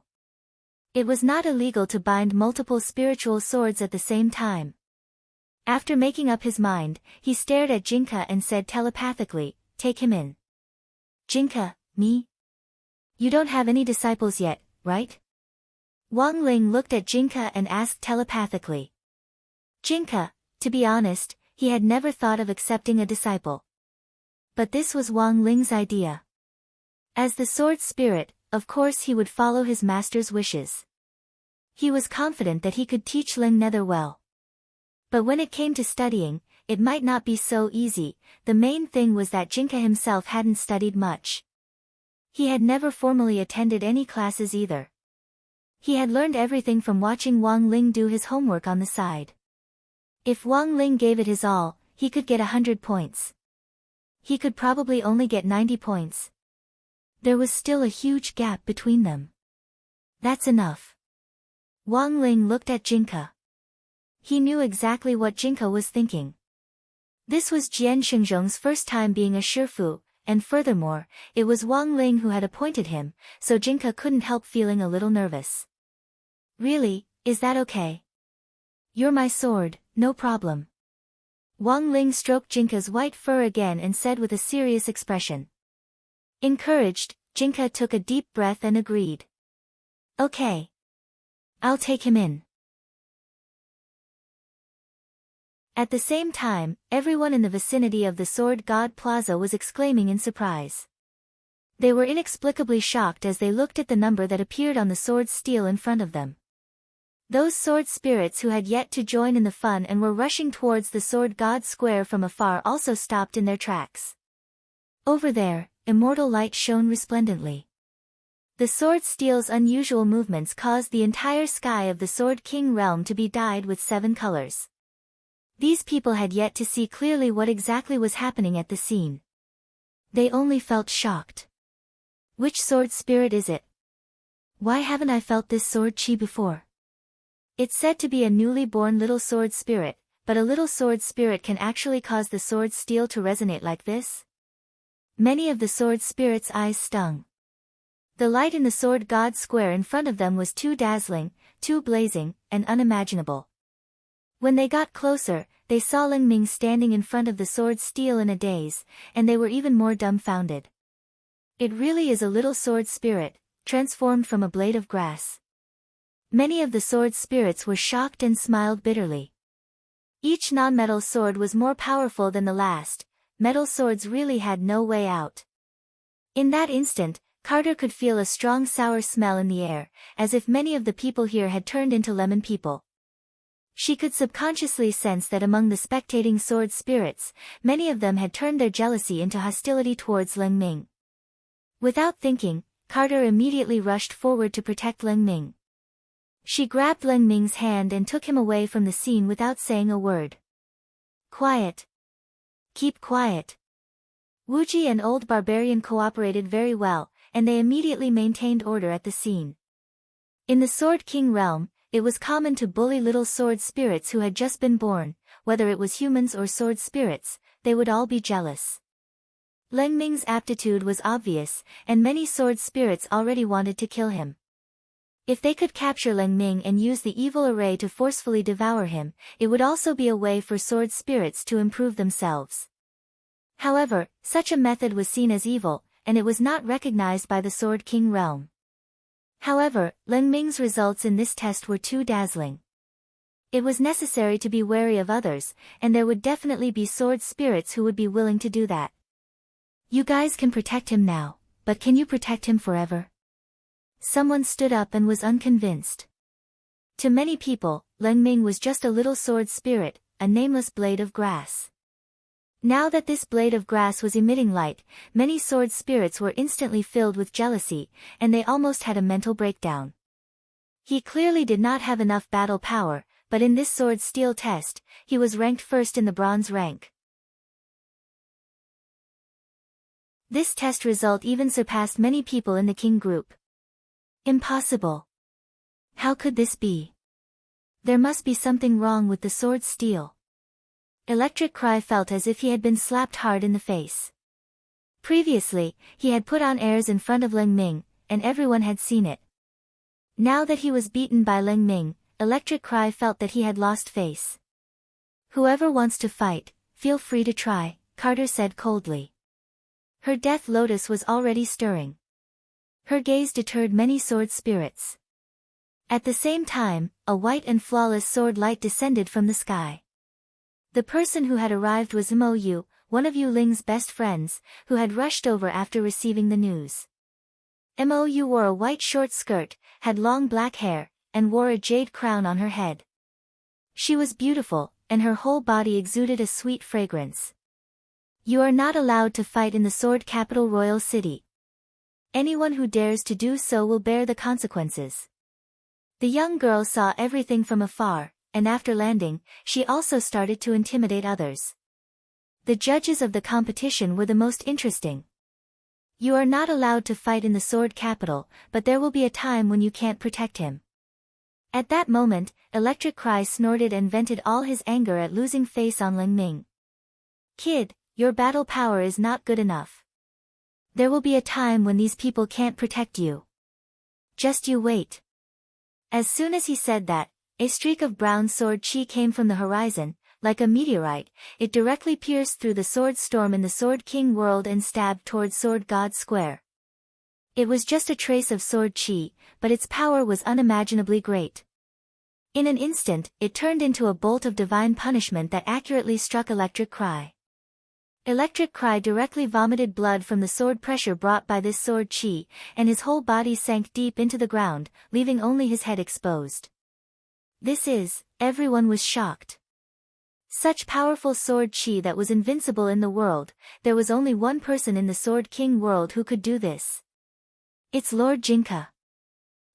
It was not illegal to bind multiple spiritual swords at the same time. After making up his mind, he stared at Jinka and said telepathically, "Take him in." "Jinka, me? You don't have any disciples yet, right?" Wang Ling looked at Jinka and asked telepathically. Jinka, to be honest, he had never thought of accepting a disciple. But this was Wang Ling's idea. As the sword spirit, of course he would follow his master's wishes. He was confident that he could teach Ling Nether well. But when it came to studying, it might not be so easy. The main thing was that Jinka himself hadn't studied much. He had never formally attended any classes either. He had learned everything from watching Wang Ling do his homework on the side. If Wang Ling gave it his all, he could get 100 points. He could probably only get 90 points. There was still a huge gap between them. That's enough. Wang Ling looked at Jinka. He knew exactly what Jinka was thinking. This was Jian Shengzhong's first time being a shifu, and furthermore, it was Wang Ling who had appointed him, so Jinka couldn't help feeling a little nervous. "Really, is that okay? You're my sword, no problem." Wang Ling stroked Jinka's white fur again and said with a serious expression. Encouraged, Jinka took a deep breath and agreed. "Okay. I'll take him in." At the same time, everyone in the vicinity of the Sword God Plaza was exclaiming in surprise. They were inexplicably shocked as they looked at the number that appeared on the sword steel in front of them. Those sword spirits who had yet to join in the fun and were rushing towards the Sword God Square from afar also stopped in their tracks. Over there, immortal light shone resplendently. The sword steel's unusual movements caused the entire sky of the Sword King realm to be dyed with 7 colors. These people had yet to see clearly what exactly was happening at the scene. They only felt shocked. Which sword spirit is it? Why haven't I felt this sword chi before? It's said to be a newly born little sword spirit, but a little sword spirit can actually cause the sword steel to resonate like this? Many of the sword spirits' eyes stung. The light in the Sword God Square in front of them was too dazzling, too blazing, and unimaginable. When they got closer, they saw Ling Ming standing in front of the sword steel in a daze, and they were even more dumbfounded. It really is a little sword spirit, transformed from a blade of grass. Many of the sword spirits were shocked and smiled bitterly. Each non-metal sword was more powerful than the last. Metal swords really had no way out. In that instant, Carter could feel a strong sour smell in the air, as if many of the people here had turned into lemon people. She could subconsciously sense that among the spectating sword spirits, many of them had turned their jealousy into hostility towards Ling Ming. Without thinking, Carter immediately rushed forward to protect Ling Ming. She grabbed Ling Ming's hand and took him away from the scene without saying a word. "Quiet. Keep quiet." Wuji and Old Barbarian cooperated very well, and they immediately maintained order at the scene. In the Sword King realm, it was common to bully little sword spirits who had just been born. Whether it was humans or sword spirits, they would all be jealous. Ling Ming's aptitude was obvious, and many sword spirits already wanted to kill him. If they could capture Ling Ming and use the evil array to forcefully devour him, it would also be a way for sword spirits to improve themselves. However, such a method was seen as evil, and it was not recognized by the Sword King realm. However, Ling Ming's results in this test were too dazzling. It was necessary to be wary of others, and there would definitely be sword spirits who would be willing to do that. "You guys can protect him now, but can you protect him forever?" Someone stood up and was unconvinced. To many people, Ling Ming was just a little sword spirit, a nameless blade of grass. Now that this blade of grass was emitting light, many sword spirits were instantly filled with jealousy, and they almost had a mental breakdown. He clearly did not have enough battle power, but in this sword steel test, he was ranked first in the bronze rank. This test result even surpassed many people in the king group. Impossible. How could this be? There must be something wrong with the sword's steel. Electric Cry felt as if he had been slapped hard in the face. Previously, he had put on airs in front of Leng Ming, and everyone had seen it. Now that he was beaten by Leng Ming, Electric Cry felt that he had lost face. Whoever wants to fight, feel free to try, Carter said coldly. Her death lotus was already stirring. Her gaze deterred many sword spirits. At the same time, a white and flawless sword light descended from the sky. The person who had arrived was Mo Yu, one of Yu Ling's best friends, who had rushed over after receiving the news. Mo Yu wore a white short skirt, had long black hair, and wore a jade crown on her head. She was beautiful, and her whole body exuded a sweet fragrance. You are not allowed to fight in the sword capital royal city. Anyone who dares to do so will bear the consequences. The young girl saw everything from afar, and after landing, she also started to intimidate others. The judges of the competition were the most interesting. You are not allowed to fight in the sword capital, but there will be a time when you can't protect him. At that moment, Electric Cry snorted and vented all his anger at losing face on Leng Ming. Kid, your battle power is not good enough. There will be a time when these people can't protect you. Just you wait. As soon as he said that, a streak of brown sword chi came from the horizon. Like a meteorite, it directly pierced through the sword storm in the Sword King world and stabbed towards Sword God Square. It was just a trace of sword chi, but its power was unimaginably great. In an instant, it turned into a bolt of divine punishment that accurately struck Electric Cry. Electric Cry directly vomited blood from the sword pressure brought by this sword chi, and his whole body sank deep into the ground, leaving only his head exposed. Everyone was shocked. Such powerful sword chi that was invincible in the world, there was only one person in the Sword King world who could do this. It's Lord Jinka.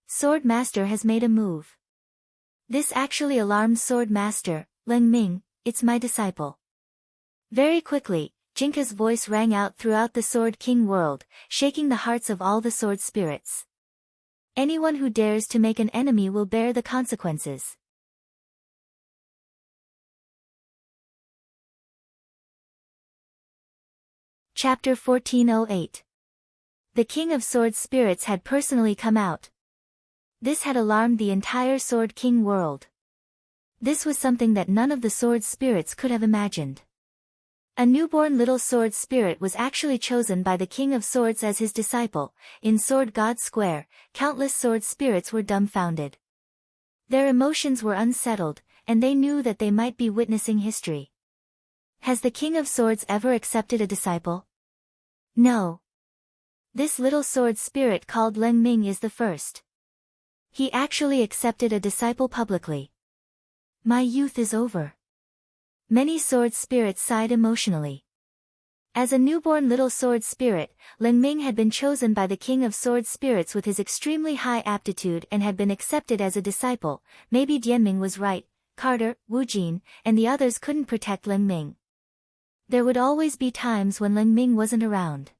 Sword Master has made a move. This actually alarmed Sword Master, Leng Ming, it's my disciple. Very quickly, Jinka's voice rang out throughout the Sword King world, shaking the hearts of all the sword spirits. Anyone who dares to make an enemy will bear the consequences. Chapter 1408. The King of Sword Spirits had personally come out. This had alarmed the entire Sword King world. This was something that none of the sword spirits could have imagined. A newborn little sword spirit was actually chosen by the King of Swords as his disciple. In Sword God Square, countless sword spirits were dumbfounded. Their emotions were unsettled, and they knew that they might be witnessing history. Has the King of Swords ever accepted a disciple? No. This little sword spirit called Leng Ming is the first. He actually accepted a disciple publicly. My youth is over. Many sword spirits sighed emotionally. As a newborn little sword spirit, Leng Ming had been chosen by the King of Sword Spirits with his extremely high aptitude and had been accepted as a disciple. Maybe Dianming was right, Carter, Wu Jin, and the others couldn't protect Leng Ming. There would always be times when Leng Ming wasn't around.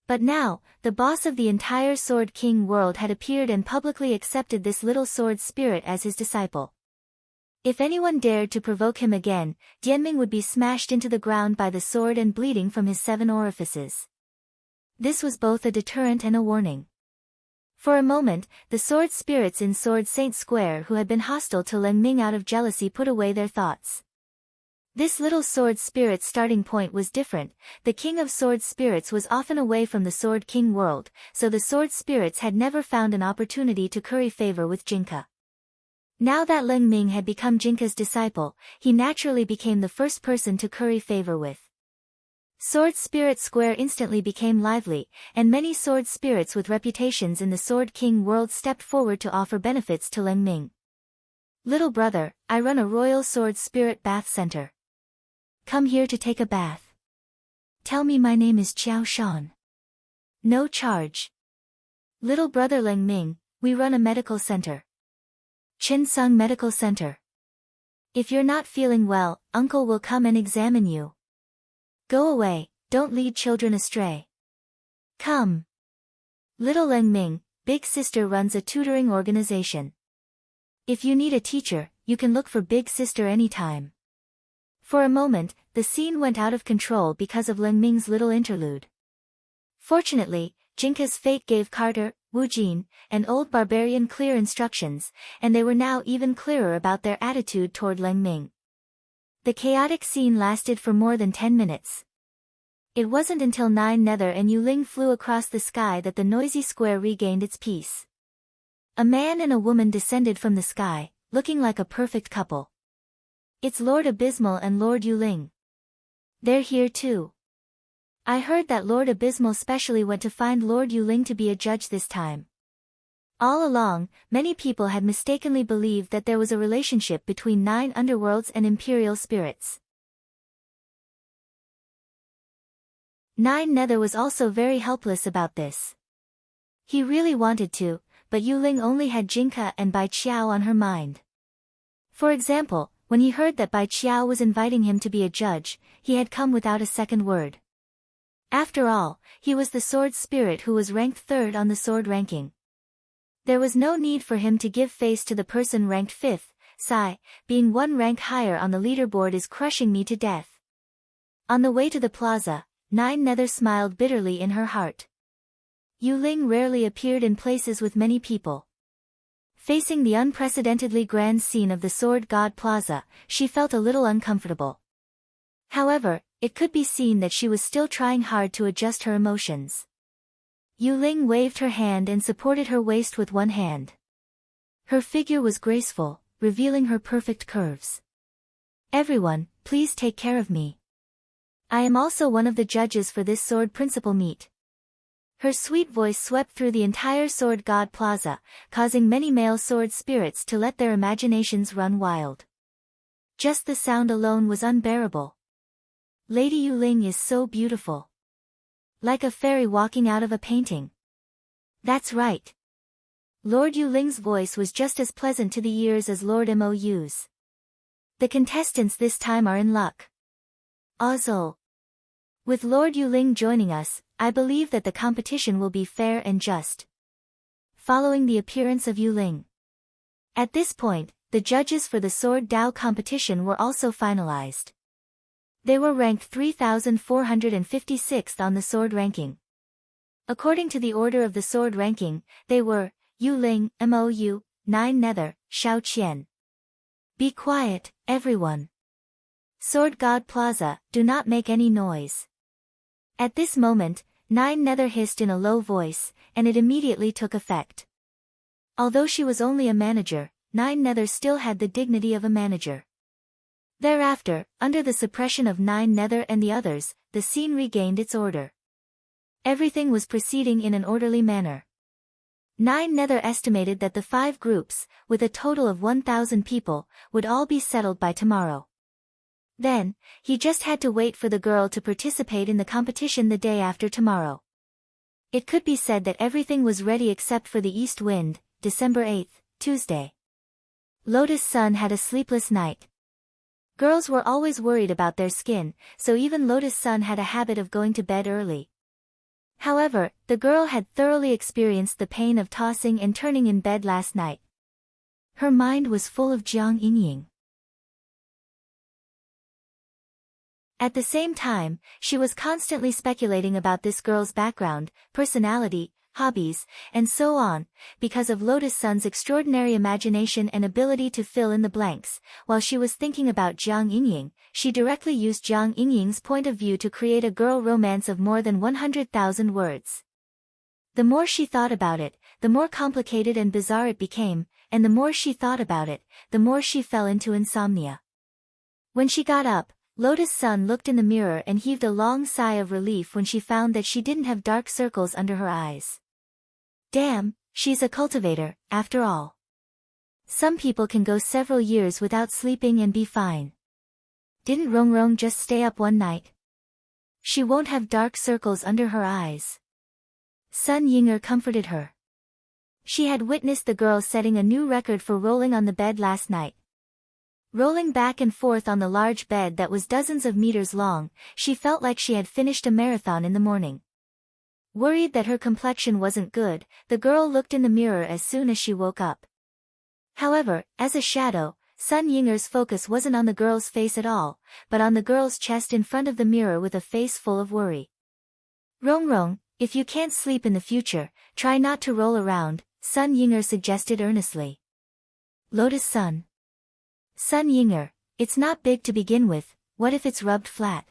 But now, the boss of the entire Sword King world had appeared and publicly accepted this little sword spirit as his disciple. If anyone dared to provoke him again, Dianming would be smashed into the ground by the sword and bleeding from his 7 orifices. This was both a deterrent and a warning. For a moment, the sword spirits in Sword Saint Square who had been hostile to Leng Ming out of jealousy put away their thoughts. This little sword spirit's starting point was different. The King of Sword Spirits was often away from the Sword King world, so the sword spirits had never found an opportunity to curry favor with Jinka. Now that Leng Ming had become Jinka's disciple, he naturally became the first person to curry favor with. Sword Spirit Square instantly became lively, and many sword spirits with reputations in the Sword King world stepped forward to offer benefits to Leng Ming. Little brother, I run a Royal Sword Spirit Bath Center. Come here to take a bath. Tell me my name is Qiao Shan. No charge. Little brother Leng Ming, we run a medical center. Chin Sung Medical Center. If you're not feeling well, uncle will come and examine you. Go away, don't lead children astray. Come. Little Leng Ming, big sister runs a tutoring organization. If you need a teacher, you can look for big sister anytime. For a moment, the scene went out of control because of Leng Ming's little interlude. Fortunately, Jinka's fate gave Carter, Wu Jin, and Old Barbarian clear instructions, and they were now even clearer about their attitude toward Leng Ming. The chaotic scene lasted for more than 10 minutes. It wasn't until Nine Nether and Yu Ling flew across the sky that the noisy square regained its peace. A man and a woman descended from the sky, looking like a perfect couple. It's Lord Abysmal and Lord Yu Ling. They're here too. I heard that Lord Abysmal specially went to find Lord Yu Ling to be a judge this time. All along, many people had mistakenly believed that there was a relationship between 9 underworlds and imperial spirits. Nine Nether was also very helpless about this. He really wanted to, but Yu Ling only had Jinka and Bai Qiao on her mind. For example, when he heard that Bai Qiao was inviting him to be a judge, he had come without a second word. After all, he was the sword spirit who was ranked 3rd on the sword ranking. There was no need for him to give face to the person ranked 5th, sigh, being 1 rank higher on the leaderboard is crushing me to death. On the way to the plaza, Nine Nether smiled bitterly in her heart. Yu Ling rarely appeared in places with many people. Facing the unprecedentedly grand scene of the Sword God Plaza, she felt a little uncomfortable. However, it could be seen that she was still trying hard to adjust her emotions. Yu Ling waved her hand and supported her waist with one hand. Her figure was graceful, revealing her perfect curves. Everyone, please take care of me. I am also one of the judges for this sword principal meet. Her sweet voice swept through the entire Sword God Plaza, causing many male sword spirits to let their imaginations run wild. Just the sound alone was unbearable. Lady Yu Ling is so beautiful. Like a fairy walking out of a painting. That's right. Lord Yu Ling's voice was just as pleasant to the ears as Lord Mou's. The contestants this time are in luck. Ozil. With Lord Yu Ling joining us, I believe that the competition will be fair and just. Following the appearance of Yu Ling. At this point, the judges for the Sword Dao competition were also finalized. They were ranked 3,456th on the sword ranking. According to the order of the sword ranking, they were, Yu Ling, Mou, Nine Nether, Xiao Qian. Be quiet, everyone. Sword God Plaza, do not make any noise. At this moment, Nine Nether hissed in a low voice, and it immediately took effect. Although she was only a manager, Nine Nether still had the dignity of a manager. Thereafter, under the suppression of Nine Nether and the others, the scene regained its order. Everything was proceeding in an orderly manner. Nine Nether estimated that the 5 groups, with a total of 1,000 people, would all be settled by tomorrow. Then, he just had to wait for the girl to participate in the competition the day after tomorrow. It could be said that everything was ready except for the east wind, December 8th, Tuesday. Lotus Sun had a sleepless night. Girls were always worried about their skin, so even Lotus Sun had a habit of going to bed early. However, the girl had thoroughly experienced the pain of tossing and turning in bed last night. Her mind was full of Jiang Yingying. At the same time, she was constantly speculating about this girl's background, personality, hobbies, and so on, because of Lotus Sun's extraordinary imagination and ability to fill in the blanks. While she was thinking about Jiang Yingying, she directly used Jiang Yingying's point of view to create a girl romance of more than 100,000 words. The more she thought about it, the more complicated and bizarre it became, and the more she thought about it, the more she fell into insomnia. When she got up, Lotus Sun looked in the mirror and heaved a long sigh of relief when she found that she didn't have dark circles under her eyes. Damn, she's a cultivator, after all. Some people can go several years without sleeping and be fine. Didn't Rong Rong just stay up one night? She won't have dark circles under her eyes. Sun Yinger comforted her. She had witnessed the girl setting a new record for rolling on the bed last night. Rolling back and forth on the large bed that was dozens of meters long, she felt like she had finished a marathon in the morning. Worried that her complexion wasn't good, the girl looked in the mirror as soon as she woke up. However, as a shadow, Sun Yinger's focus wasn't on the girl's face at all, but on the girl's chest in front of the mirror with a face full of worry. Rong, if you can't sleep in the future, try not to roll around, Sun Yinger suggested earnestly. Lotus Sun. Sun Yinger, it's not big to begin with, what if it's rubbed flat?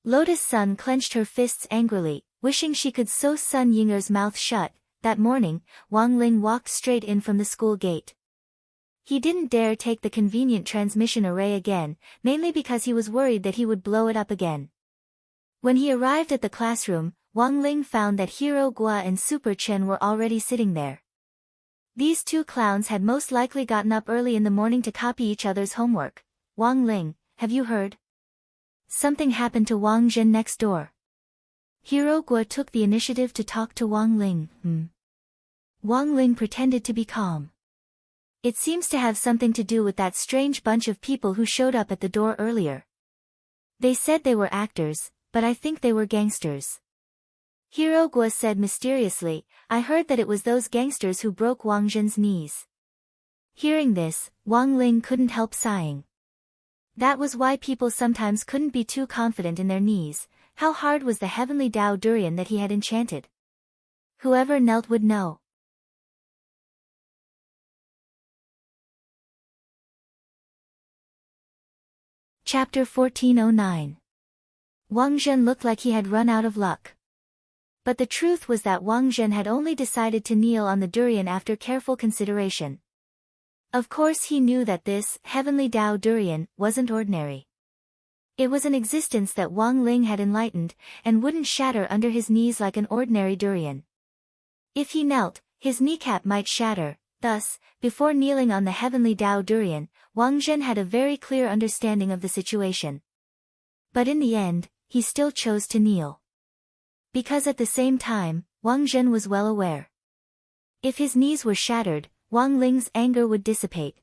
Lotus Sun clenched her fists angrily, wishing she could sew Sun Yinger's mouth shut. That morning, Wang Ling walked straight in from the school gate. He didn't dare take the convenient transmission array again, mainly because he was worried that he would blow it up again. When he arrived at the classroom, Wang Ling found that Hero Gua and Super Chen were already sitting there. These two clowns had most likely gotten up early in the morning to copy each other's homework. Wang Ling, have you heard? Something happened to Wang Zhen next door. Hero Gua took the initiative to talk to Wang Ling. Wang Ling pretended to be calm. It seems to have something to do with that strange bunch of people who showed up at the door earlier. They said they were actors, but I think they were gangsters. Hero Gua said mysteriously, I heard that it was those gangsters who broke Wang Zhen's knees. Hearing this, Wang Ling couldn't help sighing. That was why people sometimes couldn't be too confident in their knees. How hard was the heavenly Dao durian that he had enchanted? Whoever knelt would know. Chapter 1409. Wang Zhen looked like he had run out of luck. But the truth was that Wang Zhen had only decided to kneel on the durian after careful consideration. Of course he knew that this heavenly Dao durian wasn't ordinary. It was an existence that Wang Ling had enlightened, and wouldn't shatter under his knees like an ordinary durian. If he knelt, his kneecap might shatter. Thus, before kneeling on the heavenly Dao durian, Wang Zhen had a very clear understanding of the situation. But in the end, he still chose to kneel. Because at the same time, Wang Zhen was well aware. If his knees were shattered, Wang Ling's anger would dissipate.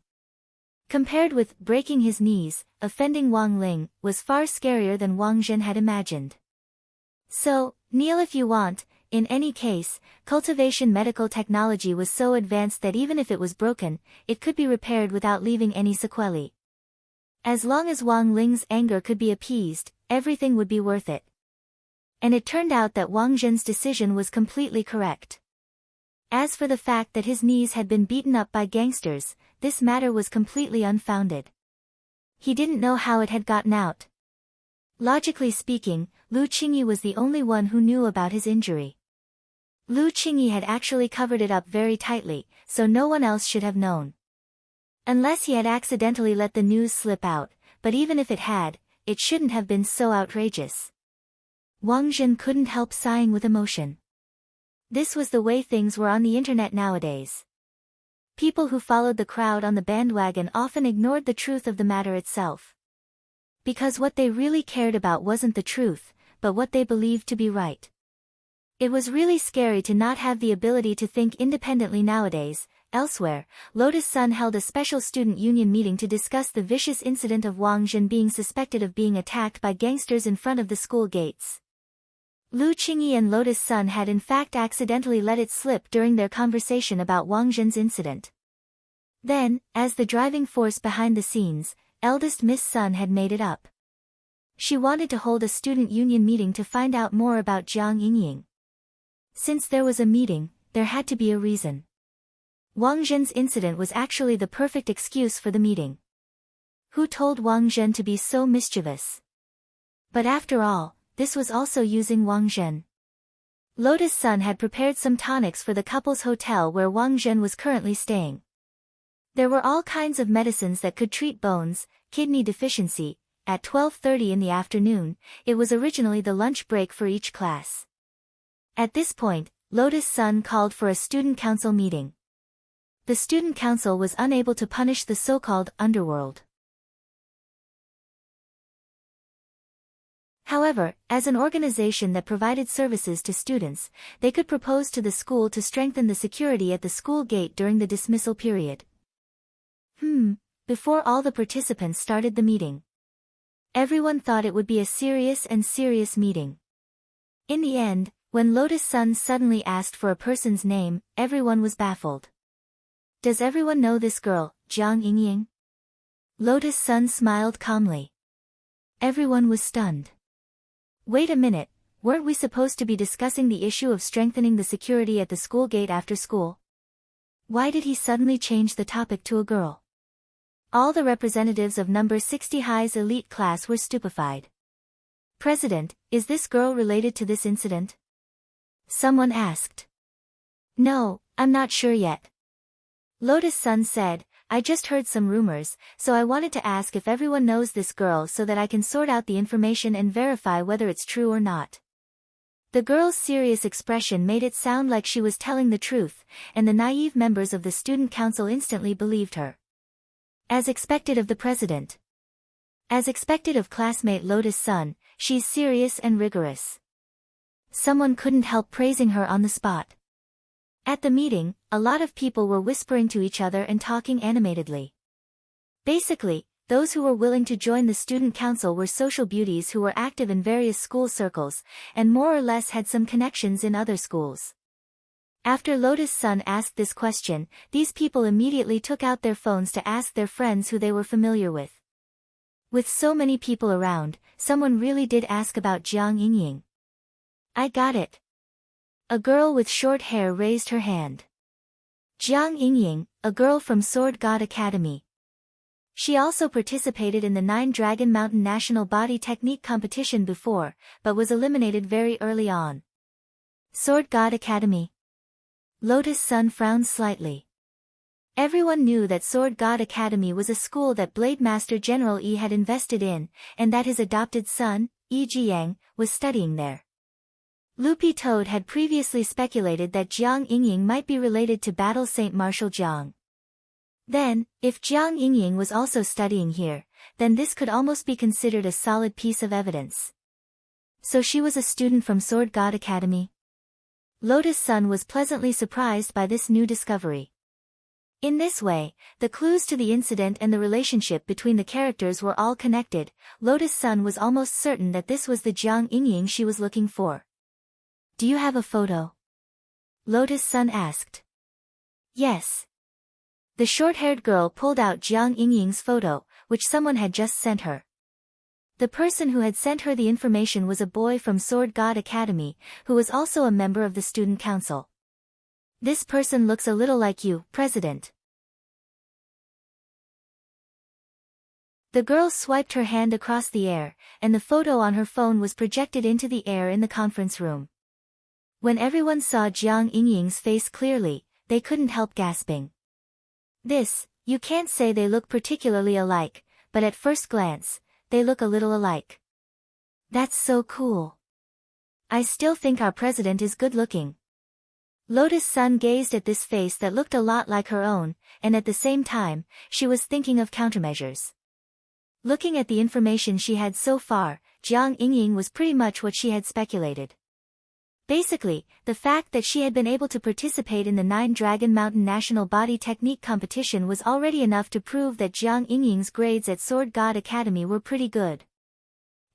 Compared with breaking his knees, offending Wang Ling was far scarier than Wang Zhen had imagined. So, kneel if you want. In any case, cultivation medical technology was so advanced that even if it was broken, it could be repaired without leaving any sequelae. As long as Wang Ling's anger could be appeased, everything would be worth it. And it turned out that Wang Zhen's decision was completely correct. As for the fact that his knees had been beaten up by gangsters, this matter was completely unfounded. He didn't know how it had gotten out. Logically speaking, Lu Qingyi was the only one who knew about his injury. Lu Qingyi had actually covered it up very tightly, so no one else should have known. Unless he had accidentally let the news slip out, but even if it had, it shouldn't have been so outrageous. Wang Zhen couldn't help sighing with emotion. This was the way things were on the internet nowadays. People who followed the crowd on the bandwagon often ignored the truth of the matter itself. Because what they really cared about wasn't the truth, but what they believed to be right. It was really scary to not have the ability to think independently nowadays. Elsewhere, Lotus Sun held a special student union meeting to discuss the vicious incident of Wang Zhen being suspected of being attacked by gangsters in front of the school gates. Lu Qingyi and Lotus Sun had in fact accidentally let it slip during their conversation about Wang Zhen's incident. Then, as the driving force behind the scenes, eldest Miss Sun had made it up. She wanted to hold a student union meeting to find out more about Jiang Yingying. Since there was a meeting, there had to be a reason. Wang Zhen's incident was actually the perfect excuse for the meeting. Who told Wang Zhen to be so mischievous? But after all, this was also using Wang Zhen. Lotus Sun had prepared some tonics for the couple's hotel where Wang Zhen was currently staying. There were all kinds of medicines that could treat bones, kidney deficiency. At 12:30 in the afternoon, it was originally the lunch break for each class. At this point, Lotus Sun called for a student council meeting. The student council was unable to punish the so-called underworld. However, as an organization that provided services to students, they could propose to the school to strengthen the security at the school gate during the dismissal period. Before all the participants started the meeting. Everyone thought it would be a serious meeting. In the end, when Lotus Sun suddenly asked for a person's name, everyone was baffled. Does everyone know this girl, Jiang Yingying? Lotus Sun smiled calmly. Everyone was stunned. Wait a minute, weren't we supposed to be discussing the issue of strengthening the security at the school gate after school? Why did he suddenly change the topic to a girl? All the representatives of number 60 High's elite class were stupefied. President, is this girl related to this incident? Someone asked. No, I'm not sure yet. Lotus Sun said, I just heard some rumors, so I wanted to ask if everyone knows this girl so that I can sort out the information and verify whether it's true or not. The girl's serious expression made it sound like she was telling the truth, and the naive members of the student council instantly believed her. As expected of the president. As expected of classmate Lotus Sun, she's serious and rigorous. Someone couldn't help praising her on the spot. At the meeting, a lot of people were whispering to each other and talking animatedly. Basically, those who were willing to join the student council were social beauties who were active in various school circles, and more or less had some connections in other schools. After Lotus Sun asked this question, these people immediately took out their phones to ask their friends who they were familiar with. With so many people around, someone really did ask about Jiang Yingying. I got it. A girl with short hair raised her hand. Jiang Yingying, a girl from Sword God Academy. She also participated in the 9 Dragon Mountain National Body Technique competition before, but was eliminated very early on. Sword God Academy. Lotus Sun frowned slightly. Everyone knew that Sword God Academy was a school that Blade Master General Yi had invested in, and that his adopted son, Yi Jiang, was studying there. Loopy Toad had previously speculated that Jiang Yingying might be related to Battle Saint Marshal Jiang. Then, if Jiang Yingying was also studying here, then this could almost be considered a solid piece of evidence. So she was a student from Sword God Academy? Lotus Sun was pleasantly surprised by this new discovery. In this way, the clues to the incident and the relationship between the characters were all connected. Lotus Sun was almost certain that this was the Jiang Yingying she was looking for. Do you have a photo? Lotus Sun asked. Yes. The short-haired girl pulled out Jiang Yingying's photo, which someone had just sent her. The person who had sent her the information was a boy from Sword God Academy, who was also a member of the student council. This person looks a little like you, President. The girl swiped her hand across the air, and the photo on her phone was projected into the air in the conference room. When everyone saw Jiang Yingying's face clearly, they couldn't help gasping. You can't say they look particularly alike, but at first glance, they look a little alike. That's so cool. I still think our president is good-looking. Lotus Sun gazed at this face that looked a lot like her own, and at the same time, she was thinking of countermeasures. Looking at the information she had so far, Jiang Yingying was pretty much what she had speculated. Basically, the fact that she had been able to participate in the 9 Dragon Mountain National Body Technique competition was already enough to prove that Jiang Yingying's grades at Sword God Academy were pretty good.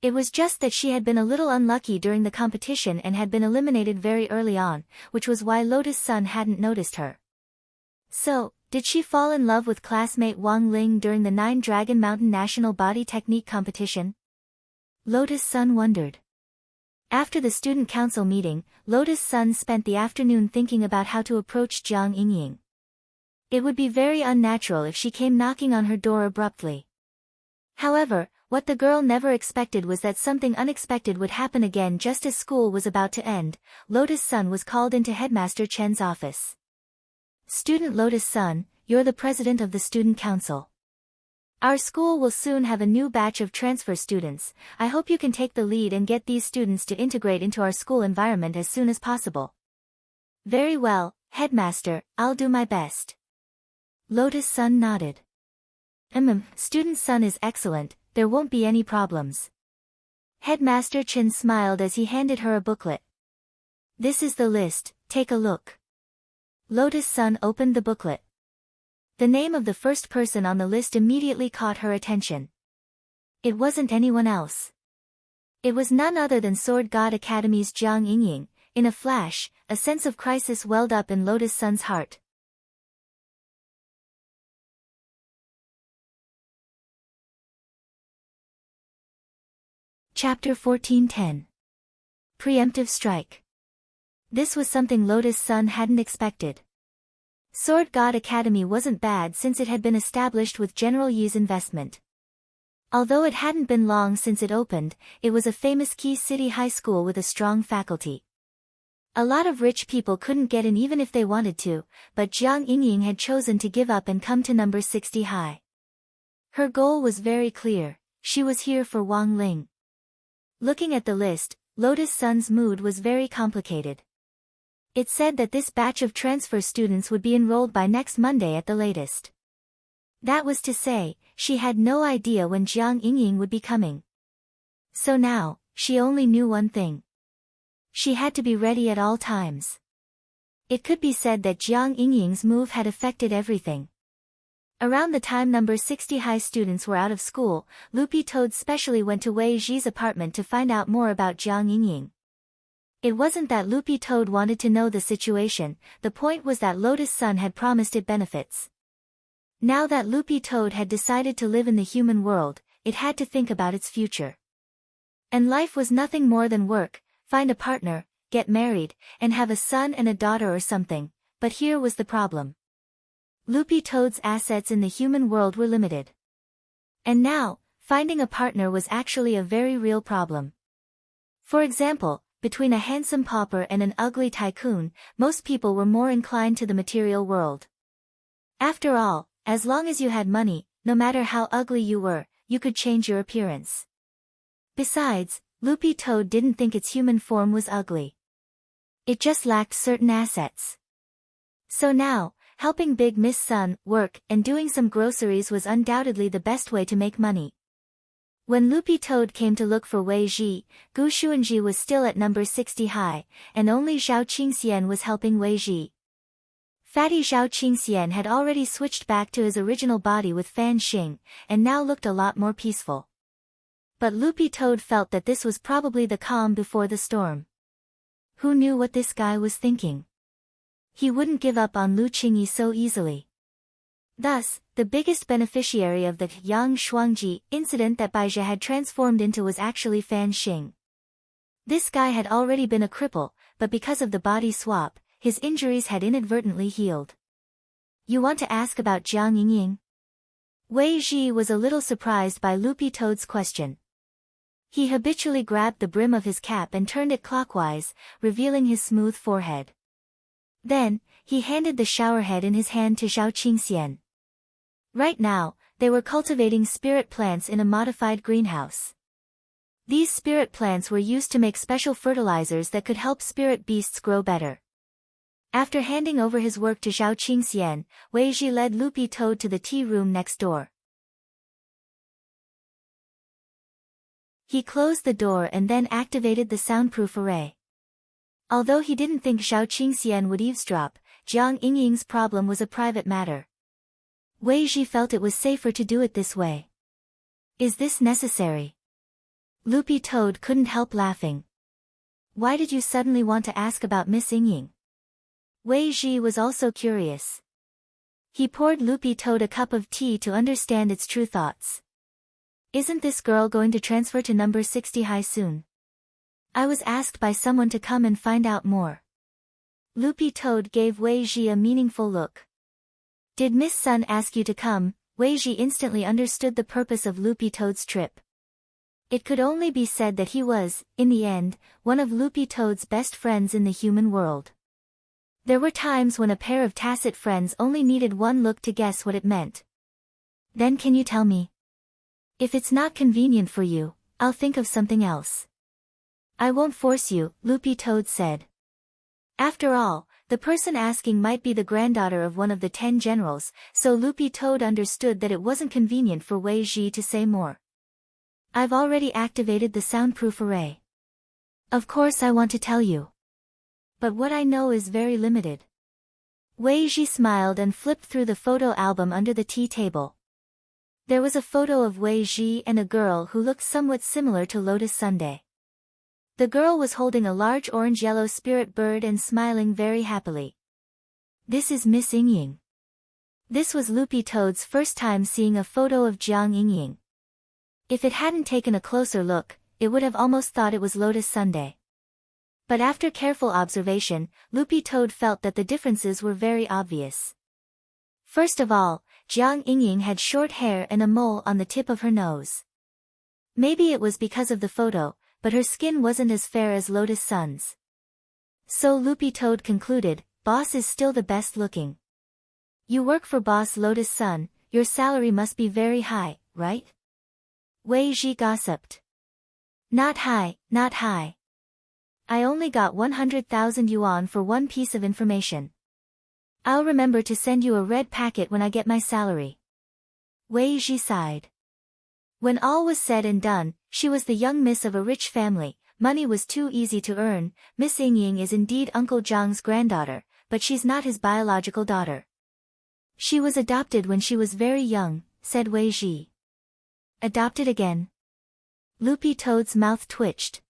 It was just that she had been a little unlucky during the competition and had been eliminated very early on, which was why Lotus Sun hadn't noticed her. So, did she fall in love with classmate Wang Ling during the 9 Dragon Mountain National Body Technique competition? Lotus Sun wondered. After the student council meeting, Lotus Sun spent the afternoon thinking about how to approach Jiang Yingying. It would be very unnatural if she came knocking on her door abruptly. However, what the girl never expected was that something unexpected would happen again just as school was about to end. Lotus Sun was called into Headmaster Chen's office. Student Lotus Sun, you're the president of the student council. Our school will soon have a new batch of transfer students. I hope you can take the lead and get these students to integrate into our school environment as soon as possible. Very well, Headmaster, I'll do my best. Lotus Sun nodded. Student Sun is excellent, there won't be any problems. Headmaster Chen smiled as he handed her a booklet. This is the list, take a look. Lotus Sun opened the booklet. The name of the first person on the list immediately caught her attention. It wasn't anyone else. It was none other than Sword God Academy's Jiang Yingying. In a flash, a sense of crisis welled up in Lotus Sun's heart. Chapter 1410. Preemptive Strike. This was something Lotus Sun hadn't expected. Sword God Academy wasn't bad since it had been established with General Yi's investment. Although it hadn't been long since it opened, it was a famous key city high school with a strong faculty. A lot of rich people couldn't get in even if they wanted to, but Jiang Yingying had chosen to give up and come to number 60 high. Her goal was very clear. She was here for Wang Ling. Looking at the list, Lotus Sun's mood was very complicated. It said that this batch of transfer students would be enrolled by next Monday at the latest. That was to say, she had no idea when Jiang Yingying would be coming. So now, she only knew one thing. She had to be ready at all times. It could be said that Jiang Yingying's move had affected everything. Around the time number 60 high students were out of school, Loopy Toad specially went to Wei Ji's apartment to find out more about Jiang Yingying. It wasn't that Loopy Toad wanted to know the situation, the point was that Lotus Sun had promised it benefits. Now that Loopy Toad had decided to live in the human world, it had to think about its future. And life was nothing more than work, find a partner, get married, and have a son and a daughter or something, but here was the problem. Loopy Toad's assets in the human world were limited. And now, finding a partner was actually a very real problem. For example, between a handsome pauper and an ugly tycoon, most people were more inclined to the material world. After all, as long as you had money, no matter how ugly you were, you could change your appearance. Besides, Loopy Toad didn't think its human form was ugly. It just lacked certain assets. So now, helping Big Miss Sun work and doing some groceries was undoubtedly the best way to make money. When Loopy Toad came to look for Wei Ji, Gu Xuanji was still at number 60 high, and only Zhao Qingxian was helping Wei Ji. Fatty Zhao Qingxian had already switched back to his original body with Fan Xing, and now looked a lot more peaceful. But Loopy Toad felt that this was probably the calm before the storm. Who knew what this guy was thinking? He wouldn't give up on Lu Qingyi so easily. Thus, the biggest beneficiary of the Yang Shuangji incident that Baizhe had transformed into was actually Fan Xing. This guy had already been a cripple, but because of the body swap, his injuries had inadvertently healed. You want to ask about Jiang Yingying? Wei Ji was a little surprised by Loopy Toad's question. He habitually grabbed the brim of his cap and turned it clockwise, revealing his smooth forehead. Then, he handed the showerhead in his hand to Zhao Qingxian. Right now, they were cultivating spirit plants in a modified greenhouse. These spirit plants were used to make special fertilizers that could help spirit beasts grow better. After handing over his work to Zhao Qingxian, Wei Ji led Loopy Toad to the tea room next door. He closed the door and then activated the soundproof array. Although he didn't think Zhao Qingxian would eavesdrop, Jiang Yingying's problem was a private matter. Wei Ji felt it was safer to do it this way. Is this necessary? Loopy Toad couldn't help laughing. Why did you suddenly want to ask about Miss Yingying? Wei Ji was also curious. He poured Loopy Toad a cup of tea to understand its true thoughts. Isn't this girl going to transfer to number 60 high soon? I was asked by someone to come and find out more. Loopy Toad gave Wei Ji a meaningful look. Did Miss Sun ask you to come? Wei Ji instantly understood the purpose of Loopy Toad's trip. It could only be said that he was, in the end, one of Loopy Toad's best friends in the human world. There were times when a pair of tacit friends only needed one look to guess what it meant. Then can you tell me? If it's not convenient for you, I'll think of something else. I won't force you, Loopy Toad said. After all, the person asking might be the granddaughter of one of the 10 generals, so Loopy Toad understood that it wasn't convenient for Wei Ji to say more. I've already activated the soundproof array. Of course I want to tell you. But what I know is very limited. Wei Ji smiled and flipped through the photo album under the tea table. There was a photo of Wei Ji and a girl who looked somewhat similar to Lotus Sunday. The girl was holding a large orange-yellow spirit bird and smiling very happily. This is Miss Yingying. This was Loopy Toad's first time seeing a photo of Jiang Yingying. If it hadn't taken a closer look, it would have almost thought it was Lotus Sunday. But after careful observation, Loopy Toad felt that the differences were very obvious. First of all, Jiang Yingying had short hair and a mole on the tip of her nose. Maybe it was because of the photo, but her skin wasn't as fair as Lotus Sun's. So Loopy Toad concluded, boss is still the best looking. You work for boss Lotus Sun, your salary must be very high, right? Wei Ji gossiped. Not high, not high. I only got 100,000 yuan for one piece of information. I'll remember to send you a red packet when I get my salary. Wei Ji sighed. When all was said and done, she was the young miss of a rich family. Money was too easy to earn. Miss Yingying is indeed Uncle Zhang's granddaughter, but she's not his biological daughter. She was adopted when she was very young, said Wei Ji. Adopted again? Loopy Toad's mouth twitched.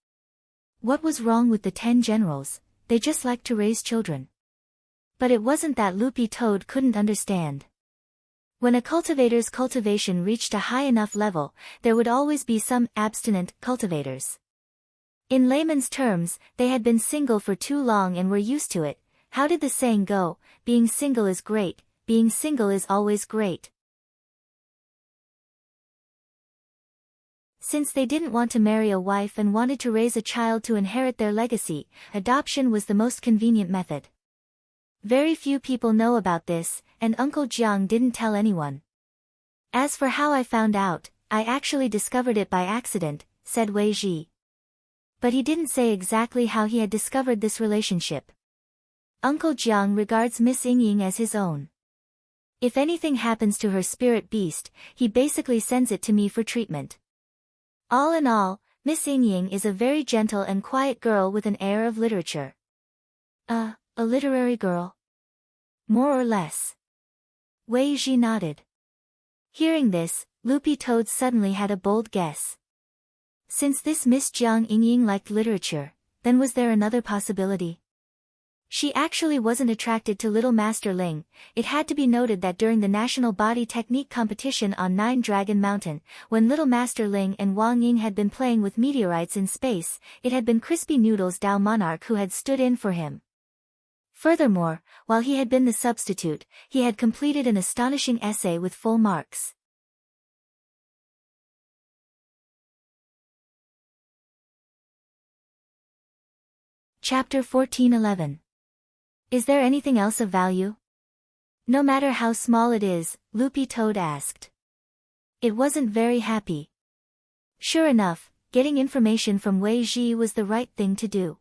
What was wrong with the 10 generals? They just liked to raise children. But it wasn't that Loopy Toad couldn't understand. When a cultivator's cultivation reached a high enough level, there would always be some abstinent cultivators. In layman's terms, they had been single for too long and were used to it. How did the saying go? Being single is great, being single is always great. Since they didn't want to marry a wife and wanted to raise a child to inherit their legacy, adoption was the most convenient method. Very few people know about this, and Uncle Jiang didn't tell anyone. As for how I found out, I actually discovered it by accident, said Wei Ji. But he didn't say exactly how he had discovered this relationship. Uncle Jiang regards Miss Yingying as his own. If anything happens to her spirit beast, he basically sends it to me for treatment. All in all, Miss Yingying is a very gentle and quiet girl with an air of literature. A literary girl? More or less. Wei Ji nodded. Hearing this, Loopy Toad suddenly had a bold guess. Since this Miss Jiang Yingying liked literature, then was there another possibility? She actually wasn't attracted to Little Master Ling. It had to be noted that during the National Body Technique competition on Nine Dragon Mountain, when Little Master Ling and Wang Ying had been playing with meteorites in space, it had been Crispy Noodles Dao Monarch who had stood in for him. Furthermore, while he had been the substitute, he had completed an astonishing essay with full marks. Chapter 14:11. Is there anything else of value? No matter how small it is, Loopy Toad asked. It wasn't very happy. Sure enough, getting information from Wei Ji was the right thing to do.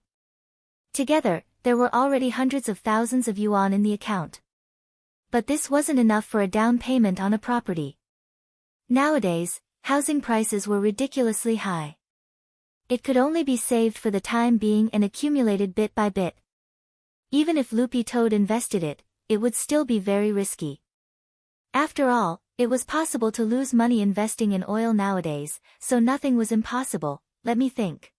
Together, there were already hundreds of thousands of yuan in the account. But this wasn't enough for a down payment on a property. Nowadays, housing prices were ridiculously high. It could only be saved for the time being and accumulated bit by bit. Even if Loopy Toad invested it, it would still be very risky. After all, it was possible to lose money investing in oil nowadays, so nothing was impossible. Let me think.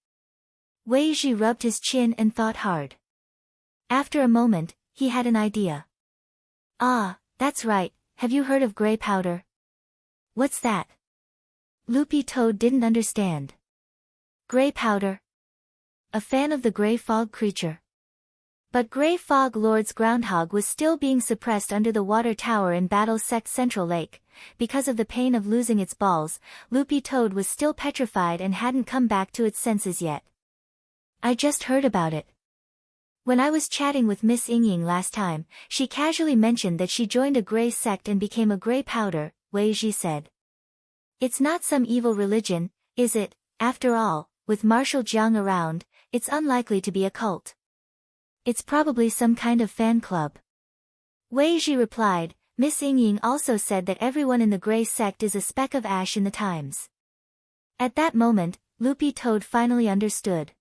Wei Ji rubbed his chin and thought hard. After a moment, he had an idea. Ah, that's right, have you heard of gray powder? What's that? Loopy Toad didn't understand. Gray powder? A fan of the gray fog creature. But Grey Fog Lord's groundhog was still being suppressed under the water tower in Battle Sect Central Lake. Because of the pain of losing its balls, Loopy Toad was still petrified and hadn't come back to its senses yet. I just heard about it. When I was chatting with Miss Yingying last time, she casually mentioned that she joined a Grey sect and became a Grey powder, Wei Ji said. It's not some evil religion, is it? After all, with Marshal Jiang around, it's unlikely to be a cult. It's probably some kind of fan club. Wei Ji replied. Miss Yingying also said that everyone in the Grey sect is a speck of ash in the times. At that moment, Loopy Toad finally understood.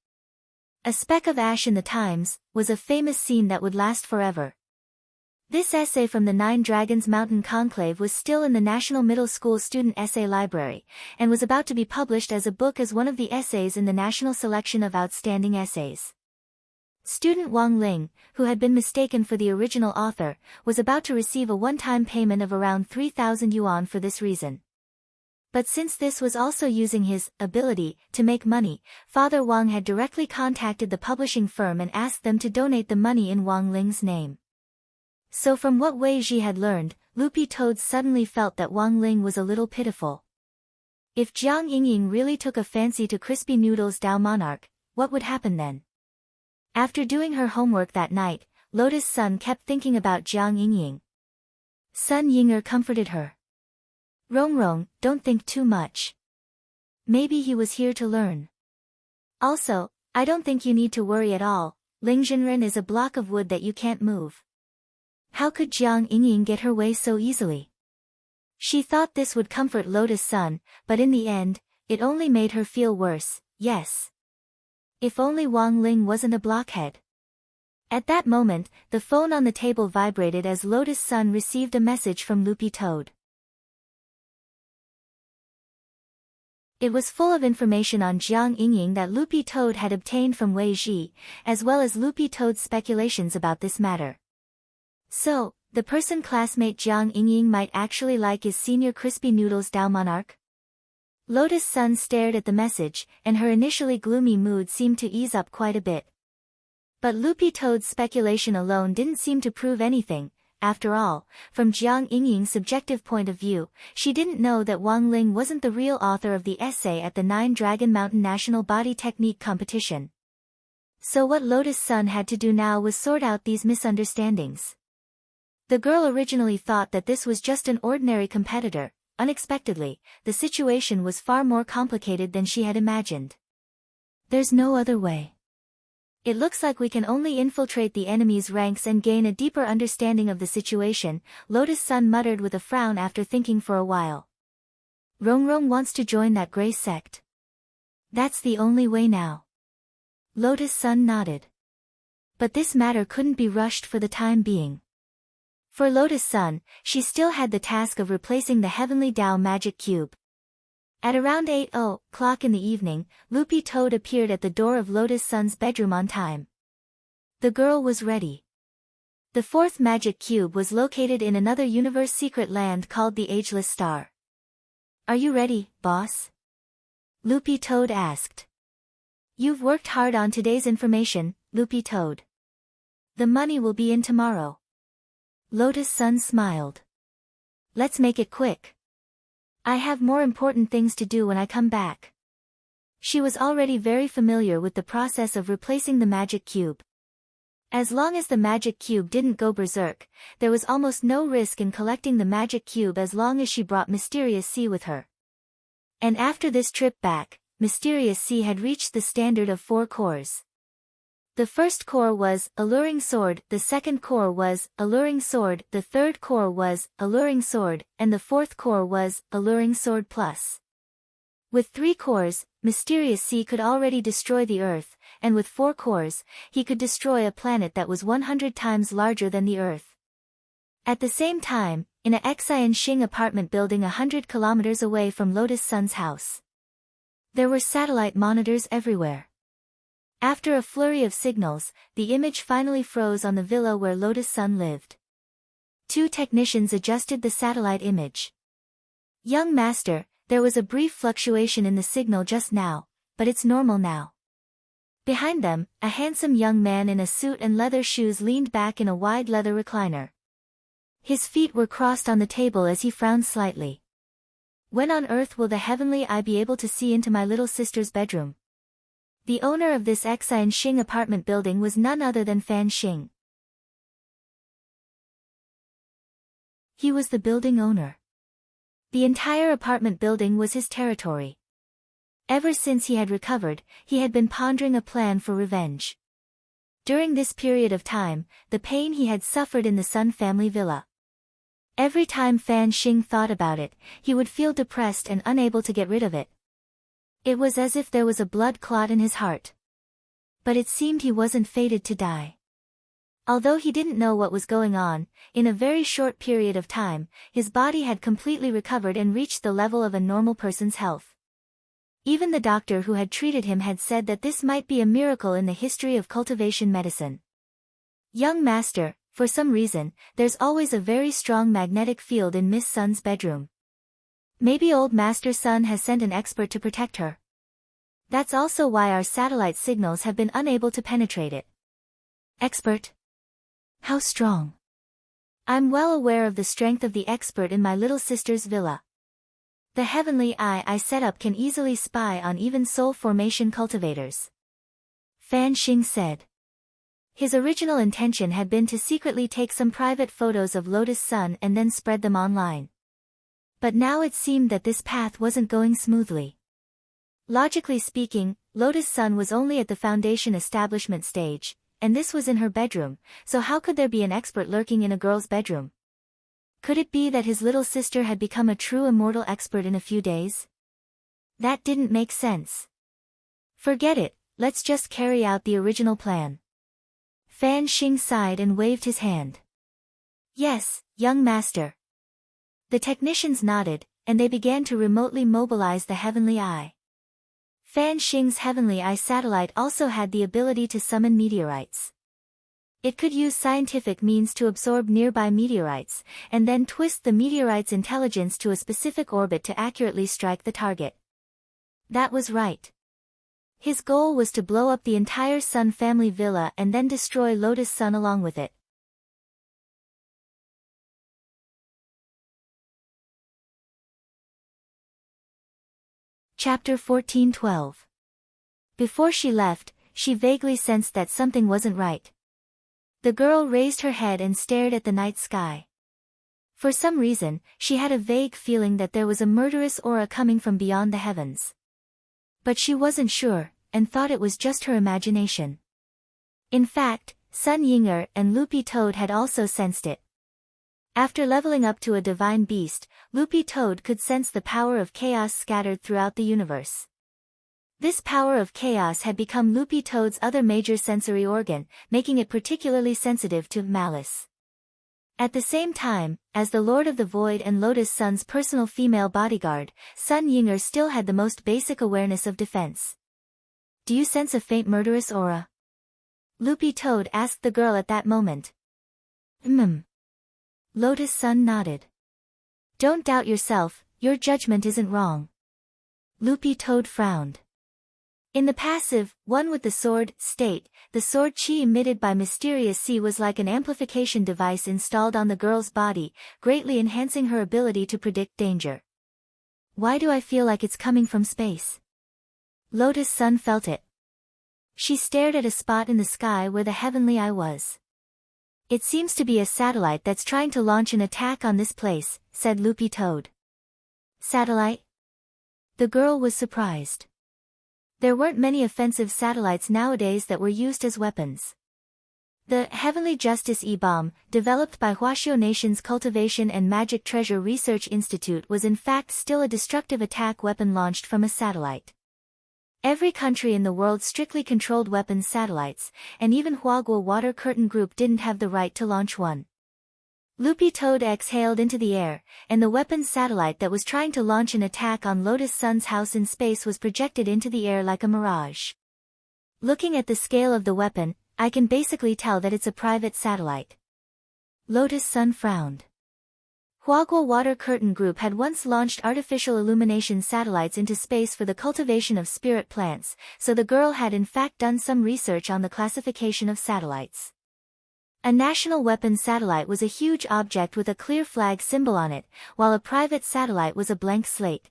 A speck of ash in the times was a famous scene that would last forever. This essay from the Nine Dragons Mountain Conclave was still in the National Middle School Student Essay Library, and was about to be published as a book as one of the essays in the National Selection of Outstanding Essays. Student Wang Ling, who had been mistaken for the original author, was about to receive a one-time payment of around 3,000 yuan for this reason. But since this was also using his ability to make money, Father Wang had directly contacted the publishing firm and asked them to donate the money in Wang Ling's name. So from what Wei Ji had learned, Loopy Toad suddenly felt that Wang Ling was a little pitiful. If Jiang Yingying really took a fancy to Crispy Noodle's Dao Monarch, what would happen then? After doing her homework that night, Lotus Sun kept thinking about Jiang Yingying. Sun Yinger comforted her. Rong Rong, don't think too much. Maybe he was here to learn. Also, I don't think you need to worry at all. Ling Zhenren is a block of wood that you can't move. How could Jiang Yingying get her way so easily? She thought this would comfort Lotus Sun, but in the end, it only made her feel worse. Yes. If only Wang Ling wasn't a blockhead. At that moment, the phone on the table vibrated as Lotus Sun received a message from Loopy Toad. It was full of information on Jiang Yingying that Loopy Toad had obtained from Wei Ji, as well as Loopy Toad's speculations about this matter. So, the person classmate Jiang Yingying might actually like his senior Crispy Noodles Dao Monarch? Lotus Sun stared at the message, and her initially gloomy mood seemed to ease up quite a bit. But Loopy Toad's speculation alone didn't seem to prove anything. After all, from Jiang Yingying's subjective point of view, she didn't know that Wang Ling wasn't the real author of the essay at the 9 Dragon Mountain National Body Technique Competition. So what Lotus Sun had to do now was sort out these misunderstandings. The girl originally thought that this was just an ordinary competitor. Unexpectedly, the situation was far more complicated than she had imagined. There's no other way. It looks like we can only infiltrate the enemy's ranks and gain a deeper understanding of the situation, Lotus Sun muttered with a frown after thinking for a while. Rong Rong wants to join that gray sect. That's the only way now. Lotus Sun nodded. But this matter couldn't be rushed for the time being. For Lotus Sun, she still had the task of replacing the Heavenly Dao Magic Cube. At around 8:00 in the evening, Loopy Toad appeared at the door of Lotus Sun's bedroom on time. The girl was ready. The 4th magic cube was located in another universe secret land called the Ageless Star. Are you ready, boss? Loopy Toad asked. You've worked hard on today's information, Loopy Toad. The money will be in tomorrow. Lotus Sun smiled. Let's make it quick. I have more important things to do when I come back. She was already very familiar with the process of replacing the magic cube. As long as the magic cube didn't go berserk, there was almost no risk in collecting the magic cube as long as she brought Mysterious Sea with her. And after this trip back, Mysterious Sea had reached the standard of 4 cores. The first core was Alluring Sword, the second core was Alluring Sword, the third core was Alluring Sword, and the fourth core was Alluring Sword Plus. With 3 cores, Mysterious Sea could already destroy the Earth, and with 4 cores, he could destroy a planet that was 100 times larger than the Earth. At the same time, in a Xian Xing apartment building 100 kilometers away from Lotus Sun's house, there were satellite monitors everywhere. After a flurry of signals, the image finally froze on the villa where Lotus Sun lived. 2 technicians adjusted the satellite image. Young master, there was a brief fluctuation in the signal just now, but it's normal now. Behind them, a handsome young man in a suit and leather shoes leaned back in a wide leather recliner. His feet were crossed on the table as he frowned slightly. When on earth will the heavenly eye be able to see into my little sister's bedroom? The owner of this Xian Xing apartment building was none other than Fan Xing. He was the building owner. The entire apartment building was his territory. Ever since he had recovered, he had been pondering a plan for revenge. During this period of time, the pain he had suffered in the Sun family villa. Every time Fan Xing thought about it, he would feel depressed and unable to get rid of it. It was as if there was a blood clot in his heart. But it seemed he wasn't fated to die. Although he didn't know what was going on, in a very short period of time, his body had completely recovered and reached the level of a normal person's health. Even the doctor who had treated him had said that this might be a miracle in the history of cultivation medicine. Young master, for some reason, there's always a very strong magnetic field in Miss Sun's bedroom. Maybe Old Master Sun has sent an expert to protect her. That's also why our satellite signals have been unable to penetrate it. Expert? How strong? I'm well aware of the strength of the expert in my little sister's villa. The heavenly eye I set up can easily spy on even soul formation cultivators. Fan Xing said. His original intention had been to secretly take some private photos of Lotus Sun and then spread them online. But now it seemed that this path wasn't going smoothly. Logically speaking, Lotus Sun was only at the foundation establishment stage, and this was in her bedroom, so how could there be an expert lurking in a girl's bedroom? Could it be that his little sister had become a true immortal expert in a few days? That didn't make sense. Forget it, let's just carry out the original plan. Fan Xing sighed and waved his hand. Yes, young master. The technicians nodded, and they began to remotely mobilize the heavenly eye. Fan Xing's heavenly eye satellite also had the ability to summon meteorites. It could use scientific means to absorb nearby meteorites, and then twist the meteorite's intelligence to a specific orbit to accurately strike the target. That was right. His goal was to blow up the entire Sun family villa and then destroy Lotus Sun along with it. Chapter 14:12. Before she left, she vaguely sensed that something wasn't right. The girl raised her head and stared at the night sky. For some reason, she had a vague feeling that there was a murderous aura coming from beyond the heavens. But she wasn't sure, and thought it was just her imagination. In fact, Sun Yinger and Loopy Toad had also sensed it. After leveling up to a divine beast, Loopy Toad could sense the power of chaos scattered throughout the universe. This power of chaos had become Loopy Toad's other major sensory organ, making it particularly sensitive to malice. At the same time, as the Lord of the Void and Lotus Sun's personal female bodyguard, Sun Yinger still had the most basic awareness of defense. Do you sense a faint murderous aura? Loopy Toad asked the girl at that moment. Lotus Sun nodded. Don't doubt yourself, your judgment isn't wrong. Loopy Toad frowned. In the passive, one with the sword, state, the sword chi emitted by Mysterious Sea was like an amplification device installed on the girl's body, greatly enhancing her ability to predict danger. Why do I feel like it's coming from space? Lotus Sun felt it. She stared at a spot in the sky where the heavenly eye was. It seems to be a satellite that's trying to launch an attack on this place, said Loopy Toad. Satellite? The girl was surprised. There weren't many offensive satellites nowadays that were used as weapons. The Heavenly Justice E-Bomb, developed by Huaxiao Nation's Cultivation and Magic Treasure Research Institute, was in fact still a destructive attack weapon launched from a satellite. Every country in the world strictly controlled weapons satellites, and even Huaguo Water Curtain Group didn't have the right to launch one. Loopy Toad exhaled into the air, and the weapons satellite that was trying to launch an attack on Lotus Sun's house in space was projected into the air like a mirage. Looking at the scale of the weapon, I can basically tell that it's a private satellite. Lotus Sun frowned. Huaguo Water Curtain Group had once launched artificial illumination satellites into space for the cultivation of spirit plants, so the girl had in fact done some research on the classification of satellites. A national weapons satellite was a huge object with a clear flag symbol on it, while a private satellite was a blank slate.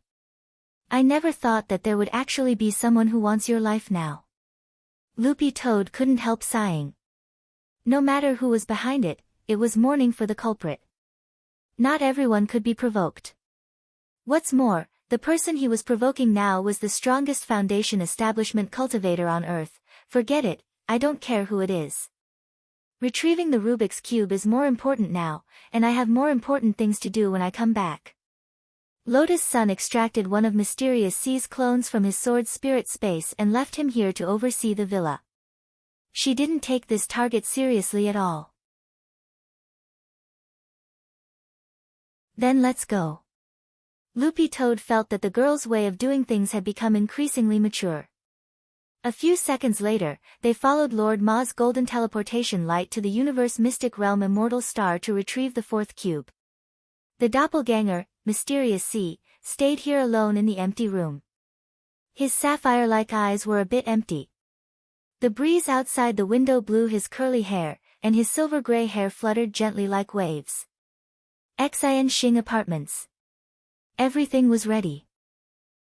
I never thought that there would actually be someone who wants your life now. Loopy Toad couldn't help sighing. No matter who was behind it, it was morning for the culprit. Not everyone could be provoked. What's more, the person he was provoking now was the strongest foundation establishment cultivator on Earth. Forget it, I don't care who it is. Retrieving the Rubik's Cube is more important now, and I have more important things to do when I come back. Lotus Sun extracted one of Mysterious Sea's clones from his sword spirit space and left him here to oversee the villa. She didn't take this target seriously at all. Then let's go. Loopy Toad felt that the girl's way of doing things had become increasingly mature. A few seconds later, they followed Lord Ma's golden teleportation light to the universe mystic realm Immortal Star to retrieve the fourth cube. The doppelganger, mysterious sea, stayed here alone in the empty room. His sapphire-like eyes were a bit empty. The breeze outside the window blew his curly hair, and his silver-gray hair fluttered gently like waves. Xin Xing Apartments. Everything was ready.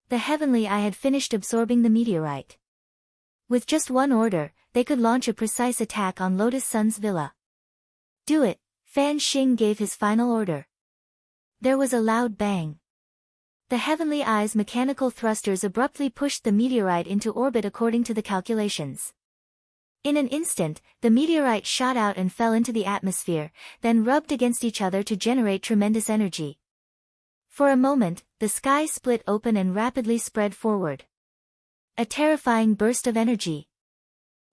The Heavenly Eye had finished absorbing the meteorite. With just one order, they could launch a precise attack on Lotus Sun's villa. Do it, Fan Xing gave his final order. There was a loud bang. The Heavenly Eye's mechanical thrusters abruptly pushed the meteorite into orbit according to the calculations. In an instant, the meteorite shot out and fell into the atmosphere, then rubbed against each other to generate tremendous energy. For a moment, the sky split open and rapidly spread forward. A terrifying burst of energy.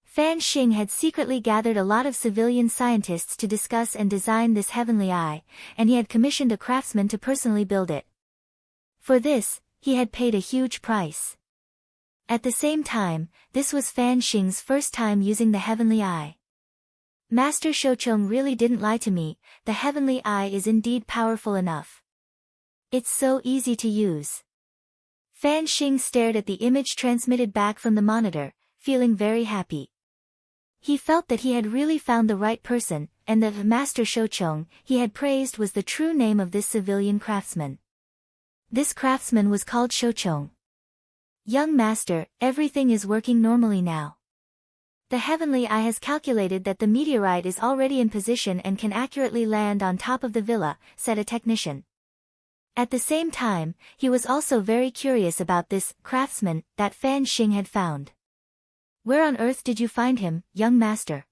Fan Xing had secretly gathered a lot of civilian scientists to discuss and design this Heavenly Eye, and he had commissioned a craftsman to personally build it. For this, he had paid a huge price. At the same time, this was Fan Xing's first time using the Heavenly Eye. Master Shoucheng really didn't lie to me, the Heavenly Eye is indeed powerful enough. It's so easy to use. Fan Xing stared at the image transmitted back from the monitor, feeling very happy. He felt that he had really found the right person, and that Master Shoucheng he had praised was the true name of this civilian craftsman. This craftsman was called Shoucheng. Young master, everything is working normally now. The Heavenly Eye has calculated that the meteorite is already in position and can accurately land on top of the villa, said a technician. At the same time, he was also very curious about this craftsman that Fan Xing had found. Where on earth did you find him, young master?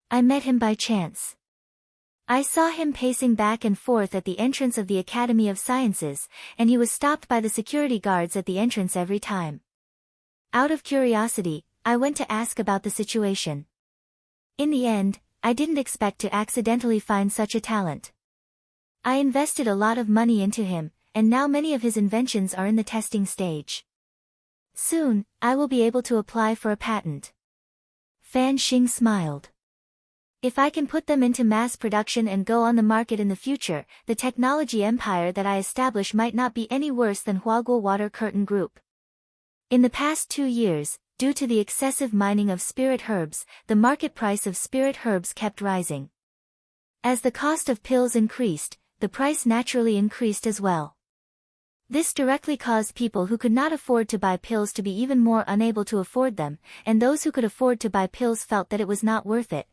I met him by chance. I saw him pacing back and forth at the entrance of the Academy of Sciences, and he was stopped by the security guards at the entrance every time. Out of curiosity, I went to ask about the situation. In the end, I didn't expect to accidentally find such a talent. I invested a lot of money into him, and now many of his inventions are in the testing stage. Soon, I will be able to apply for a patent. Fan Xing smiled. If I can put them into mass production and go on the market in the future, the technology empire that I establish might not be any worse than Huaguo Water Curtain Group. In the past 2 years, due to the excessive mining of spirit herbs, the market price of spirit herbs kept rising. As the cost of pills increased, the price naturally increased as well. This directly caused people who could not afford to buy pills to be even more unable to afford them, and those who could afford to buy pills felt that it was not worth it.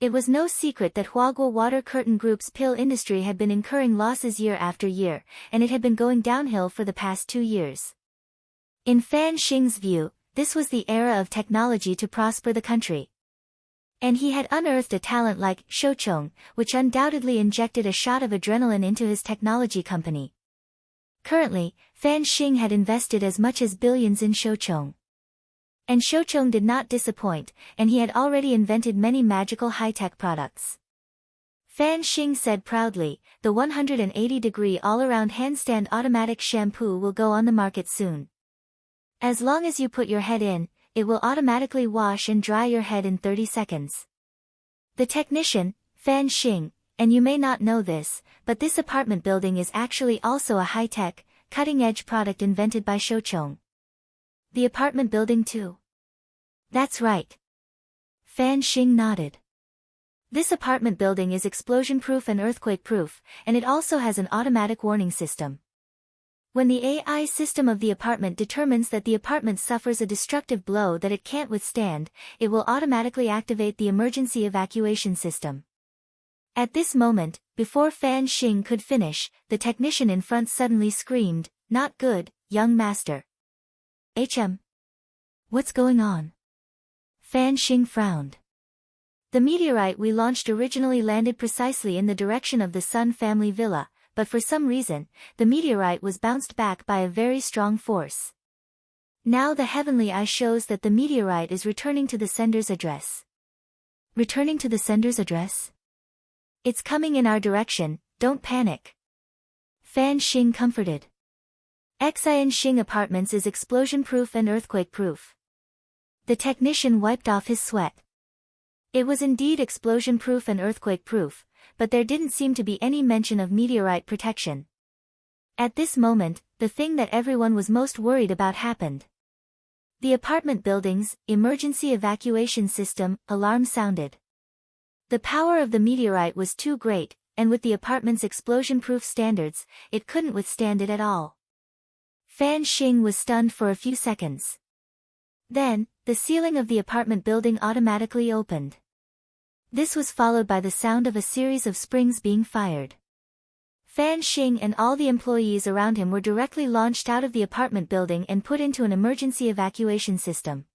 It was no secret that Huaguo Water Curtain Group's pill industry had been incurring losses year after year, and it had been going downhill for the past 2 years. In Fan Xing's view, this was the era of technology to prosper the country. And he had unearthed a talent like Shoucheng, which undoubtedly injected a shot of adrenaline into his technology company. Currently, Fan Xing had invested as much as billions in Shoucheng. And Shoucheng did not disappoint, and he had already invented many magical high-tech products. Fan Xing said proudly, the 180-degree all-around handstand automatic shampoo will go on the market soon. As long as you put your head in, it will automatically wash and dry your head in 30 seconds. The technician, Fan Xing, and you may not know this, but this apartment building is actually also a high-tech, cutting-edge product invented by Shoucheng. The apartment building too? That's right. Fan Xing nodded. This apartment building is explosion-proof and earthquake-proof, and it also has an automatic warning system. When the AI system of the apartment determines that the apartment suffers a destructive blow that it can't withstand, it will automatically activate the emergency evacuation system. At this moment, before Fan Xing could finish, the technician in front suddenly screamed, "Not good, young master." What's going on? Fan Xing frowned. The meteorite we launched originally landed precisely in the direction of the Sun family villa, but for some reason, the meteorite was bounced back by a very strong force. Now the Heavenly Eye shows that the meteorite is returning to the sender's address. Returning to the sender's address? It's coming in our direction, don't panic. Fan Xing comforted. Xin Xing Apartments is explosion-proof and earthquake-proof. The technician wiped off his sweat. It was indeed explosion-proof and earthquake-proof, but there didn't seem to be any mention of meteorite protection. At this moment, the thing that everyone was most worried about happened. The apartment building's emergency evacuation system alarm sounded. The power of the meteorite was too great, and with the apartment's explosion-proof standards, it couldn't withstand it at all. Fan Xing was stunned for a few seconds. Then, the ceiling of the apartment building automatically opened. This was followed by the sound of a series of springs being fired. Fan Xing and all the employees around him were directly launched out of the apartment building and put into an emergency evacuation system.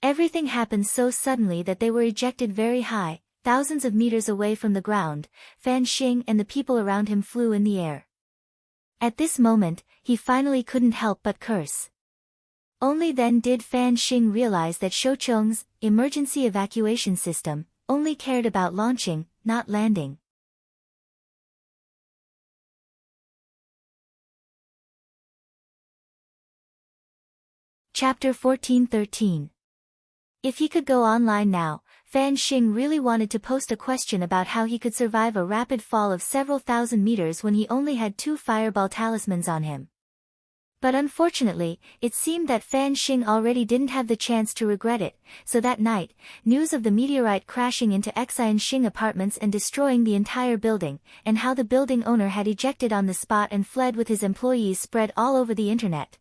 Everything happened so suddenly that they were ejected very high, thousands of meters away from the ground. Fan Xing and the people around him flew in the air. At this moment, he finally couldn't help but curse. Only then did Fan Xing realize that Shoucheng's emergency evacuation system only cared about launching, not landing. Chapter 14-13. If he could go online now, Fan Xing really wanted to post a question about how he could survive a rapid fall of several thousand meters when he only had 2 fireball talismans on him. But unfortunately, it seemed that Fan Xing already didn't have the chance to regret it, so that night, news of the meteorite crashing into Xian Xing apartments and destroying the entire building, and how the building owner had ejected on the spot and fled with his employees spread all over the internet.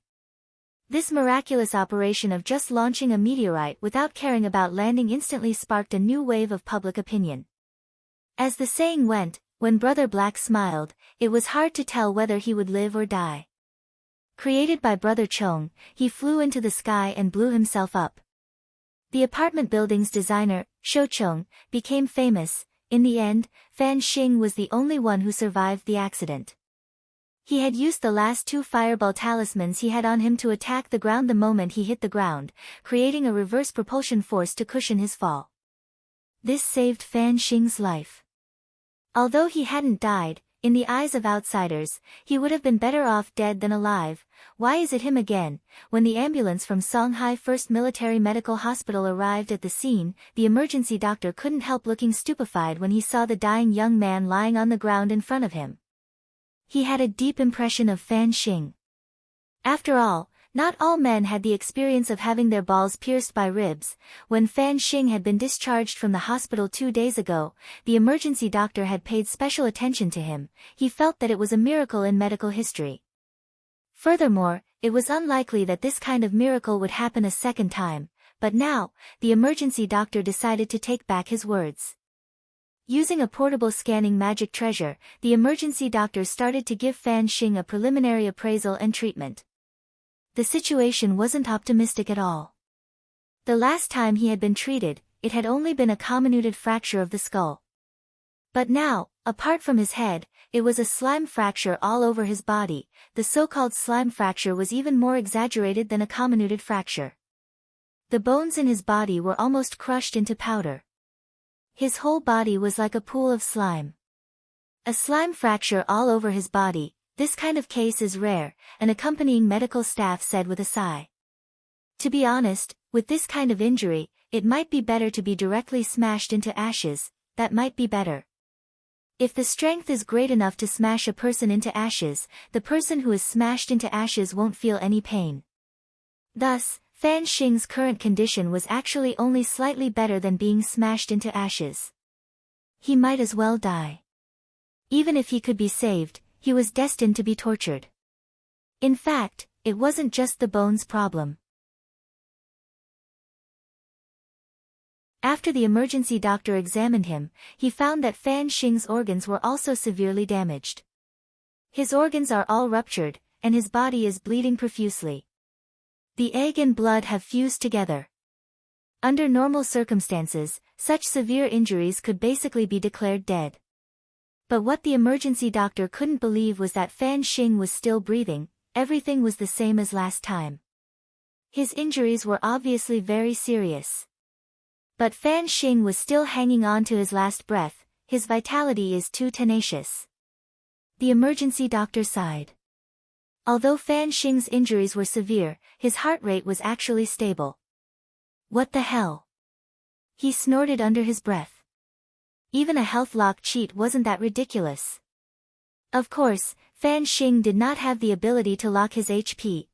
This miraculous operation of just launching a meteorite without caring about landing instantly sparked a new wave of public opinion. As the saying went, when Brother Black smiled, it was hard to tell whether he would live or die. Created by Brother Chong, he flew into the sky and blew himself up. The apartment building's designer, Shoucheng, became famous. In the end, Fan Xing was the only one who survived the accident. He had used the last 2 fireball talismans he had on him to attack the ground the moment he hit the ground, creating a reverse propulsion force to cushion his fall. This saved Fan Xing's life. Although he hadn't died, in the eyes of outsiders, he would have been better off dead than alive. Why is it him again? When the ambulance from Songhai First Military Medical Hospital arrived at the scene, the emergency doctor couldn't help looking stupefied when he saw the dying young man lying on the ground in front of him. He had a deep impression of Fan Xing. After all, not all men had the experience of having their balls pierced by ribs. When Fan Xing had been discharged from the hospital 2 days ago, the emergency doctor had paid special attention to him. He felt that it was a miracle in medical history. Furthermore, it was unlikely that this kind of miracle would happen a second time, but now, the emergency doctor decided to take back his words. Using a portable scanning magic treasure, the emergency doctor started to give Fan Xing a preliminary appraisal and treatment. The situation wasn't optimistic at all. The last time he had been treated, it had only been a comminuted fracture of the skull. But now, apart from his head, it was a slime fracture all over his body. The so-called slime fracture was even more exaggerated than a comminuted fracture. The bones in his body were almost crushed into powder. His whole body was like a pool of slime. A slime fracture all over his body. This kind of case is rare, an accompanying medical staff said with a sigh. To be honest, with this kind of injury, it might be better to be directly smashed into ashes. That might be better. If the strength is great enough to smash a person into ashes, the person who is smashed into ashes won't feel any pain. Thus, Fan Xing's current condition was actually only slightly better than being smashed into ashes. He might as well die. Even if he could be saved, he was destined to be tortured. In fact, it wasn't just the bones problem. After the emergency doctor examined him, he found that Fan Xing's organs were also severely damaged. His organs are all ruptured, and his body is bleeding profusely. The egg and blood have fused together. Under normal circumstances, such severe injuries could basically be declared dead. But what the emergency doctor couldn't believe was that Fan Xing was still breathing. Everything was the same as last time. His injuries were obviously very serious. But Fan Xing was still hanging on to his last breath. His vitality is too tenacious. The emergency doctor sighed. Although Fan Xing's injuries were severe, his heart rate was actually stable. What the hell? He snorted under his breath. Even a health lock cheat wasn't that ridiculous. Of course, Fan Xing did not have the ability to lock his HP.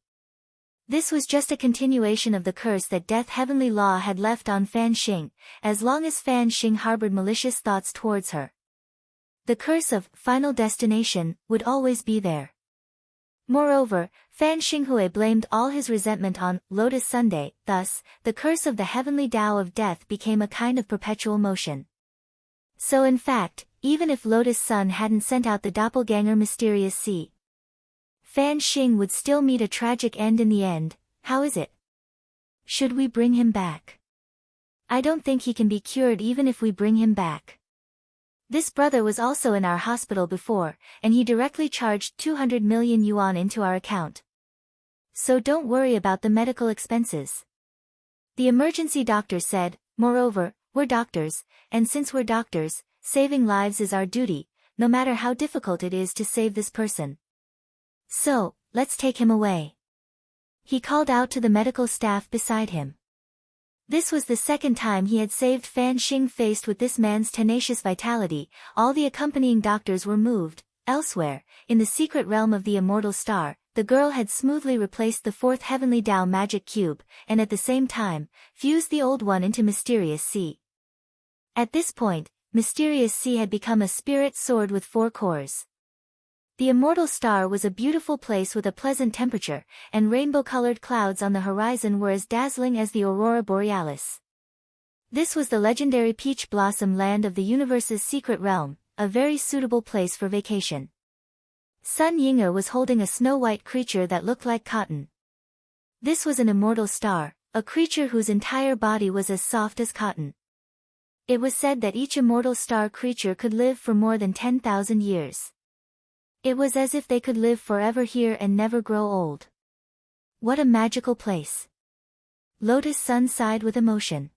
This was just a continuation of the curse that Death Heavenly Law had left on Fan Xing, as long as Fan Xing harbored malicious thoughts towards her. The curse of Final Destination would always be there. Moreover, Fan Xinghue blamed all his resentment on Lotus Sunday, thus, the curse of the heavenly Tao of death became a kind of perpetual motion. So in fact, even if Lotus Sun hadn't sent out the doppelganger Mysterious Sea, Fan Xing would still meet a tragic end in the end. How is it? Should we bring him back? I don't think he can be cured even if we bring him back. This brother was also in our hospital before, and he directly charged 200 million yuan into our account. So don't worry about the medical expenses. The emergency doctor said, moreover, we're doctors, and since we're doctors, saving lives is our duty, no matter how difficult it is to save this person. So, let's take him away. He called out to the medical staff beside him. This was the second time he had saved Fan Xing. Faced with this man's tenacious vitality, all the accompanying doctors were moved. Elsewhere, in the secret realm of the immortal star, the girl had smoothly replaced the fourth heavenly Tao magic cube, and at the same time, fused the old one into Mysterious Sea. At this point, Mysterious Sea had become a spirit sword with 4 cores. The immortal star was a beautiful place with a pleasant temperature, and rainbow-colored clouds on the horizon were as dazzling as the aurora borealis. This was the legendary peach blossom land of the universe's secret realm, a very suitable place for vacation. Sun Yinger was holding a snow-white creature that looked like cotton. This was an immortal star, a creature whose entire body was as soft as cotton. It was said that each immortal star creature could live for more than 10,000 years. It was as if they could live forever here and never grow old. What a magical place. Lotus Sun sighed with emotion.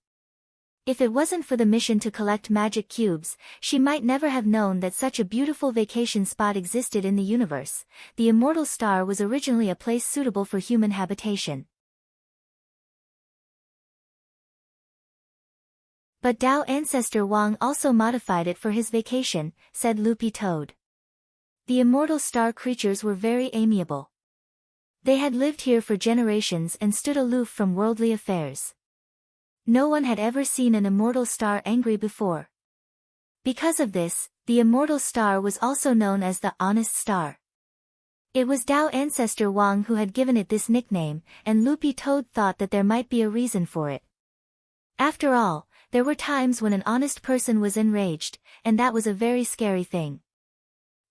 If it wasn't for the mission to collect magic cubes, she might never have known that such a beautiful vacation spot existed in the universe. The immortal star was originally a place suitable for human habitation. But Tao ancestor Wang also modified it for his vacation, said Loopy Toad. The immortal star creatures were very amiable. They had lived here for generations and stood aloof from worldly affairs. No one had ever seen an immortal star angry before. Because of this, the immortal star was also known as the Honest Star. It was Tao ancestor Wang who had given it this nickname, and Loopy Toad thought that there might be a reason for it. After all, there were times when an honest person was enraged, and that was a very scary thing.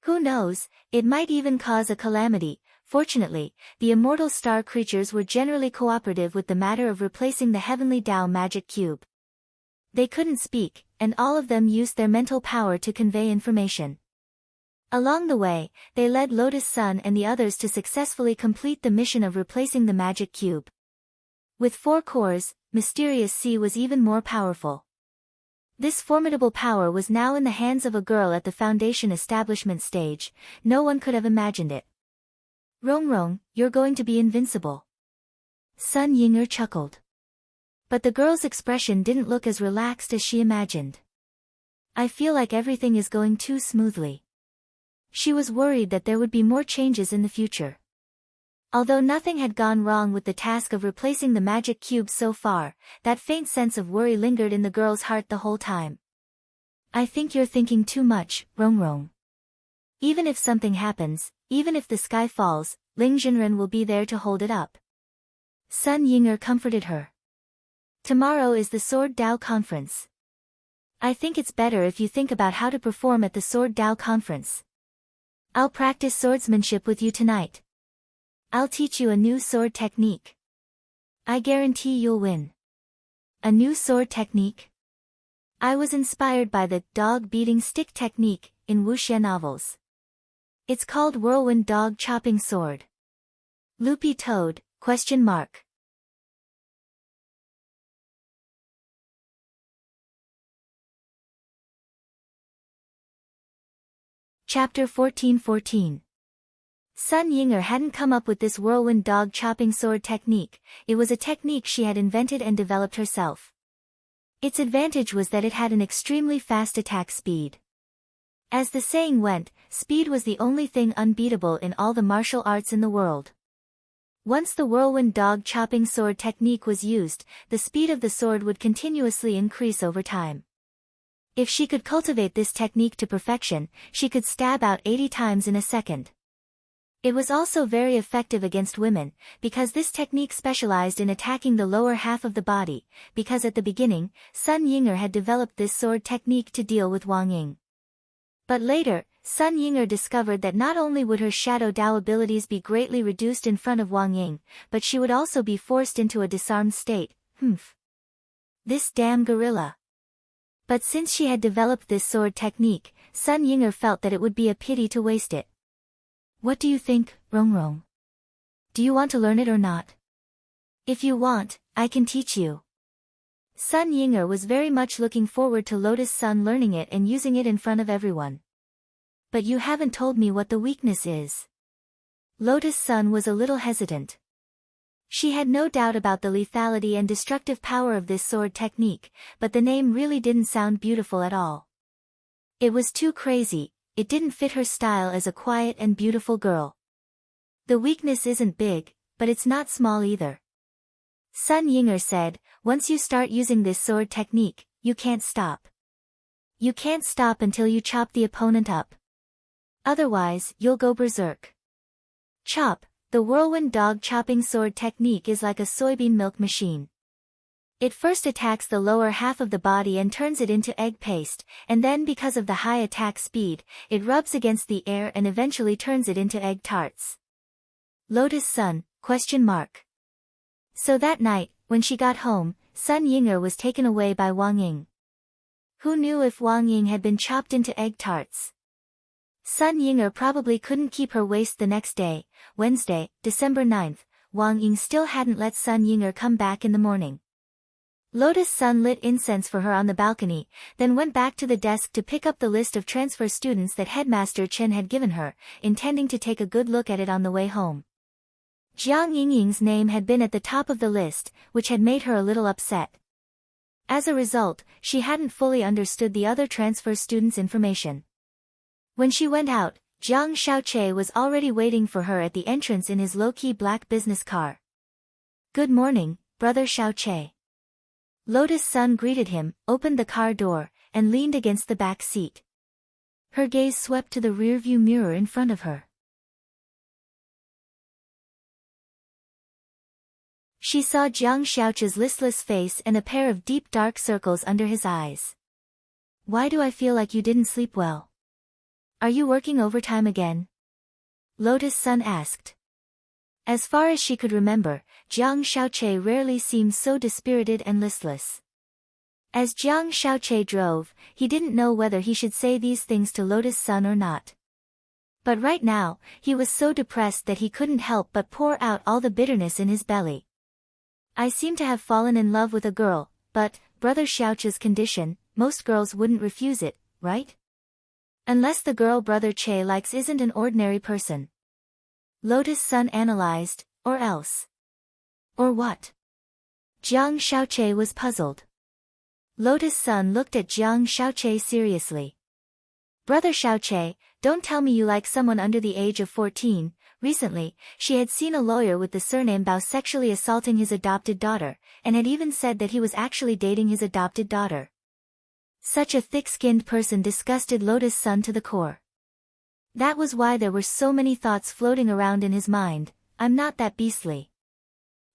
Who knows, it might even cause a calamity. Fortunately, the immortal star creatures were generally cooperative with the matter of replacing the heavenly Tao magic cube. They couldn't speak, and all of them used their mental power to convey information. Along the way, they led Lotus Sun and the others to successfully complete the mission of replacing the magic cube. With 4 cores, Mysterious Sea was even more powerful. This formidable power was now in the hands of a girl at the Foundation establishment stage. No one could have imagined it. Rongrong, you're going to be invincible. Sun Yinger chuckled. But the girl's expression didn't look as relaxed as she imagined. I feel like everything is going too smoothly. She was worried that there would be more changes in the future. Although nothing had gone wrong with the task of replacing the magic cube so far, that faint sense of worry lingered in the girl's heart the whole time. I think you're thinking too much, Rongrong. Even if something happens, even if the sky falls, Ling Jinren will be there to hold it up. Sun Yinger comforted her. Tomorrow is the Sword Dao Conference. I think it's better if you think about how to perform at the Sword Dao Conference. I'll practice swordsmanship with you tonight. I'll teach you a new sword technique. I guarantee you'll win. A new sword technique? I was inspired by the dog-beating stick technique in wuxia novels. It's called Whirlwind Dog Chopping Sword. Loopy Toad, ? Chapter 1414. Sun Yinger hadn't come up with this whirlwind dog chopping sword technique. It was a technique she had invented and developed herself. Its advantage was that it had an extremely fast attack speed. As the saying went, speed was the only thing unbeatable in all the martial arts in the world. Once the whirlwind dog chopping sword technique was used, the speed of the sword would continuously increase over time. If she could cultivate this technique to perfection, she could stab out 80 times in a second. It was also very effective against women, because this technique specialized in attacking the lower half of the body, because at the beginning, Sun Yinger had developed this sword technique to deal with Wang Ying. But later, Sun Yinger discovered that not only would her Shadow Dao abilities be greatly reduced in front of Wang Ying, but she would also be forced into a disarmed state. This damn gorilla. But since she had developed this sword technique, Sun Yinger felt that it would be a pity to waste it. What do you think, Rongrong? Do you want to learn it or not? If you want, I can teach you. Sun Yinger was very much looking forward to Lotus Sun learning it and using it in front of everyone. But you haven't told me what the weakness is. Lotus Sun was a little hesitant. She had no doubt about the lethality and destructive power of this sword technique, but the name really didn't sound beautiful at all. It was too crazy, it didn't fit her style as a quiet and beautiful girl. The weakness isn't big, but it's not small either. Sun Yinger said, once you start using this sword technique, you can't stop. You can't stop until you chop the opponent up. Otherwise, you'll go berserk. Chop. The whirlwind dog chopping sword technique is like a soybean milk machine. It first attacks the lower half of the body and turns it into egg paste, and then because of the high attack speed, it rubs against the air and eventually turns it into egg tarts. Lotus Sun? So that night, when she got home, Sun Yinger was taken away by Wang Ying. Who knew if Wang Ying had been chopped into egg tarts? Sun Yinger probably couldn't keep her waist the next day, Wednesday, December 9th, Wang Ying still hadn't let Sun Yinger come back in the morning. Lotus Sun lit incense for her on the balcony, then went back to the desk to pick up the list of transfer students that Headmaster Chen had given her, intending to take a good look at it on the way home. Jiang Yingying's name had been at the top of the list, which had made her a little upset. As a result, she hadn't fully understood the other transfer students' information. When she went out, Jiang Xiaoche was already waiting for her at the entrance in his low-key black business car. Good morning, Brother Xiaoche. Lotus Sun greeted him, opened the car door, and leaned against the back seat. Her gaze swept to the rearview mirror in front of her. She saw Jiang Xiaoche's listless face and a pair of deep dark circles under his eyes. Why do I feel like you didn't sleep well? Are you working overtime again? Lotus Sun asked. As far as she could remember, Jiang Xiaoche rarely seemed so dispirited and listless. As Jiang Xiaoche drove, he didn't know whether he should say these things to Lotus Sun or not. But right now, he was so depressed that he couldn't help but pour out all the bitterness in his belly. I seem to have fallen in love with a girl, but, Brother Xiaoche's condition, most girls wouldn't refuse it, right? Unless the girl Brother Che likes isn't an ordinary person. Lotus Sun analyzed, or else. Or what? Jiang Xiaoche was puzzled. Lotus Sun looked at Jiang Xiaoche seriously. Brother Xiaoche, don't tell me you like someone under the age of 14. Recently, she had seen a lawyer with the surname Bao sexually assaulting his adopted daughter, and had even said that he was actually dating his adopted daughter. Such a thick-skinned person disgusted Lotus Sun to the core. That was why there were so many thoughts floating around in his mind. I'm not that beastly.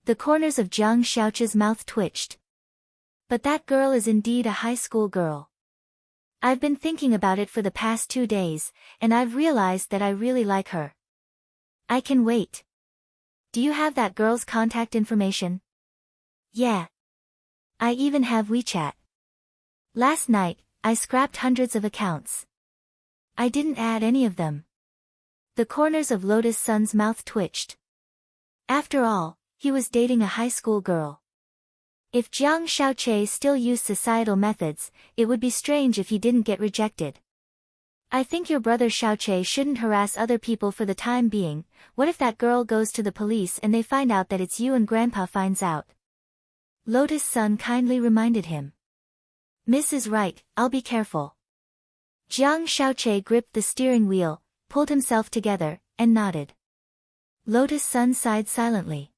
The corners of Jiang Xiaoche's mouth twitched. But that girl is indeed a high school girl. I've been thinking about it for the past 2 days, and I've realized that I really like her. I can wait. Do you have that girl's contact information? Yeah. I even have WeChat. Last night, I scrapped hundreds of accounts. I didn't add any of them. The corners of Lotus Sun's mouth twitched. After all, he was dating a high school girl. If Jiang Xiaoche still used societal methods, it would be strange if he didn't get rejected. I think your brother Xiaoche shouldn't harass other people for the time being. What if that girl goes to the police and they find out that it's you and Grandpa finds out? Lotus Sun kindly reminded him. Miss is right, I'll be careful. Jiang Shaoqi gripped the steering wheel, pulled himself together, and nodded. Lotus Sun sighed silently.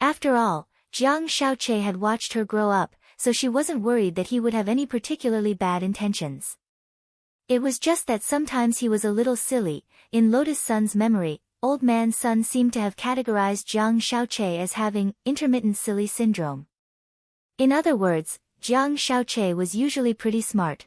After all, Jiang Shaoqi had watched her grow up, so she wasn't worried that he would have any particularly bad intentions. It was just that sometimes he was a little silly. In Lotus Sun's memory, Old Man Sun seemed to have categorized Jiang Shaoqi as having intermittent silly syndrome. In other words, Jiang Shaoqi was usually pretty smart.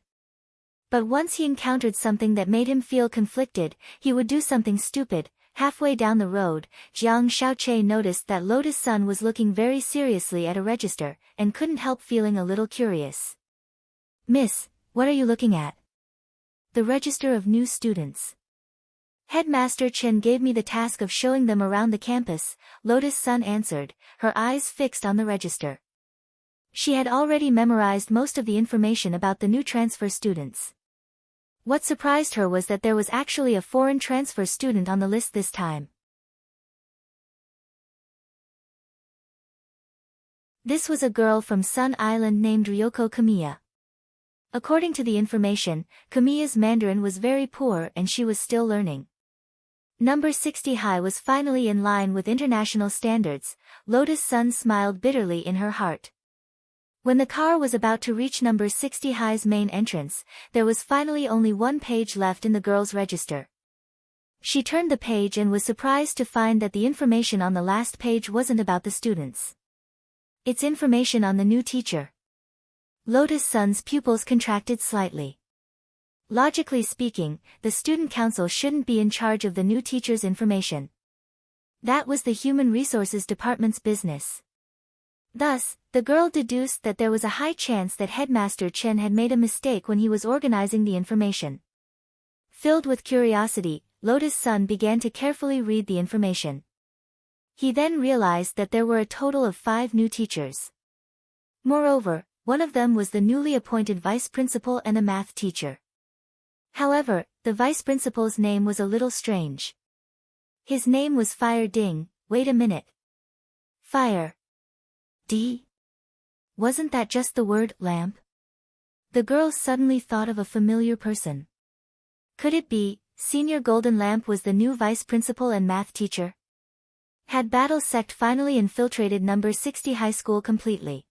But once he encountered something that made him feel conflicted, he would do something stupid. Halfway down the road, Jiang Shaoqi noticed that Lotus Sun was looking very seriously at a register, and couldn't help feeling a little curious. Miss, what are you looking at? The register of new students. Headmaster Chen gave me the task of showing them around the campus, Lotus Sun answered, her eyes fixed on the register. She had already memorized most of the information about the new transfer students. What surprised her was that there was actually a foreign transfer student on the list this time. This was a girl from Sun Island named Ryoko Kamiya. According to the information, Kamiya's Mandarin was very poor and she was still learning. Number 60 high was finally in line with international standards. Lotus Sun smiled bitterly in her heart. When the car was about to reach number 60 high's main entrance, there was finally only one page left in the girl's register. She turned the page and was surprised to find that the information on the last page wasn't about the students. It's information on the new teacher. Lotus Sun's pupils contracted slightly. Logically speaking, the student council shouldn't be in charge of the new teacher's information. That was the Human Resources Department's business. Thus, the girl deduced that there was a high chance that Headmaster Chen had made a mistake when he was organizing the information. Filled with curiosity, Lotus Sun began to carefully read the information. He then realized that there were a total of 5 new teachers. Moreover, one of them was the newly appointed vice principal and a math teacher. However, the vice principal's name was a little strange. His name was Fire Ding. Wait a minute. Fire. D? Wasn't that just the word lamp? The girl suddenly thought of a familiar person. Could it be, Senior Golden Lamp was the new vice principal and math teacher? Had Battle Sect finally infiltrated number 60 high school completely?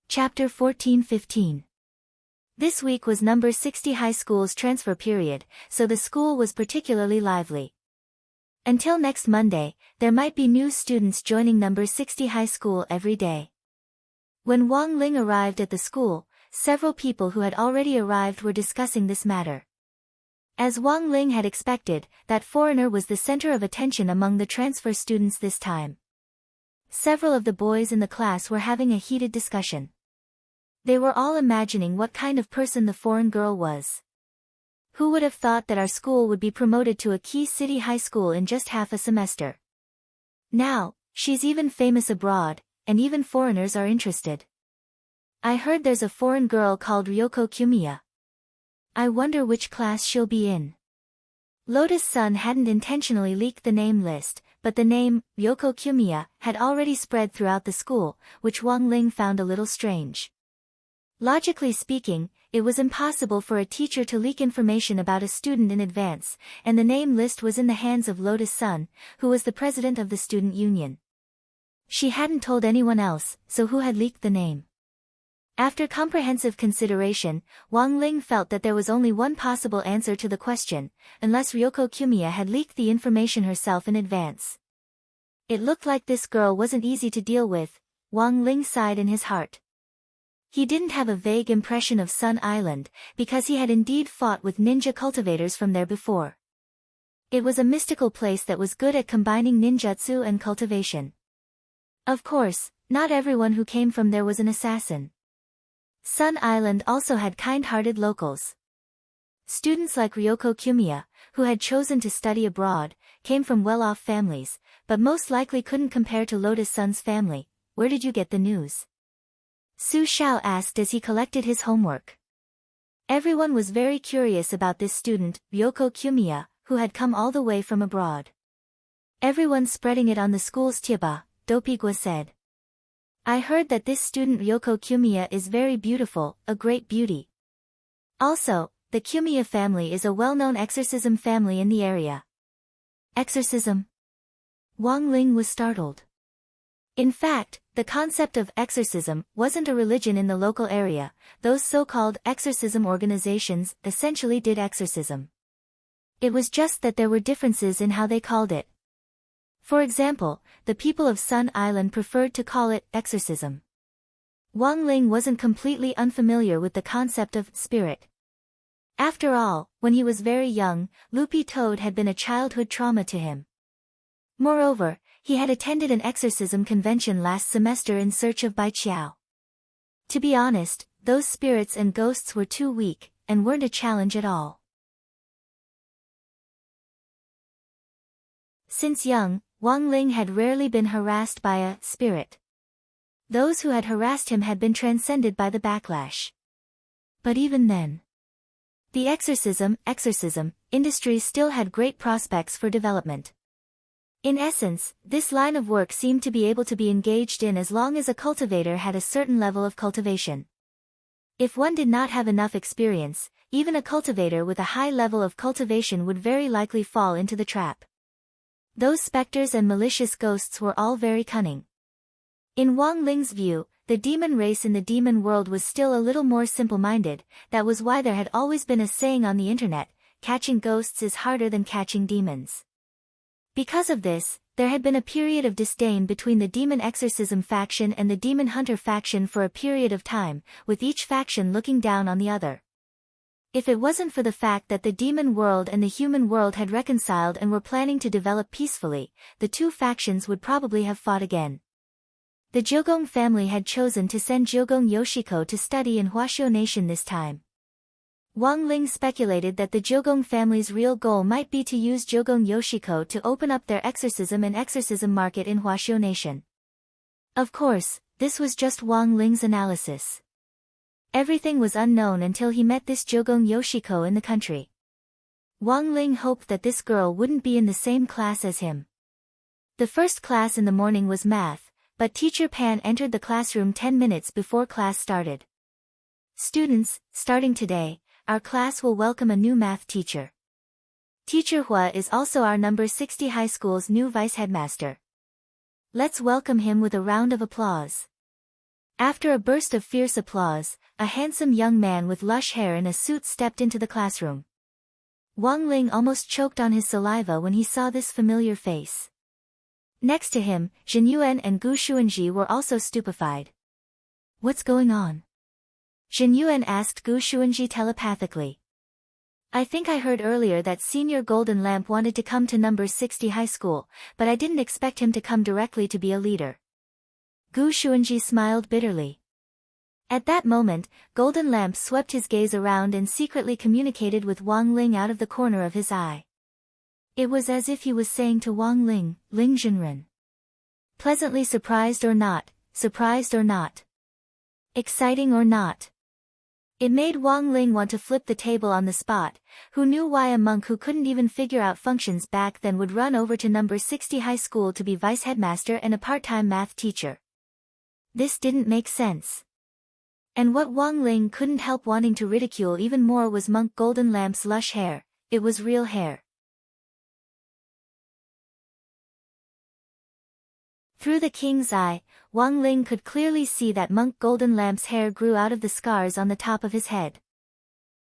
Chapter 14-15. This week was number 60 high school's transfer period, so the school was particularly lively. Until next Monday, there might be new students joining number 60 high school every day. When Wang Ling arrived at the school, several people who had already arrived were discussing this matter. As Wang Ling had expected, that foreigner was the center of attention among the transfer students this time. Several of the boys in the class were having a heated discussion. They were all imagining what kind of person the foreign girl was. Who would have thought that our school would be promoted to a key city high school in just half a semester? Now, she's even famous abroad, and even foreigners are interested. I heard there's a foreign girl called Ryoko Kamiya. I wonder which class she'll be in. Lotus Sun hadn't intentionally leaked the name list, but the name, Ryoko Kamiya, had already spread throughout the school, which Wang Ling found a little strange. Logically speaking, it was impossible for a teacher to leak information about a student in advance, and the name list was in the hands of Lotus Sun, who was the president of the student union. She hadn't told anyone else, so who had leaked the name? After comprehensive consideration, Wang Ling felt that there was only one possible answer to the question, unless Ryoko Kamiya had leaked the information herself in advance. It looked like this girl wasn't easy to deal with. Wang Ling sighed in his heart. He didn't have a vague impression of Sun Island, because he had indeed fought with ninja cultivators from there before. It was a mystical place that was good at combining ninjutsu and cultivation. Of course, not everyone who came from there was an assassin. Sun Island also had kind-hearted locals. Students like Ryoko Kamiya, who had chosen to study abroad, came from well-off families, but most likely couldn't compare to Lotus Sun's family. Where did you get the news? Su Xiao asked as he collected his homework. Everyone was very curious about this student, Ryoko Kamiya, who had come all the way from abroad. Everyone spreading it on the school's tiaba, Dopigwa said. I heard that this student Ryoko Kumiya is very beautiful, a great beauty. Also, the Kumiya family is a well-known exorcism family in the area. Exorcism? Wang Ling was startled. In fact, the concept of exorcism wasn't a religion in the local area. Those so-called exorcism organizations essentially did exorcism. It was just that there were differences in how they called it. For example, the people of Sun Island preferred to call it exorcism. Wang Ling wasn't completely unfamiliar with the concept of spirit. After all, when he was very young, Loopy Toad had been a childhood trauma to him. Moreover, he had attended an exorcism convention last semester in search of Bai Qiao. To be honest, those spirits and ghosts were too weak, and weren't a challenge at all. Since young, Wang Ling had rarely been harassed by a spirit. Those who had harassed him had been transcended by the backlash. But even then, the exorcism industry still had great prospects for development. In essence, this line of work seemed to be able to be engaged in as long as a cultivator had a certain level of cultivation. If one did not have enough experience, even a cultivator with a high level of cultivation would very likely fall into the trap. Those specters and malicious ghosts were all very cunning. In Wang Ling's view, the demon race in the demon world was still a little more simple-minded. That was why there had always been a saying on the internet, catching ghosts is harder than catching demons. Because of this, there had been a period of disdain between the demon exorcism faction and the demon hunter faction for a period of time, with each faction looking down on the other. If it wasn't for the fact that the demon world and the human world had reconciled and were planning to develop peacefully, the two factions would probably have fought again. The Jogong family had chosen to send Jogong Yoshiko to study in Huaxiu Nation this time. Wang Ling speculated that the Jogong family's real goal might be to use Jogong Yoshiko to open up their exorcism and exorcism market in Huaxiu Nation. Of course, this was just Wang Ling's analysis. Everything was unknown until he met this Jogong Yoshiko in the country. Wang Ling hoped that this girl wouldn't be in the same class as him. The first class in the morning was math, but Teacher Pan entered the classroom 10 minutes before class started. Students, starting today, our class will welcome a new math teacher. Teacher Hua is also our number 60 high school's new vice headmaster. Let's welcome him with a round of applause. After a burst of fierce applause, a handsome young man with lush hair in a suit stepped into the classroom. Wang Ling almost choked on his saliva when he saw this familiar face. Next to him, Jin Yuan and Gu Xuanji were also stupefied. What's going on? Jin Yuan asked Gu Xuanji telepathically. I think I heard earlier that Senior Golden Lamp wanted to come to number 60 high school, but I didn't expect him to come directly to be a leader. Gu Xuanji smiled bitterly. At that moment, Golden Lamp swept his gaze around and secretly communicated with Wang Ling out of the corner of his eye. It was as if he was saying to Wang Ling, Ling Zhenren. Pleasantly surprised or not, exciting or not. It made Wang Ling want to flip the table on the spot. Who knew why a monk who couldn't even figure out functions back then would run over to number 60 high school to be vice headmaster and a part-time math teacher? This didn't make sense. And what Wang Ling couldn't help wanting to ridicule even more was Monk Golden Lamp's lush hair. It was real hair. Through the king's eye, Wang Ling could clearly see that Monk Golden Lamp's hair grew out of the scars on the top of his head.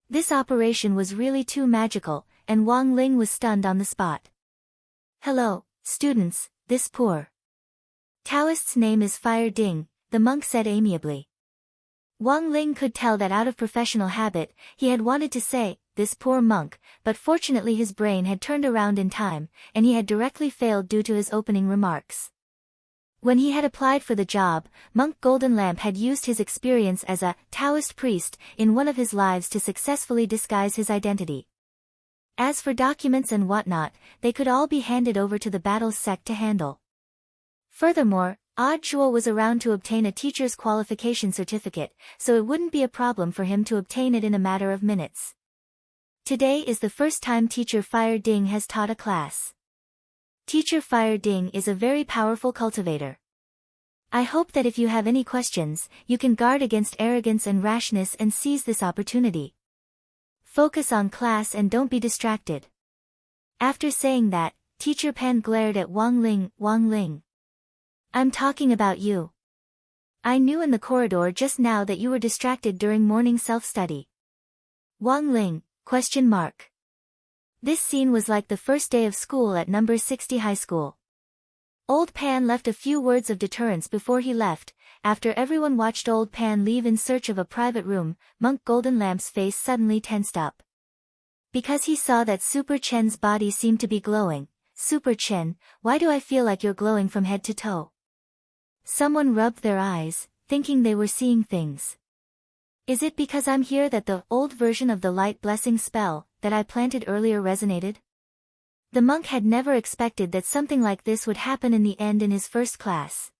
This operation was really too magical, and Wang Ling was stunned on the spot. Hello, students, this poor Taoist's name is Fire Ding, the monk said amiably. Wang Ling could tell that out of professional habit, he had wanted to say, this poor monk, but fortunately his brain had turned around in time, and he had directly failed due to his opening remarks. When he had applied for the job, Monk Golden Lamp had used his experience as a Taoist priest in one of his lives to successfully disguise his identity. As for documents and whatnot, they could all be handed over to the battle sect to handle. Furthermore, Odd Jewel was around to obtain a teacher's qualification certificate, so it wouldn't be a problem for him to obtain it in a matter of minutes. Today is the first time teacher Fire Ding has taught a class. Teacher Fire Ding is a very powerful cultivator. I hope that if you have any questions, you can guard against arrogance and rashness and seize this opportunity. Focus on class and don't be distracted. After saying that, Teacher Pan glared at Wang Ling. Wang Ling. I'm talking about you. I knew in the corridor just now that you were distracted during morning self-study. Wang Ling, ? This scene was like the first day of school at number 60 high school. Old Pan left a few words of deterrence before he left. After everyone watched Old Pan leave in search of a private room, Monk Golden Lamp's face suddenly tensed up. Because he saw that Super Chen's body seemed to be glowing. Super Chen, why do I feel like you're glowing from head to toe? Someone rubbed their eyes, thinking they were seeing things. Is it because I'm here that the old version of the light blessing spell that I planted earlier resonated? The monk had never expected that something like this would happen in the end in his first class.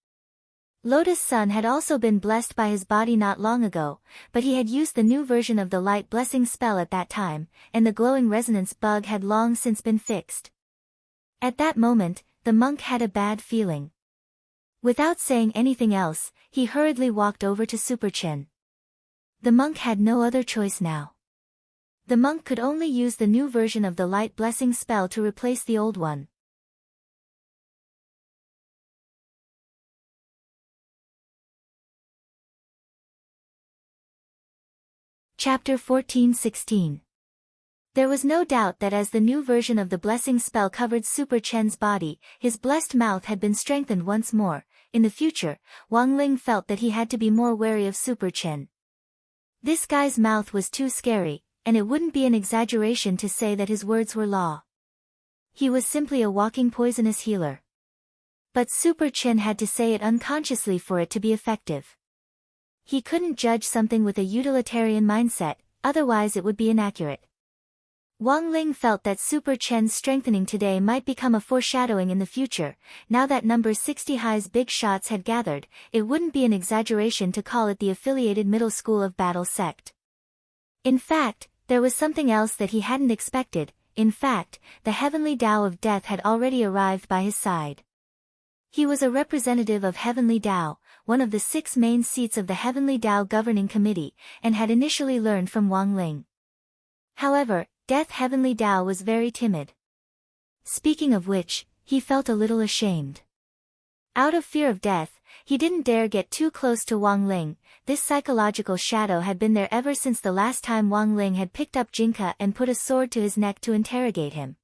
Lotus Sun had also been blessed by his body not long ago, but he had used the new version of the light blessing spell at that time, and the glowing resonance bug had long since been fixed. At that moment, the monk had a bad feeling. Without saying anything else, he hurriedly walked over to Super Chen. The monk had no other choice now. The monk could only use the new version of the light blessing spell to replace the old one. Chapter 14-16. There was no doubt that as the new version of the blessing spell covered Super Chen's body, his blessed mouth had been strengthened once more. In the future, Wang Ling felt that he had to be more wary of Super Chen. This guy's mouth was too scary, and it wouldn't be an exaggeration to say that his words were law. He was simply a walking poisonous healer. But Super Chen had to say it unconsciously for it to be effective. He couldn't judge something with a utilitarian mindset, otherwise it would be inaccurate. Wang Ling felt that Super Chen's strengthening today might become a foreshadowing in the future. Now that number 60 high's big shots had gathered, it wouldn't be an exaggeration to call it the affiliated middle school of battle sect. In fact, there was something else that he hadn't expected. In fact, the heavenly Tao of death had already arrived by his side. He was a representative of Heavenly Tao, one of the 6 main seats of the Heavenly Tao Governing Committee, and had initially learned from Wang Ling. However, Death Heavenly Tao was very timid. Speaking of which, he felt a little ashamed. Out of fear of death, he didn't dare get too close to Wang Ling. This psychological shadow had been there ever since the last time Wang Ling had picked up Jinka and put a sword to his neck to interrogate him.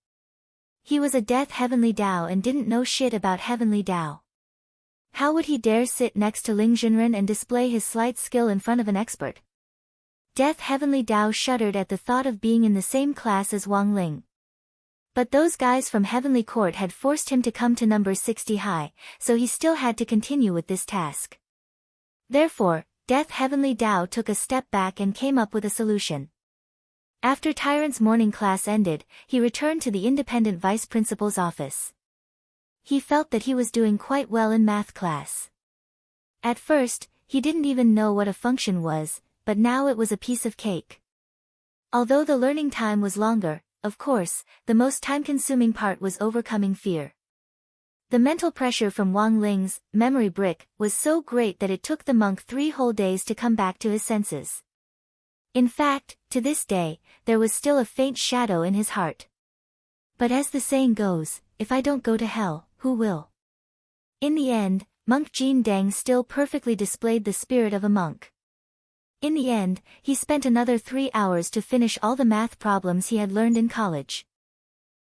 He was a Death Heavenly Tao and didn't know shit about Heavenly Tao. How would he dare sit next to Ling Junren and display his slight skill in front of an expert? Death Heavenly Tao shuddered at the thought of being in the same class as Wang Ling. But those guys from Heavenly Court had forced him to come to number 60 high, so he still had to continue with this task. Therefore, Death Heavenly Tao took a step back and came up with a solution. After Tyrant's morning class ended, he returned to the independent vice principal's office. He felt that he was doing quite well in math class. At first, he didn't even know what a function was, but now it was a piece of cake. Although the learning time was longer, of course, the most time-consuming part was overcoming fear. The mental pressure from Wang Ling's memory brick was so great that it took the monk 3 whole days to come back to his senses. In fact, to this day, there was still a faint shadow in his heart. But as the saying goes, if I don't go to hell, who will? In the end, Monk Jin Deng still perfectly displayed the spirit of a monk. In the end, he spent another 3 hours to finish all the math problems he had learned in college.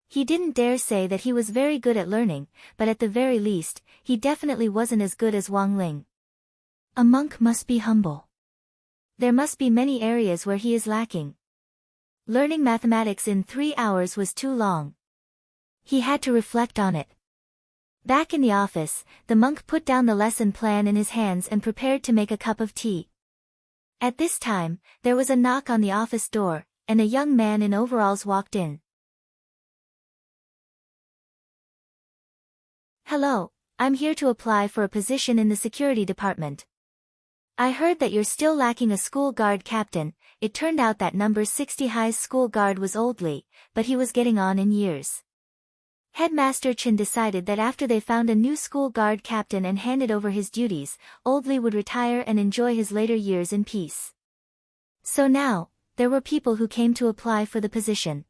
He didn't dare say that he was very good at learning, but at the very least, he definitely wasn't as good as Wang Ling. A monk must be humble. There must be many areas where he is lacking. Learning mathematics in 3 hours was too long. He had to reflect on it. Back in the office, the monk put down the lesson plan in his hands and prepared to make a cup of tea. At this time, there was a knock on the office door, and a young man in overalls walked in. Hello, I'm here to apply for a position in the security department. I heard that you're still lacking a school guard captain. It turned out that number 60 high's school guard was old Lee, but he was getting on in years. Headmaster Chen decided that after they found a new school guard captain and handed over his duties, Old Li would retire and enjoy his later years in peace. So now, there were people who came to apply for the position.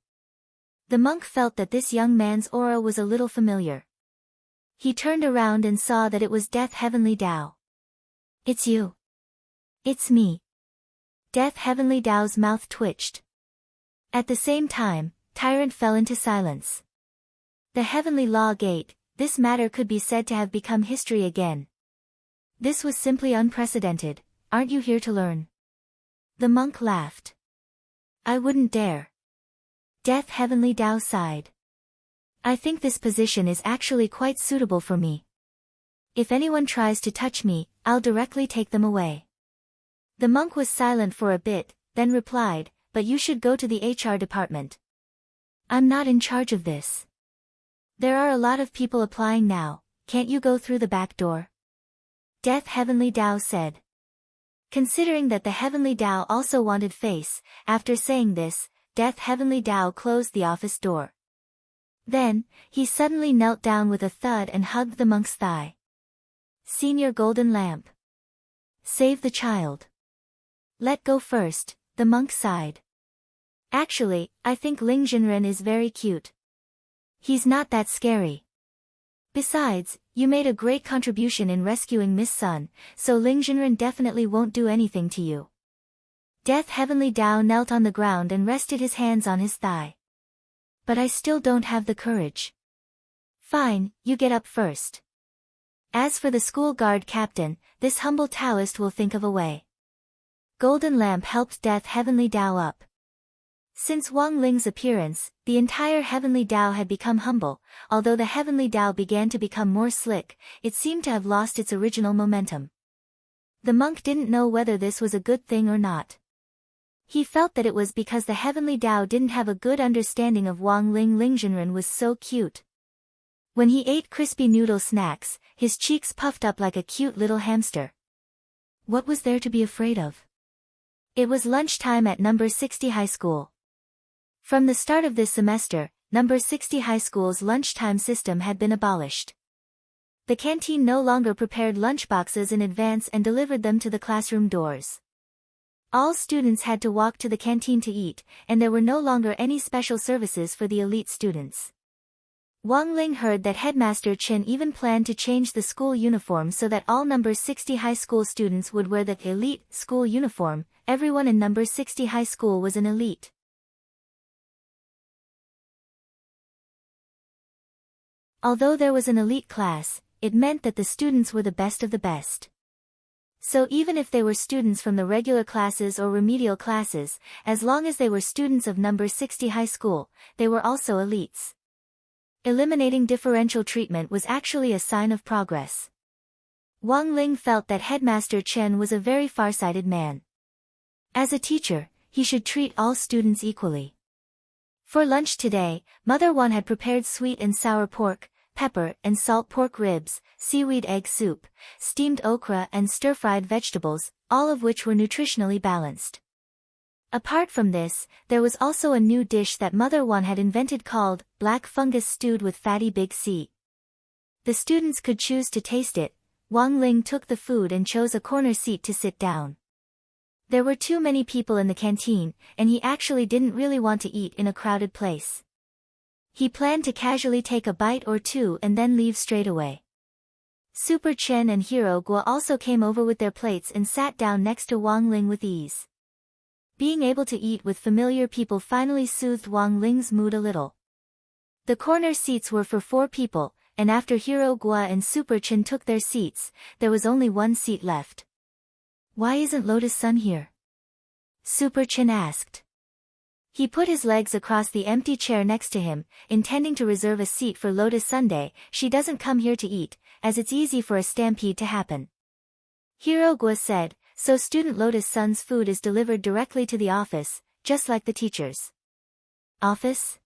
The monk felt that this young man's aura was a little familiar. He turned around and saw that it was Death Heavenly Dao. "It's you." "It's me." Death Heavenly Dao's mouth twitched. At the same time, Tyrant fell into silence. The Heavenly Law Gate, this matter could be said to have become history again. This was simply unprecedented. "Aren't you here to learn?" The monk laughed. "I wouldn't dare." Death Heavenly Dao sighed. "I think this position is actually quite suitable for me. If anyone tries to touch me, I'll directly take them away." The monk was silent for a bit, then replied, "But you should go to the HR department." "I'm not in charge of this." "There are a lot of people applying now, can't you go through the back door?" Death Heavenly Dao said. Considering that the Heavenly Dao also wanted face, after saying this, Death Heavenly Dao closed the office door. Then, he suddenly knelt down with a thud and hugged the monk's thigh. "Senior Golden Lamp. Save the child." "Let go first," the monk sighed. "Actually, I think Ling Jinren is very cute. He's not that scary. Besides, you made a great contribution in rescuing Miss Sun, so Ling Jinren definitely won't do anything to you." Death Heavenly Dao knelt on the ground and rested his hands on his thigh. "But I still don't have the courage." "Fine, you get up first. As for the school guard captain, this humble Taoist will think of a way." Golden Lamp helped Death Heavenly Dao up. Since Wang Ling's appearance, the entire Heavenly Dao had become humble. Although the Heavenly Dao began to become more slick, it seemed to have lost its original momentum. The monk didn't know whether this was a good thing or not. He felt that it was because the Heavenly Dao didn't have a good understanding of Wang Ling. Ling Jinren was so cute. When he ate crispy noodle snacks, his cheeks puffed up like a cute little hamster. What was there to be afraid of? It was lunchtime at number 60 high school. From the start of this semester, number 60 high school's lunchtime system had been abolished. The canteen no longer prepared lunchboxes in advance and delivered them to the classroom doors. All students had to walk to the canteen to eat, and there were no longer any special services for the elite students. Wang Ling heard that Headmaster Chen even planned to change the school uniform so that all number 60 high school students would wear the elite school uniform. Everyone in number 60 high school was an elite. Although there was an elite class, it meant that the students were the best of the best. So even if they were students from the regular classes or remedial classes, as long as they were students of number 60 high school, they were also elites. Eliminating differential treatment was actually a sign of progress. Wang Ling felt that Headmaster Chen was a very far-sighted man. As a teacher, he should treat all students equally. For lunch today, Mother Wan had prepared sweet and sour pork, pepper and salt pork ribs, seaweed egg soup, steamed okra and stir-fried vegetables, all of which were nutritionally balanced. Apart from this, there was also a new dish that Mother Wan had invented called black fungus stewed with fatty big C. The students could choose to taste it. Wang Ling took the food and chose a corner seat to sit down. There were too many people in the canteen, and he actually didn't really want to eat in a crowded place. He planned to casually take a bite or two and then leave straight away. Super Chen and Hero Guo also came over with their plates and sat down next to Wang Ling with ease. Being able to eat with familiar people finally soothed Wang Ling's mood a little. The corner seats were for 4 people, and after Hero Guo and Super Chen took their seats, there was only one seat left. "Why isn't Lotus Sun here?" Super Chen asked. He put his legs across the empty chair next to him, intending to reserve a seat for Lotus Sunday. "She doesn't come here to eat, as it's easy for a stampede to happen." Hero Guo said, "So student Lotus Sun's food is delivered directly to the office, just like the teachers." "Office?"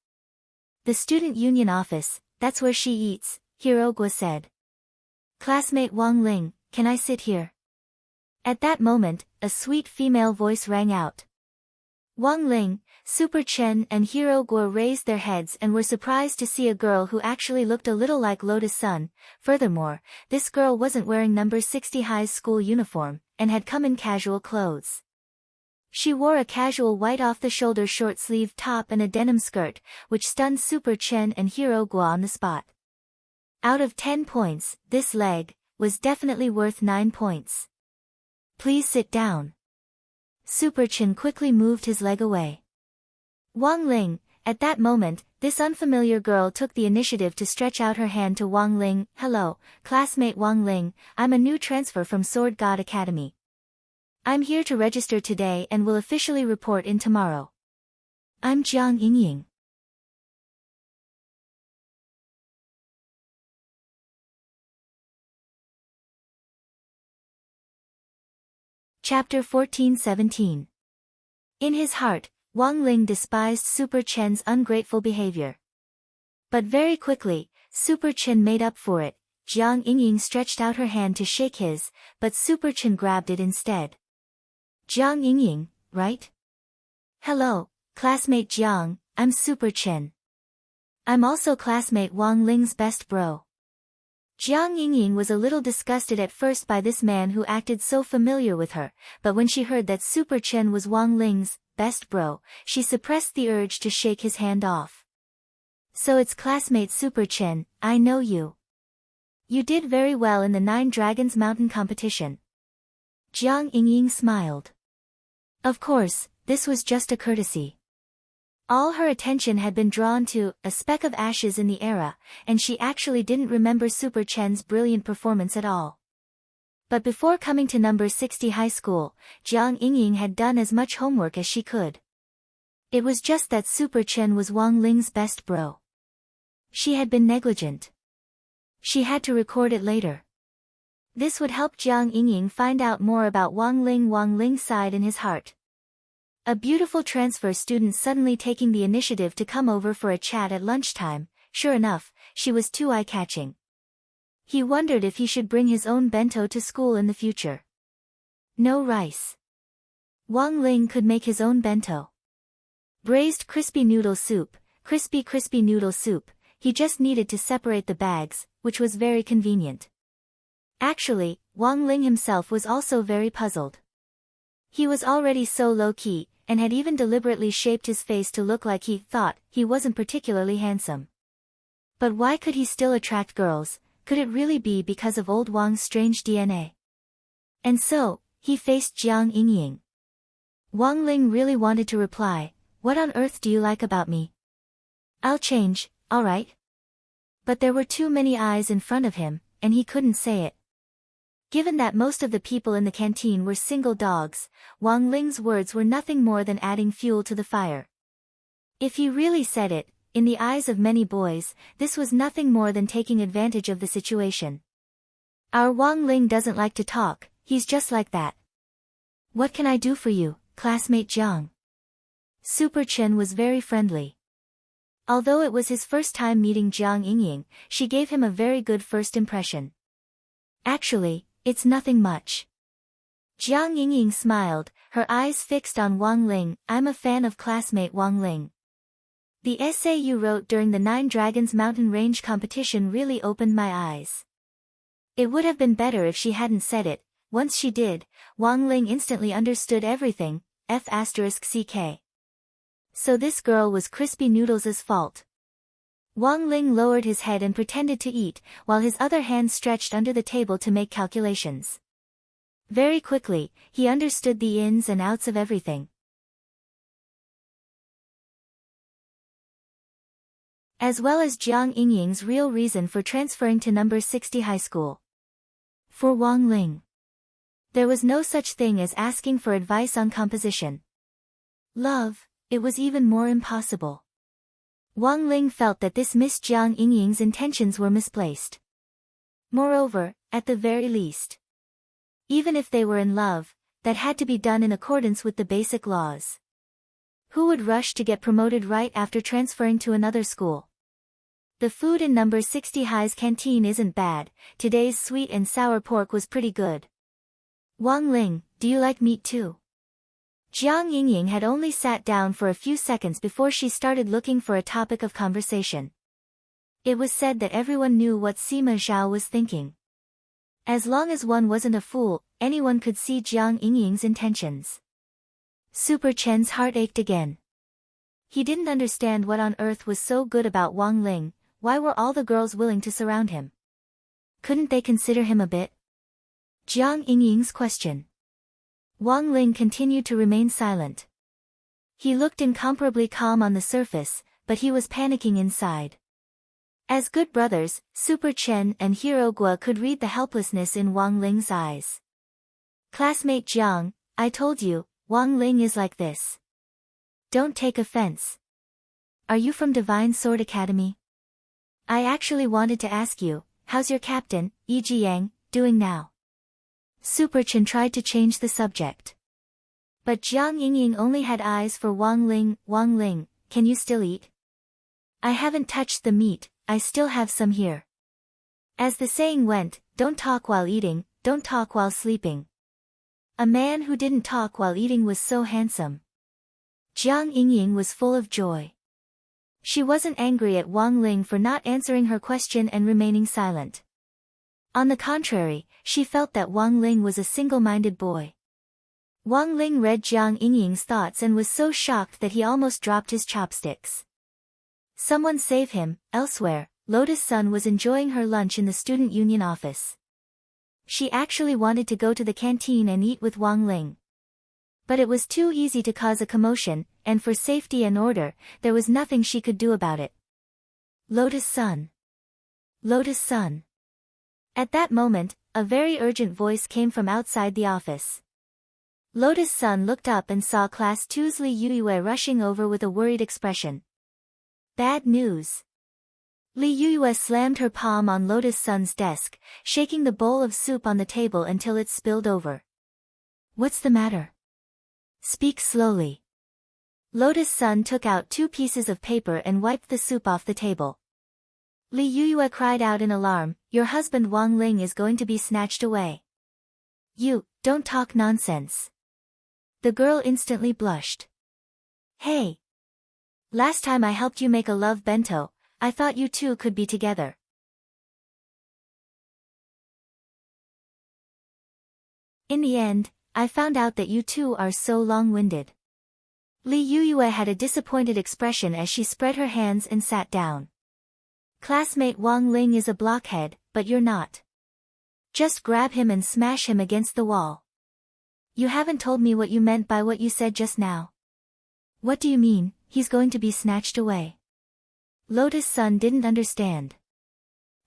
"The student union office, that's where she eats," Hero Guo said. "Classmate Wang Ling, can I sit here?" At that moment, a sweet female voice rang out. Wang Ling, Super Chen and Hero Guo raised their heads and were surprised to see a girl who actually looked a little like Lotus Sun. Furthermore, this girl wasn't wearing number 60 High's school uniform, and had come in casual clothes. She wore a casual white off-the-shoulder short-sleeved top and a denim skirt, which stunned Super Chen and Hero Guo on the spot. Out of 10 points, this leg was definitely worth 9 points. Please sit down. Super Chen quickly moved his leg away. Wang Ling, at that moment, this unfamiliar girl took the initiative to stretch out her hand to Wang Ling. Hello, classmate Wang Ling, I'm a new transfer from Sword God Academy. I'm here to register today and will officially report in tomorrow. I'm Jiang Yingying. Chapter 14-17. In his heart, Wang Ling despised Super Chen's ungrateful behavior. But very quickly, Super Chen made up for it. Jiang Yingying stretched out her hand to shake his, but Super Chen grabbed it instead. Jiang Yingying, right? Hello, classmate Jiang, I'm Super Chen. I'm also classmate Wang Ling's best bro. Jiang Yingying was a little disgusted at first by this man who acted so familiar with her, but when she heard that Super Chen was Wang Ling's best bro, she suppressed the urge to shake his hand off. So it's classmate Super Chen, I know you. You did very well in the 9 Dragons Mountain competition. Jiang Yingying smiled. Of course, this was just a courtesy. All her attention had been drawn to a speck of ashes in the era, and she actually didn't remember Super Chen's brilliant performance at all. But before coming to number 60 high school, Jiang Yingying had done as much homework as she could. It was just that Super Chen was Wang Ling's best bro. She had been negligent. She had to record it later. This would help Jiang Yingying find out more about Wang Ling's side in his heart. A beautiful transfer student suddenly taking the initiative to come over for a chat at lunchtime. Sure enough, she was too eye-catching. He wondered if he should bring his own bento to school in the future. No rice. Wang Ling could make his own bento. Braised crispy noodle soup, crispy noodle soup, he just needed to separate the bags, which was very convenient. Actually, Wang Ling himself was also very puzzled. He was already so low-key, and had even deliberately shaped his face to look like he thought he wasn't particularly handsome. But why could he still attract girls? Could it really be because of old Wang's strange DNA? And so, he faced Jiang Yingying. Wang Ling really wanted to reply, "What on earth do you like about me? I'll change, alright?" But there were too many eyes in front of him, and he couldn't say it. Given that most of the people in the canteen were single dogs, Wang Ling's words were nothing more than adding fuel to the fire. If he really said it, in the eyes of many boys, this was nothing more than taking advantage of the situation. Our Wang Ling doesn't like to talk, he's just like that. What can I do for you, classmate Jiang? Super Chen was very friendly. Although it was his first time meeting Jiang Yingying, she gave him a very good first impression. Actually, it's nothing much. Jiang Yingying smiled, her eyes fixed on Wang Ling. I'm a fan of classmate Wang Ling. The essay you wrote during the 9 Dragons Mountain Range competition really opened my eyes. It would have been better if she hadn't said it. Once she did, Wang Ling instantly understood everything. F***ck. So this girl was Crispy Noodles' fault. Wang Ling lowered his head and pretended to eat, while his other hand stretched under the table to make calculations. Very quickly, he understood the ins and outs of everything. As well as Jiang Yingying's real reason for transferring to number 60 high school. For Wang Ling, there was no such thing as asking for advice on composition. Love, it was even more impossible. Wang Ling felt that this Miss Jiang Yingying's intentions were misplaced. Moreover, at the very least, even if they were in love, that had to be done in accordance with the basic laws. Who would rush to get promoted right after transferring to another school? The food in number 60 High's canteen isn't bad. Today's sweet and sour pork was pretty good. Wang Ling, do you like meat too? Jiang Yingying had only sat down for a few seconds before she started looking for a topic of conversation. It was said that everyone knew what Sima Zhao was thinking. As long as one wasn't a fool, anyone could see Jiang Yingying's intentions. Super Chen's heart ached again. He didn't understand what on earth was so good about Wang Ling. Why were all the girls willing to surround him? Couldn't they consider him a bit? Jiang Yingying's question. Wang Ling continued to remain silent. He looked incomparably calm on the surface, but he was panicking inside. As good brothers, Super Chen and Hero Gua could read the helplessness in Wang Ling's eyes. Classmate Jiang, I told you, Wang Ling is like this. Don't take offense. Are you from Divine Sword Academy? I actually wanted to ask you, how's your captain, Yi Jiang, doing now? Super Chen tried to change the subject. But Jiang Yingying only had eyes for Wang Ling. Wang Ling, can you still eat? I haven't touched the meat, I still have some here. As the saying went, don't talk while eating, don't talk while sleeping. A man who didn't talk while eating was so handsome. Jiang Yingying was full of joy. She wasn't angry at Wang Ling for not answering her question and remaining silent. On the contrary, she felt that Wang Ling was a single-minded boy. Wang Ling read Jiang Yingying's thoughts and was so shocked that he almost dropped his chopsticks. Someone save him. Elsewhere, Lotus Sun was enjoying her lunch in the student union office. She actually wanted to go to the canteen and eat with Wang Ling. But it was too easy to cause a commotion, and for safety and order, there was nothing she could do about it. Lotus Sun. Lotus Sun. At that moment, a very urgent voice came from outside the office. Lotus Sun looked up and saw Class 2's Li Yuyue rushing over with a worried expression. Bad news. Li Yuyue slammed her palm on Lotus Sun's desk, shaking the bowl of soup on the table until it spilled over. What's the matter? Speak slowly. Lotus Sun took out 2 pieces of paper and wiped the soup off the table. Li Yuyue cried out in alarm, your husband Wang Ling is going to be snatched away. You, don't talk nonsense. The girl instantly blushed. Hey! Last time I helped you make a love bento, I thought you two could be together. In the end, I found out that you two are so long-winded. Li Yuyue had a disappointed expression as she spread her hands and sat down. Classmate Wang Ling is a blockhead, but you're not. Just grab him and smash him against the wall. You haven't told me what you meant by what you said just now. What do you mean, he's going to be snatched away? Lotus Sun didn't understand.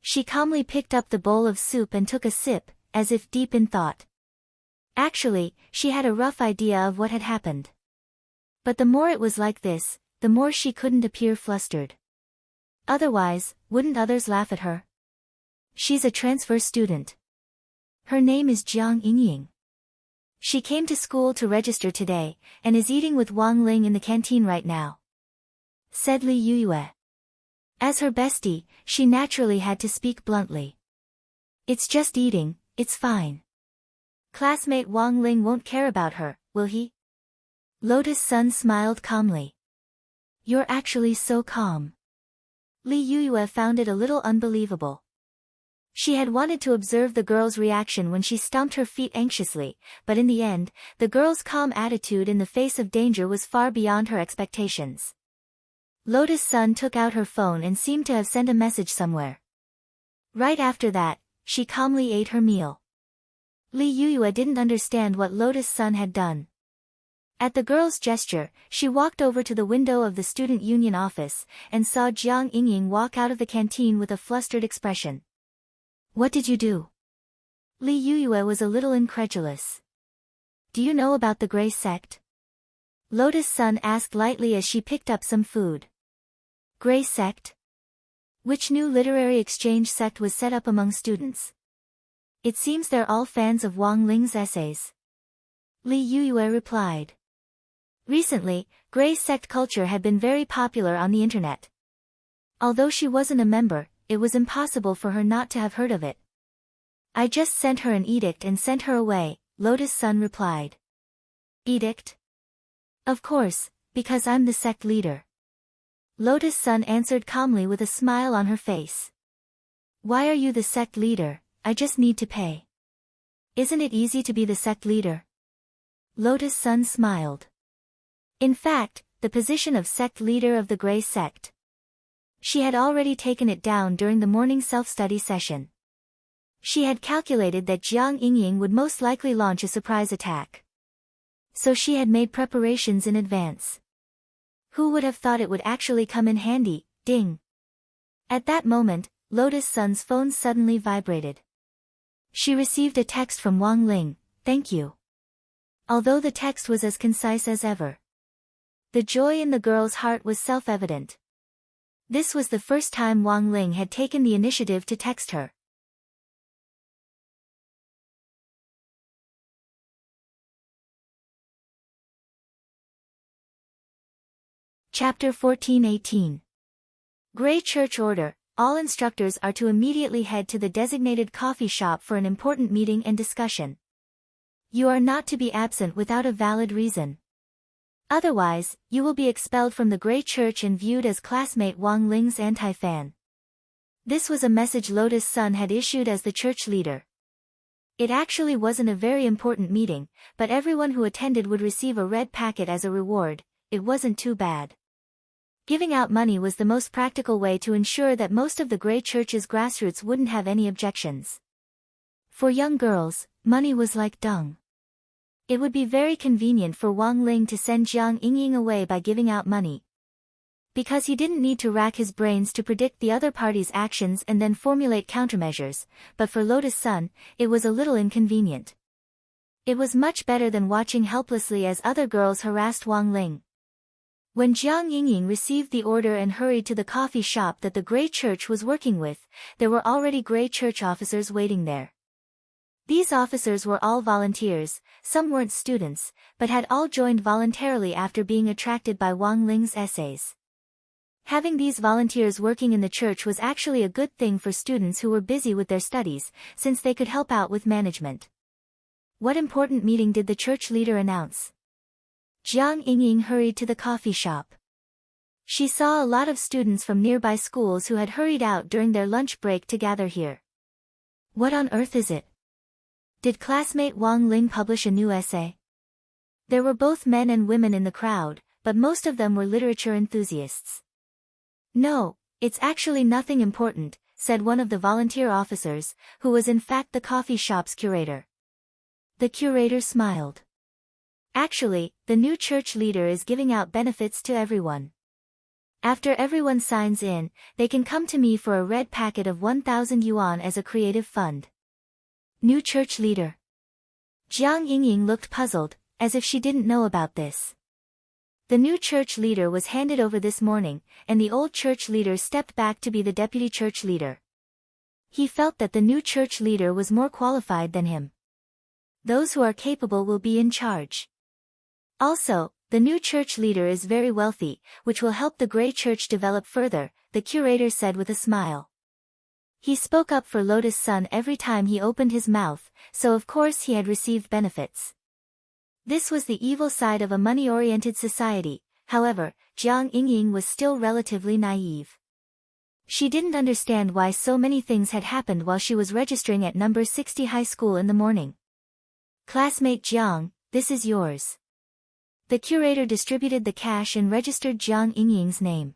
She calmly picked up the bowl of soup and took a sip, as if deep in thought. Actually, she had a rough idea of what had happened. But the more it was like this, the more she couldn't appear flustered. Otherwise, wouldn't others laugh at her? She's a transfer student. Her name is Jiang Yingying. She came to school to register today, and is eating with Wang Ling in the canteen right now. Said Li Yuyue. As her bestie, she naturally had to speak bluntly. It's just eating, it's fine. Classmate Wang Ling won't care about her, will he? Lotus Sun smiled calmly. You're actually so calm. Li Yuyue found it a little unbelievable. She had wanted to observe the girl's reaction when she stomped her feet anxiously, but in the end, the girl's calm attitude in the face of danger was far beyond her expectations. Lotus Sun took out her phone and seemed to have sent a message somewhere. Right after that, she calmly ate her meal. Li Yuyue didn't understand what Lotus Sun had done. At the girl's gesture, she walked over to the window of the student union office, and saw Jiang Yingying walk out of the canteen with a flustered expression. What did you do? Li Yuyue was a little incredulous. Do you know about the Gray Sect? Lotus Sun asked lightly as she picked up some food. Gray Sect? Which new literary exchange sect was set up among students? It seems they're all fans of Wang Ling's essays. Li Yuyue replied. Recently, Gray Sect culture had been very popular on the internet. Although she wasn't a member, it was impossible for her not to have heard of it. I just sent her an edict and sent her away, Lotus Sun replied. Edict? Of course, because I'm the sect leader. Lotus Sun answered calmly with a smile on her face. Why are you the sect leader? I just need to pay. Isn't it easy to be the sect leader? Lotus Sun smiled. In fact, the position of sect leader of the Grey sect. She had already taken it down during the morning self-study session. She had calculated that Jiang Yingying would most likely launch a surprise attack. So she had made preparations in advance. Who would have thought it would actually come in handy? Ding! At that moment, Lotus Sun's phone suddenly vibrated. She received a text from Wang Ling, "Thank you." Although the text was as concise as ever. The joy in the girl's heart was self-evident. This was the first time Wang Ling had taken the initiative to text her. Chapter 14-18. Grey Church Order. All instructors are to immediately head to the designated coffee shop for an important meeting and discussion. You are not to be absent without a valid reason. Otherwise, you will be expelled from the Grey Church and viewed as classmate Wang Ling's anti-fan. This was a message Lotus Sun had issued as the church leader. It actually wasn't a very important meeting, but everyone who attended would receive a red packet as a reward. It wasn't too bad. Giving out money was the most practical way to ensure that most of the Grey Church's grassroots wouldn't have any objections. For young girls, money was like dung. It would be very convenient for Wang Ling to send Jiang Yingying away by giving out money. Because he didn't need to rack his brains to predict the other party's actions and then formulate countermeasures, but for Lotus Sun, it was a little inconvenient. It was much better than watching helplessly as other girls harassed Wang Ling. When Jiang Yingying received the order and hurried to the coffee shop that the Grey Church was working with, there were already Grey Church officers waiting there. These officers were all volunteers, some weren't students, but had all joined voluntarily after being attracted by Wang Ling's essays. Having these volunteers working in the church was actually a good thing for students who were busy with their studies, since they could help out with management. What important meeting did the church leader announce? Jiang Yingying hurried to the coffee shop. She saw a lot of students from nearby schools who had hurried out during their lunch break to gather here. What on earth is it? Did classmate Wang Ling publish a new essay? There were both men and women in the crowd, but most of them were literature enthusiasts. No, it's actually nothing important, said one of the volunteer officers, who was in fact the coffee shop's curator. The curator smiled. Actually, the new church leader is giving out benefits to everyone. After everyone signs in, they can come to me for a red packet of 1,000 yuan as a creative fund. New church leader. Jiang Yingying looked puzzled, as if she didn't know about this. The new church leader was handed over this morning, and the old church leader stepped back to be the deputy church leader. He felt that the new church leader was more qualified than him. Those who are capable will be in charge. Also, the new church leader is very wealthy, which will help the Grey Church develop further, the curator said with a smile. He spoke up for Lotus Sun every time he opened his mouth, so of course he had received benefits. This was the evil side of a money-oriented society. However, Jiang Yingying was still relatively naive. She didn't understand why so many things had happened while she was registering at number 60 high school in the morning. Classmate Jiang, this is yours. The curator distributed the cash and registered Jiang Yingying's name.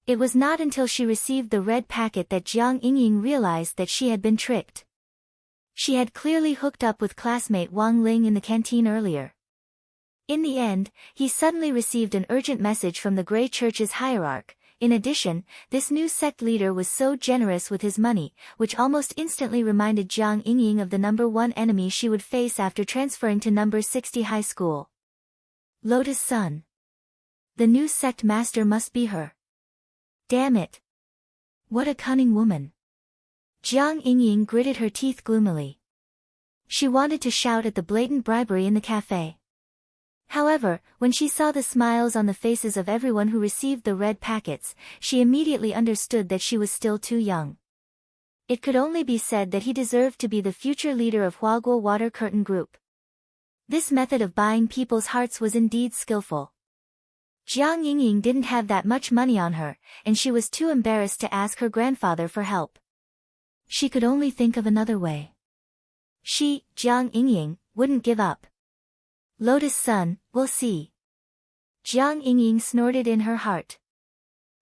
It was not until she received the red packet that Jiang Yingying realized that she had been tricked. She had clearly hooked up with classmate Wang Ling in the canteen earlier. In the end, he suddenly received an urgent message from the Grey Church's hierarch. In addition, this new sect leader was so generous with his money, which almost instantly reminded Jiang Yingying of the number one enemy she would face after transferring to number 60 high school. Lotus Sun. The new sect master must be her. Damn it. What a cunning woman. Jiang Yingying gritted her teeth gloomily. She wanted to shout at the blatant bribery in the cafe. However, when she saw the smiles on the faces of everyone who received the red packets, she immediately understood that she was still too young. It could only be said that he deserved to be the future leader of Huaguo Water Curtain Group. This method of buying people's hearts was indeed skillful. Jiang Yingying didn't have that much money on her, and she was too embarrassed to ask her grandfather for help. She could only think of another way. She, Jiang Yingying, wouldn't give up. Lotus-san, we'll see. Jiang Yingying snorted in her heart.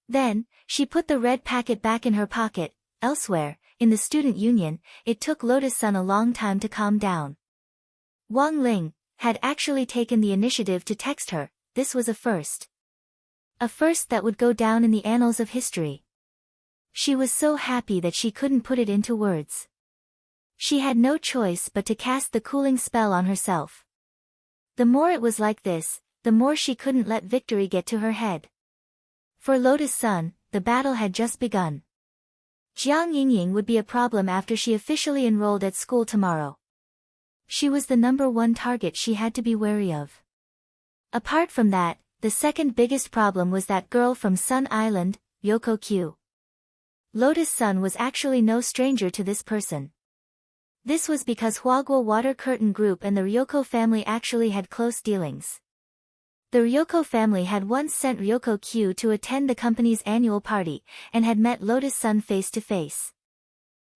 Then, she put the red packet back in her pocket. Elsewhere, in the student union, it took Lotus-san a long time to calm down. Wang Ling had actually taken the initiative to text her. This was a first. A first that would go down in the annals of history. She was so happy that she couldn't put it into words. She had no choice but to cast the cooling spell on herself. The more it was like this, the more she couldn't let victory get to her head. For Lotus-san, the battle had just begun. Jiang Yingying would be a problem after she officially enrolled at school tomorrow. She was the number one target she had to be wary of. Apart from that, the second biggest problem was that girl from Sun Island, Yoko Q. Lotus-san was actually no stranger to this person. This was because Huaguo Water Curtain Group and the Ryoko family actually had close dealings. The Ryoko family had once sent Ryoko Q to attend the company's annual party, and had met Lotus-san face to face.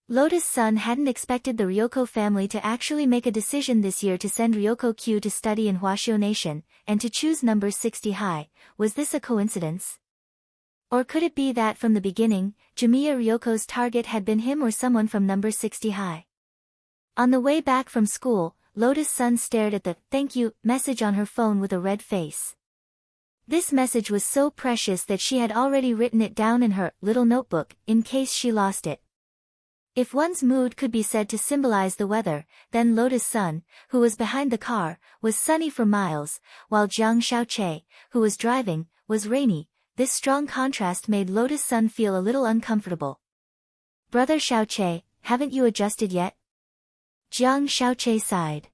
Lotus-san hadn't expected the Ryoko family to actually make a decision this year to send Ryoko Q to study in Huaxiu Nation, and to choose number 60 high. Was this a coincidence? Or could it be that from the beginning, Jamiya Ryoko's target had been him or someone from number 60 high? On the way back from school, Lotus-san stared at the "thank you" message on her phone with a red face. This message was so precious that she had already written it down in her little notebook, in case she lost it. If one's mood could be said to symbolize the weather, then Lotus-san, who was behind the car, was sunny for miles, while Jiang Xiaoche, who was driving, was rainy. This strong contrast made Lotus-san feel a little uncomfortable. "Brother Xiaoche, haven't you adjusted yet?" Jiang Xiaoche sighed.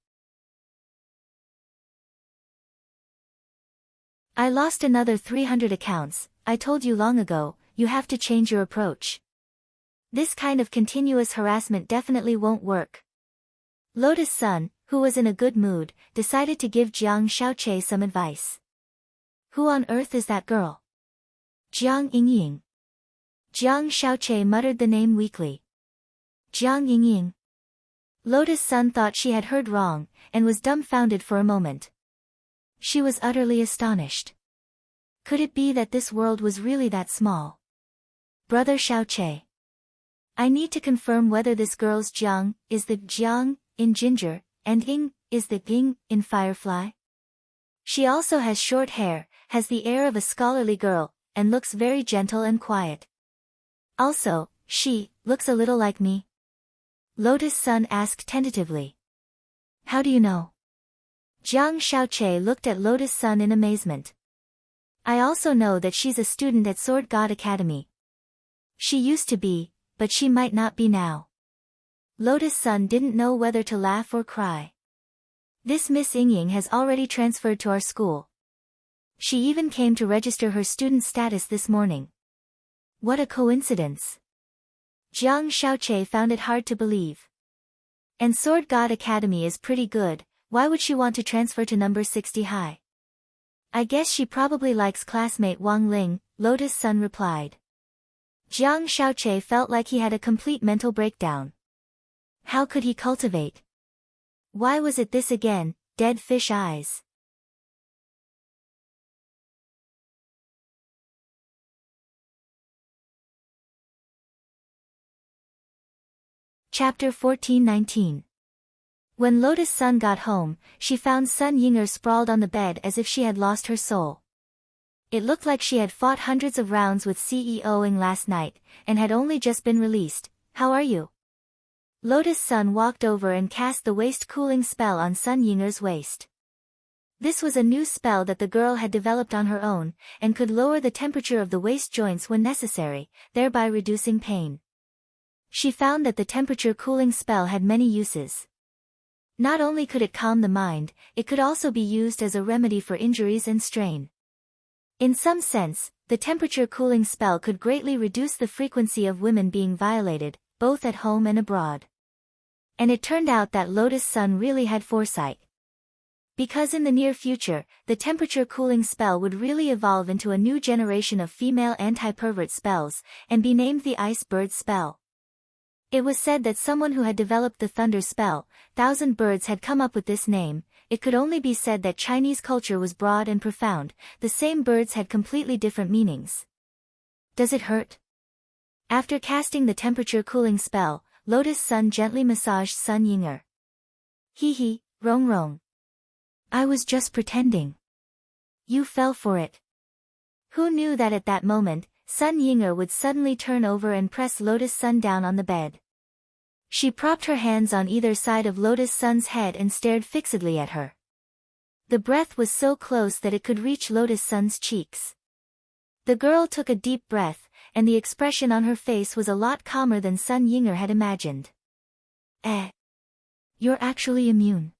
"I lost another 300 accounts. I told you long ago, you have to change your approach. This kind of continuous harassment definitely won't work." Lotus-san, who was in a good mood, decided to give Jiang Xiaoche some advice. "Who on earth is that girl?" "Jiang Yingying." Jiang Xiaoche muttered the name weakly. "Jiang Yingying." Lotus-san thought she had heard wrong, and was dumbfounded for a moment. She was utterly astonished. Could it be that this world was really that small? "Brother Xiaoche. I need to confirm whether this girl's Jiang is the Jiang in ginger, and Ying is the Ying in firefly. She also has short hair, has the air of a scholarly girl, and looks very gentle and quiet. Also, she looks a little like me." Lotus-san asked tentatively. "How do you know?" Jiang Xiaoche looked at Lotus-san in amazement. "I also know that she's a student at Sword God Academy. She used to be, but she might not be now." Lotus-san didn't know whether to laugh or cry. "This Miss Yingying has already transferred to our school. She even came to register her student status this morning. What a coincidence." Jiang Xiaoche found it hard to believe. "And Sword God Academy is pretty good. Why would she want to transfer to number 60 high?" "I guess she probably likes classmate Wang Ling," Lotus-san replied. Jiang Xiaoche felt like he had a complete mental breakdown. How could he cultivate? Why was it this again, dead fish eyes? Chapter 14-19. When Lotus-san got home, she found Sun Yinger sprawled on the bed as if she had lost her soul. It looked like she had fought hundreds of rounds with CEO-ing last night, and had only just been released. "How are you?" Lotus-san walked over and cast the waist cooling spell on Sun Yinger's waist. This was a new spell that the girl had developed on her own, and could lower the temperature of the waist joints when necessary, thereby reducing pain. She found that the temperature cooling spell had many uses. Not only could it calm the mind, it could also be used as a remedy for injuries and strain. In some sense, the temperature cooling spell could greatly reduce the frequency of women being violated, both at home and abroad. And it turned out that Lotus Sun really had foresight. Because in the near future, the temperature cooling spell would really evolve into a new generation of female anti-pervert spells, and be named the Ice Bird spell. It was said that someone who had developed the Thunder spell, Thousand Birds, had come up with this name. It could only be said that Chinese culture was broad and profound. The same birds had completely different meanings. Does it hurt? After casting the temperature cooling spell, Lotus Sun gently massaged Sun Yinger. Hee, Rong Rong. I was just pretending. You fell for it. Who knew that at that moment, Sun Yinger would suddenly turn over and press Lotus Sun down on the bed. She propped her hands on either side of Lotus Sun's head and stared fixedly at her. The breath was so close that it could reach Lotus Sun's cheeks. The girl took a deep breath, and the expression on her face was a lot calmer than Sun Yinger had imagined. You're actually immune.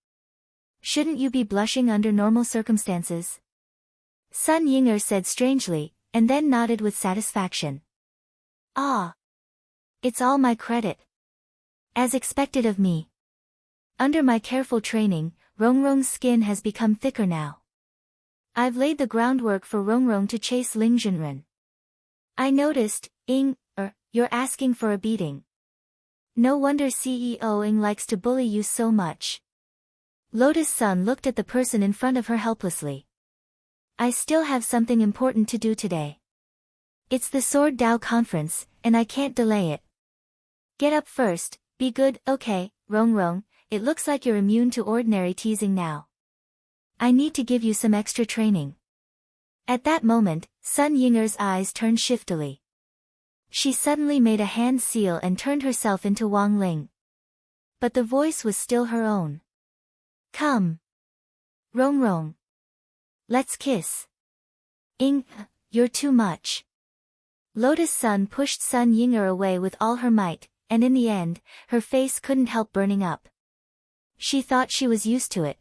Shouldn't you be blushing under normal circumstances? Sun Yinger said strangely, and then nodded with satisfaction. Ah. It's all my credit. As expected of me. Under my careful training, Rongrong's skin has become thicker now. I've laid the groundwork for Rongrong to chase Ling Junren. I noticed, you're asking for a beating. No wonder CEO Ing likes to bully you so much. Lotus Sun looked at the person in front of her helplessly. I still have something important to do today. It's the Sword Dao conference, and I can't delay it. Get up first, be good. Okay, Rong, it looks like you're immune to ordinary teasing now. I need to give you some extra training. At that moment, Sun Yinger's eyes turned shiftily. She suddenly made a hand seal and turned herself into Wang Ling. But the voice was still her own. Come. Rong. Let's kiss. You're too much. Lotus Sun pushed Sun Yinger away with all her might, and in the end, her face couldn't help burning up. She thought she was used to it.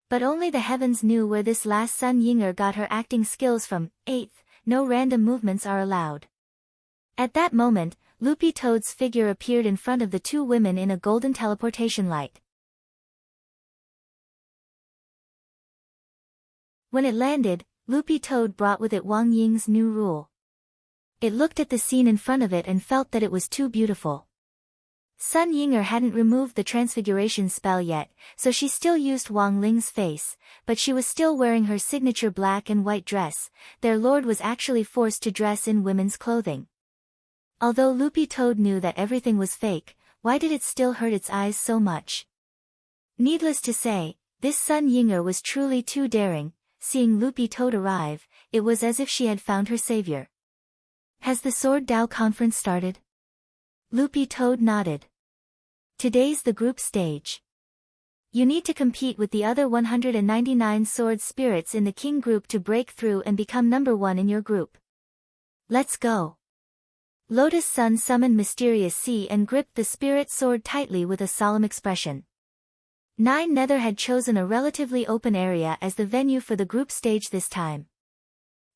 But only the heavens knew where this last Sun Yinger got her acting skills from. 8th, no random movements are allowed. At that moment, Loopy Toad's figure appeared in front of the two women in a golden teleportation light. When it landed, Loopy Toad brought with it Wang Ying's new rule. It looked at the scene in front of it and felt that it was too beautiful. Sun Yinger hadn't removed the transfiguration spell yet, so she still used Wang Ling's face, but she was still wearing her signature black and white dress. Their lord was actually forced to dress in women's clothing. Although Loopy Toad knew that everything was fake, why did it still hurt its eyes so much? Needless to say, this Sun Yinger was truly too daring. Seeing Loopy Toad arrive, it was as if she had found her savior. Has the Sword Dao conference started? Loopy Toad nodded. Today's the group stage. You need to compete with the other 199 sword spirits in the king group to break through and become number 1 in your group. Let's go. Lotus Sun summoned Mysterious Sea and gripped the spirit sword tightly with a solemn expression. Nine Nether had chosen a relatively open area as the venue for the group stage this time.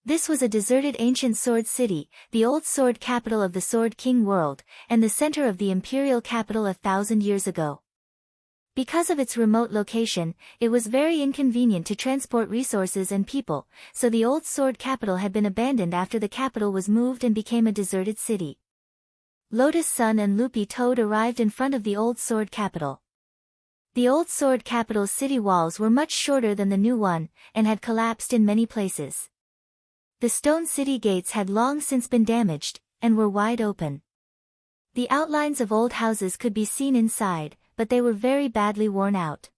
This was a deserted ancient sword city, the old sword capital of the Sword King world, and the center of the imperial capital 1,000 years ago. Because of its remote location, it was very inconvenient to transport resources and people, so the old sword capital had been abandoned after the capital was moved and became a deserted city. Lotus Sun and Loopy Toad arrived in front of the old sword capital. The old sword capital's city walls were much shorter than the new one, and had collapsed in many places. The stone city gates had long since been damaged, and were wide open. The outlines of old houses could be seen inside, but they were very badly worn out.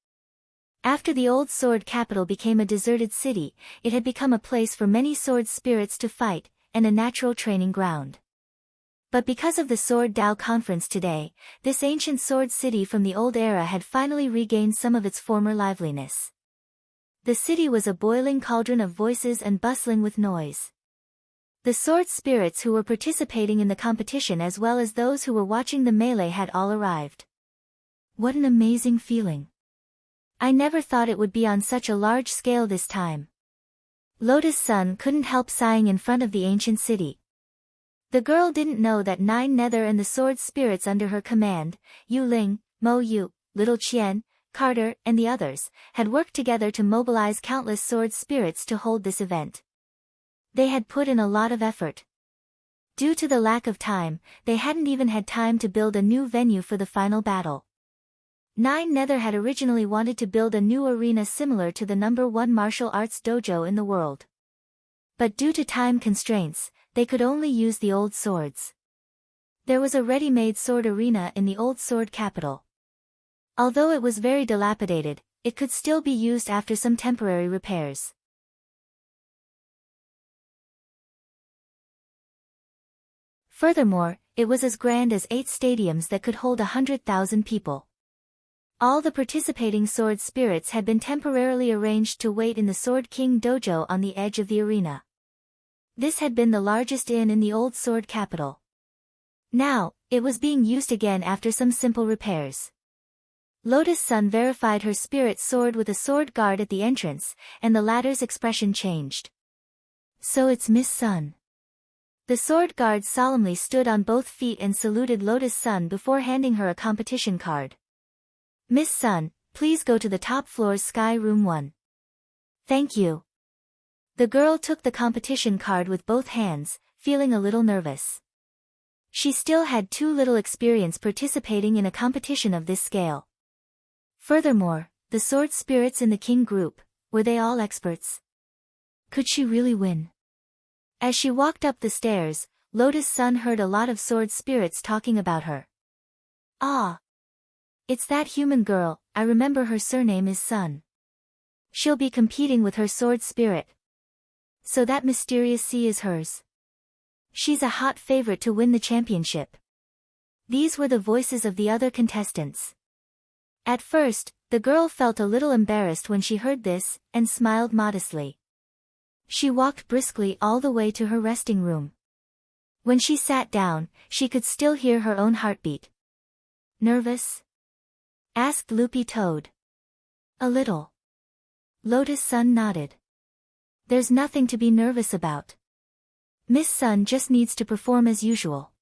After the old sword capital became a deserted city, it had become a place for many sword spirits to fight, and a natural training ground. But because of the Sword Dao conference today, this ancient sword city from the old era had finally regained some of its former liveliness. The city was a boiling cauldron of voices and bustling with noise. The sword spirits who were participating in the competition as well as those who were watching the melee had all arrived. What an amazing feeling. I never thought it would be on such a large scale this time. Lotus Sun couldn't help sighing in front of the ancient city. The girl didn't know that Nine Nether and the sword spirits under her command, Yu Ling, Mo Yu, Little Qian, Carter, and the others, had worked together to mobilize countless sword spirits to hold this event. They had put in a lot of effort. Due to the lack of time, they hadn't even had time to build a new venue for the final battle. Nine Nether had originally wanted to build a new arena similar to the #1 martial arts dojo in the world. But due to time constraints, they could only use the old swords. There was a ready-made sword arena in the old sword capital. Although it was very dilapidated, it could still be used after some temporary repairs. Furthermore, it was as grand as 8 stadiums that could hold 100,000 people. All the participating sword spirits had been temporarily arranged to wait in the Sword King dojo on the edge of the arena. This had been the largest inn in the old sword capital. Now, it was being used again after some simple repairs. Lotus Sun verified her spirit sword with a sword guard at the entrance, and the latter's expression changed. So it's Miss Sun. The sword guard solemnly stood on both feet and saluted Lotus Sun before handing her a competition card. Miss Sun, please go to the top floor's Sky Room 1. Thank you. The girl took the competition card with both hands, feeling a little nervous. She still had too little experience participating in a competition of this scale. Furthermore, the sword spirits in the king group, were they all experts? Could she really win? As she walked up the stairs, Lotus Sun heard a lot of sword spirits talking about her. Ah! It's that human girl, I remember her surname is Sun. She'll be competing with her sword spirit. So that mysterious sea is hers. She's a hot favorite to win the championship. These were the voices of the other contestants. At first, the girl felt a little embarrassed when she heard this, and smiled modestly. She walked briskly all the way to her resting room. When she sat down, she could still hear her own heartbeat. Nervous? Asked Loopy Toad. A little. Lotus Sun nodded. There's nothing to be nervous about. Miss Sun just needs to perform as usual.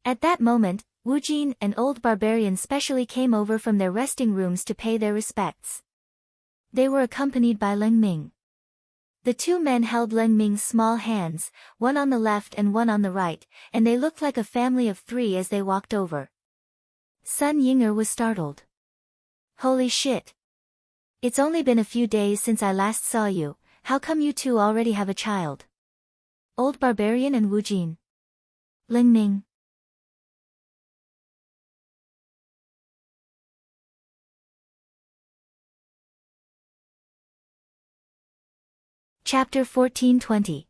At that moment, Wu Jin and Old Barbarian specially came over from their resting rooms to pay their respects. They were accompanied by Leng Ming. The two men held Leng Ming's small hands, one on the left and one on the right, and they looked like a family of 3 as they walked over. Sun Yinger was startled. Holy shit! It's only been a few days since I last saw you, how come you two already have a child? Old Barbarian and Wu Jin. Leng Ming. Chapter 1420.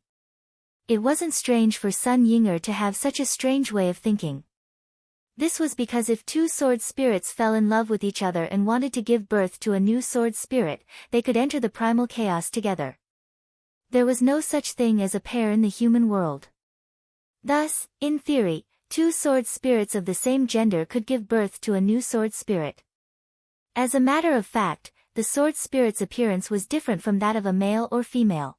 It wasn't strange for Sun Yinger to have such a strange way of thinking. This was because if 2 sword spirits fell in love with each other and wanted to give birth to a new sword spirit, they could enter the primal chaos together. There was no such thing as a pair in the human world. Thus, in theory, 2 sword spirits of the same gender could give birth to a new sword spirit. As a matter of fact, the sword spirit's appearance was different from that of a male or female.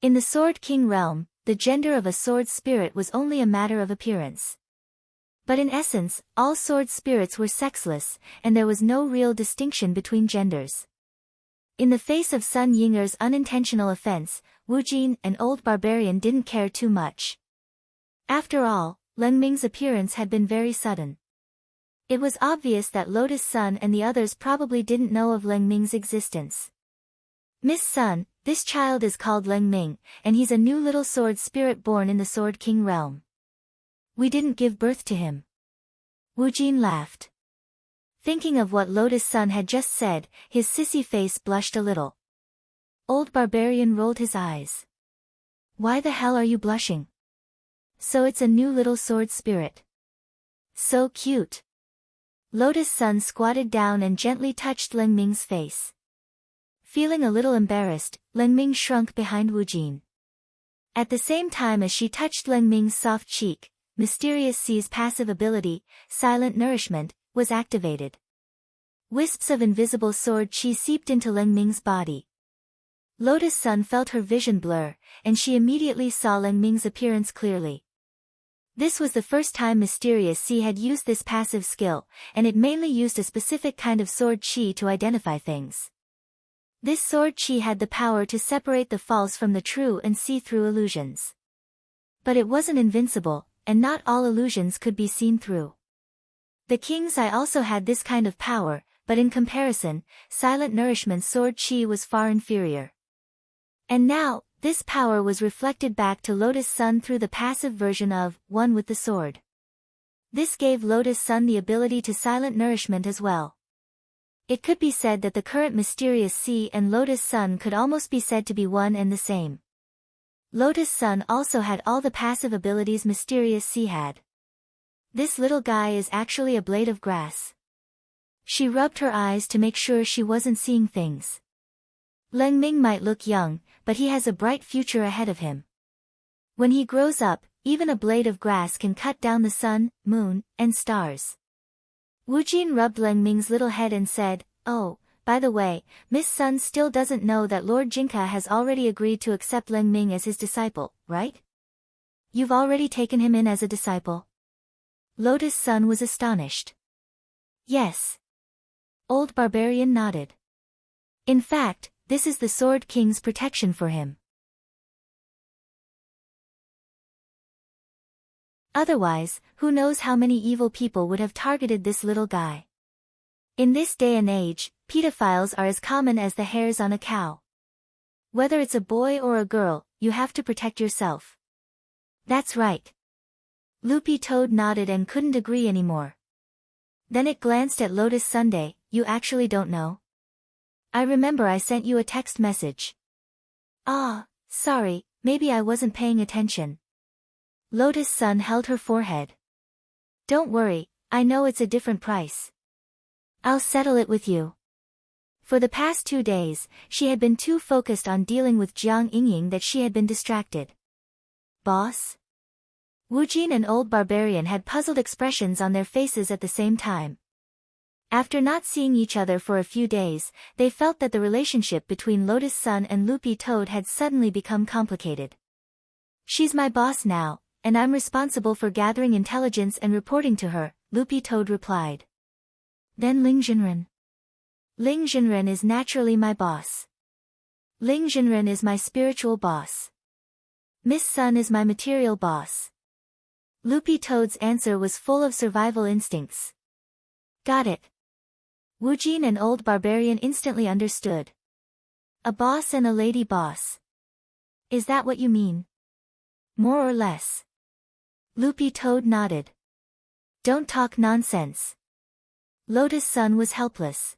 In the Sword King realm, the gender of a sword spirit was only a matter of appearance. But in essence, all sword spirits were sexless, and there was no real distinction between genders. In the face of Sun Yinger's unintentional offense, Wu Jin and Old Barbarian didn't care too much. After all, Leng Ming's appearance had been very sudden. It was obvious that Lotus Sun and the others probably didn't know of Leng Ming's existence. Miss Sun, this child is called Leng Ming, and he's a new little sword spirit born in the Sword King realm. We didn't give birth to him. Wu Jin laughed. Thinking of what Lotus Sun had just said, his sissy face blushed a little. Old Barbarian rolled his eyes. Why the hell are you blushing? So it's a new little sword spirit. So cute. Lotus Sun squatted down and gently touched Leng Ming's face. Feeling a little embarrassed, Leng Ming shrunk behind Wu Jin. At the same time as she touched Leng Ming's soft cheek, Mysterious Sea's passive ability, Silent Nourishment, was activated. Wisps of invisible sword chi seeped into Leng Ming's body. Lotus Sun felt her vision blur, and she immediately saw Leng Ming's appearance clearly. This was the first time Mysterious Sea had used this passive skill, and it mainly used a specific kind of sword chi to identify things. This sword chi had the power to separate the false from the true and see through illusions. But it wasn't invincible, and not all illusions could be seen through. The King's Eye also had this kind of power, but in comparison, Silent Nourishment's sword chi was far inferior. And now, this power was reflected back to Lotus Sun through the passive version of One with the Sword. This gave Lotus Sun the ability to silent nourishment as well. It could be said that the current Mysterious Sea and Lotus Sun could almost be said to be one and the same. Lotus Sun also had all the passive abilities Mysterious Sea had. This little guy is actually a blade of grass. She rubbed her eyes to make sure she wasn't seeing things. Leng Ming might look young, but he has a bright future ahead of him. When he grows up, even a blade of grass can cut down the sun, moon, and stars. Wu Jin rubbed Leng Ming's little head and said, "Oh, by the way, Miss Sun still doesn't know that Lord Jinka has already agreed to accept Leng Ming as his disciple, right? You've already taken him in as a disciple?" Lotus Sun was astonished. "Yes." Old Barbarian nodded. "In fact, this is the Sword King's protection for him. Otherwise, who knows how many evil people would have targeted this little guy. In this day and age, pedophiles are as common as the hairs on a cow. Whether it's a boy or a girl, you have to protect yourself." "That's right." Loopy Toad nodded and couldn't agree anymore. Then it glanced at Lotus Sunday. "You actually don't know? I remember I sent you a text message." "Ah, sorry, maybe I wasn't paying attention." Lotus Sun held her forehead. "Don't worry, I know it's a different price. I'll settle it with you." For the past 2 days, she had been too focused on dealing with Jiang Yingying that she had been distracted. "Boss?" Wu Jin and Old Barbarian had puzzled expressions on their faces at the same time. After not seeing each other for a few days, they felt that the relationship between Lotus Sun and Loopy Toad had suddenly become complicated. "She's my boss now, and I'm responsible for gathering intelligence and reporting to her," Loopy Toad replied. "Then Ling Jinren?" "Ling Jinren is naturally my boss. Ling Jinren is my spiritual boss. Miss Sun is my material boss." Loopy Toad's answer was full of survival instincts. "Got it." Wu Jin and Old Barbarian instantly understood. "A boss and a lady boss. Is that what you mean?" "More or less." Loopy Toad nodded. "Don't talk nonsense." Lotus Sun was helpless.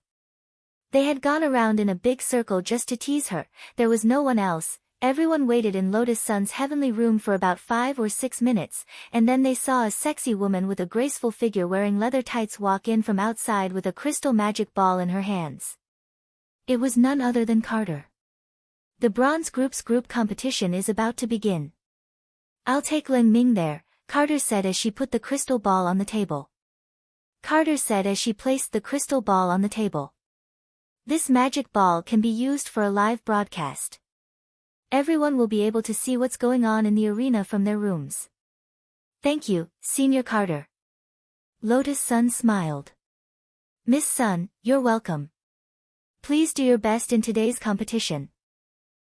They had gone around in a big circle just to tease her. There was no one else. Everyone waited in Lotus Sun's heavenly room for about 5 or 6 minutes, and then they saw a sexy woman with a graceful figure wearing leather tights walk in from outside with a crystal magic ball in her hands. It was none other than Carter. The Bronze Group's group competition is about to begin. "I'll take Leng Ming there," Carter said as she put the crystal ball on the table. Carter said as she placed the crystal ball on the table. "This magic ball can be used for a live broadcast. Everyone will be able to see what's going on in the arena from their rooms." "Thank you, Senior Carter." Lotus Sun smiled. "Miss Sun, you're welcome. Please do your best in today's competition."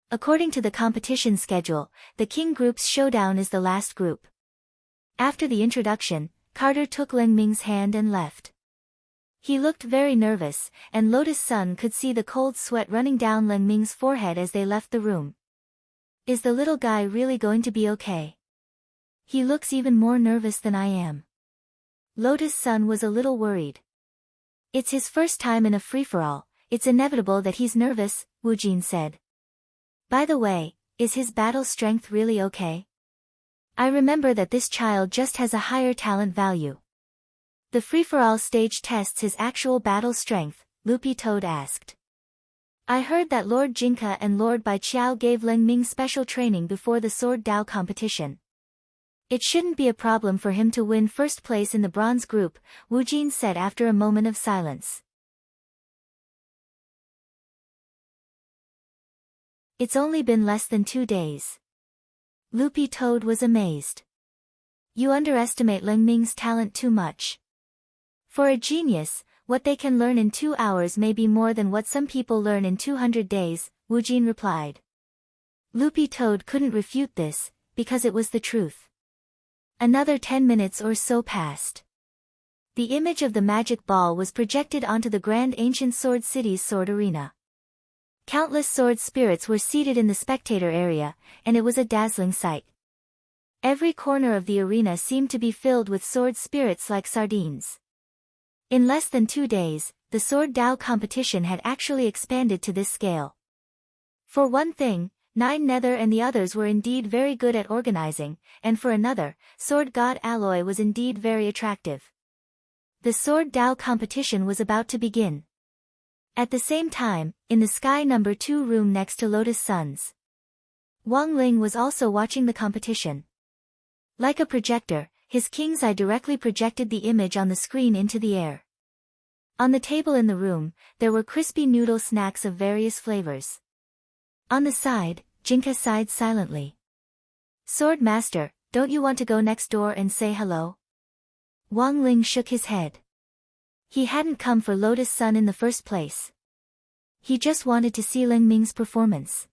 According to the competition schedule, the King Group's showdown is the last group. After the introduction, Carter took Leng Ming's hand and left. He looked very nervous, and Lotus Sun could see the cold sweat running down Leng Ming's forehead as they left the room. Is the little guy really going to be okay? He looks even more nervous than I am. Lotus Sun was a little worried. It's his first time in a free-for-all, it's inevitable that he's nervous, Wu Jin said. By the way, is his battle strength really okay? I remember that this child just has a higher talent value. The free-for-all stage tests his actual battle strength, Loopy Toad asked. I heard that Lord Jinka and Lord Bai Qiao gave Leng Ming special training before the Sword Dao competition. It shouldn't be a problem for him to win first place in the bronze group, Wu Jin said after a moment of silence. It's only been less than 2 days. Loopy Toad was amazed. You underestimate Leng Ming's talent too much. For a genius, what they can learn in 2 hours may be more than what some people learn in 200 days, Wu Jin replied. Loopy Toad couldn't refute this, because it was the truth. Another 10 minutes or so passed. The image of the magic ball was projected onto the grand ancient sword city's sword arena. Countless sword spirits were seated in the spectator area, and it was a dazzling sight. Every corner of the arena seemed to be filled with sword spirits like sardines. In less than 2 days, the sword Dao competition had actually expanded to this scale. For one thing, Nine Nether and the others were indeed very good at organizing, and for another, Sword God Alloy was indeed very attractive. The Sword Dao competition was about to begin. At the same time, in the Sky No. 2 room next to Lotus Suns, Wang Ling was also watching the competition. Like a projector, his king's eye directly projected the image on the screen into the air. On the table in the room, there were crispy noodle snacks of various flavors. On the side, Jinka sighed silently. Sword Master, don't you want to go next door and say hello? Wang Ling shook his head. He hadn't come for Lotus Sun in the first place. He just wanted to see Leng Ming's performance.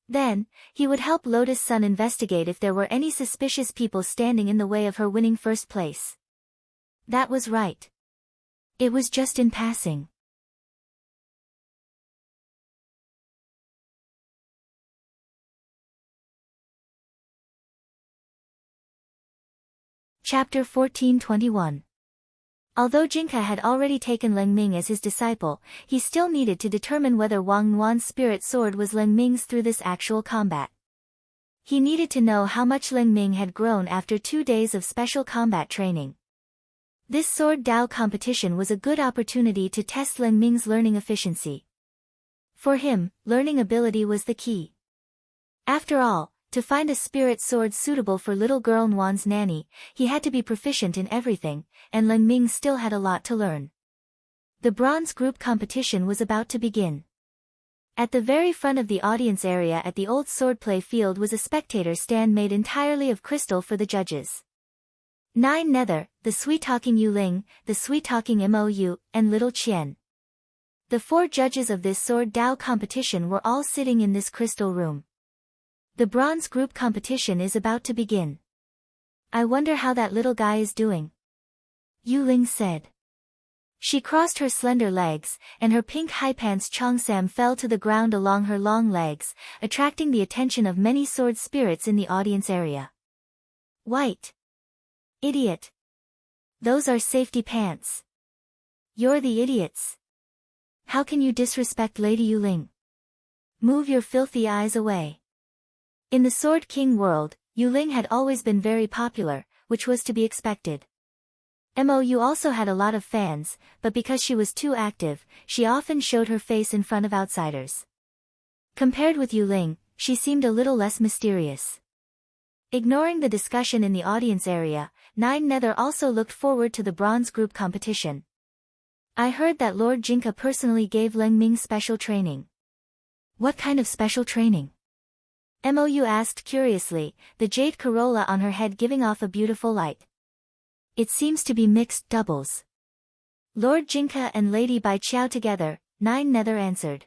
Then, he would help Lotus Sun investigate if there were any suspicious people standing in the way of her winning first place. That was right. It was just in passing. Chapter 1421. Although Jinka had already taken Leng Ming as his disciple, he still needed to determine whether Wang Nuan's spirit sword was Leng Ming's through this actual combat. He needed to know how much Leng Ming had grown after 2 days of special combat training. This Sword Dao competition was a good opportunity to test Leng Ming's learning efficiency. For him, learning ability was the key. After all, to find a spirit sword suitable for little girl Nuan's nanny, he had to be proficient in everything, and Leng Ming still had a lot to learn. The bronze group competition was about to begin. At the very front of the audience area at the old swordplay field was a spectator stand made entirely of crystal for the judges. Nine Nether, the sweet-talking Yu Ling, the sweet-talking Mou, and little Qian. The 4 judges of this Sword Dao competition were all sitting in this crystal room. The bronze group competition is about to begin. I wonder how that little guy is doing. Yu Ling said. She crossed her slender legs, and her pink high pants Cheongsam fell to the ground along her long legs, attracting the attention of many sword spirits in the audience area. White. Idiot. Those are safety pants. You're the idiots. How can you disrespect Lady Yu Ling? Move your filthy eyes away. In the Sword King world, Yu Ling had always been very popular, which was to be expected. Mou also had a lot of fans, but because she was too active, she often showed her face in front of outsiders. Compared with Yu Ling, she seemed a little less mysterious. Ignoring the discussion in the audience area, Nine Nether also looked forward to the bronze group competition. I heard that Lord Jinka personally gave Leng Ming special training. What kind of special training? Mou asked curiously, the jade corolla on her head giving off a beautiful light. It seems to be mixed doubles. Lord Jinka and Lady Bai Qiao together, Nine Nether answered.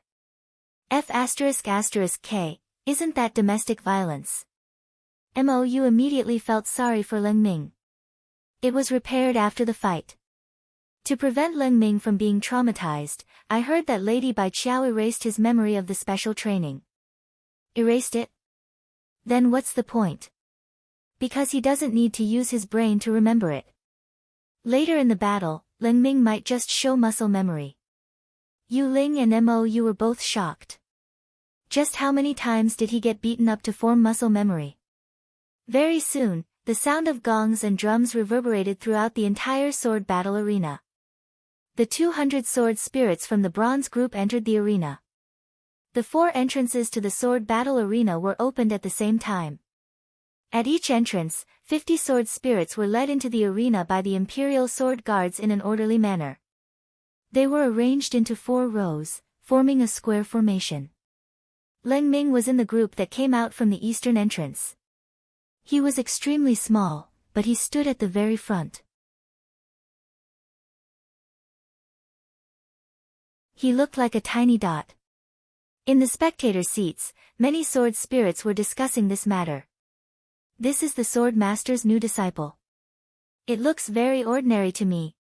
F***K, isn't that domestic violence? Mou immediately felt sorry for Leng Ming. It was repaired after the fight. To prevent Leng Ming from being traumatized, I heard that Lady Bai Qiao erased his memory of the special training. Erased it? Then what's the point? Because he doesn't need to use his brain to remember it. Later in the battle, Leng Ming might just show muscle memory. Yu Ling and Mou were both shocked. Just how many times did he get beaten up to form muscle memory? Very soon, the sound of gongs and drums reverberated throughout the entire sword battle arena. The 200 sword spirits from the bronze group entered the arena. The 4 entrances to the sword battle arena were opened at the same time. At each entrance, 50 sword spirits were led into the arena by the Imperial Sword Guards in an orderly manner. They were arranged into 4 rows, forming a square formation. Leng Ming was in the group that came out from the eastern entrance. He was extremely small, but he stood at the very front. He looked like a tiny dot. In the spectator seats, many sword spirits were discussing this matter. This is the sword master's new disciple. It looks very ordinary to me.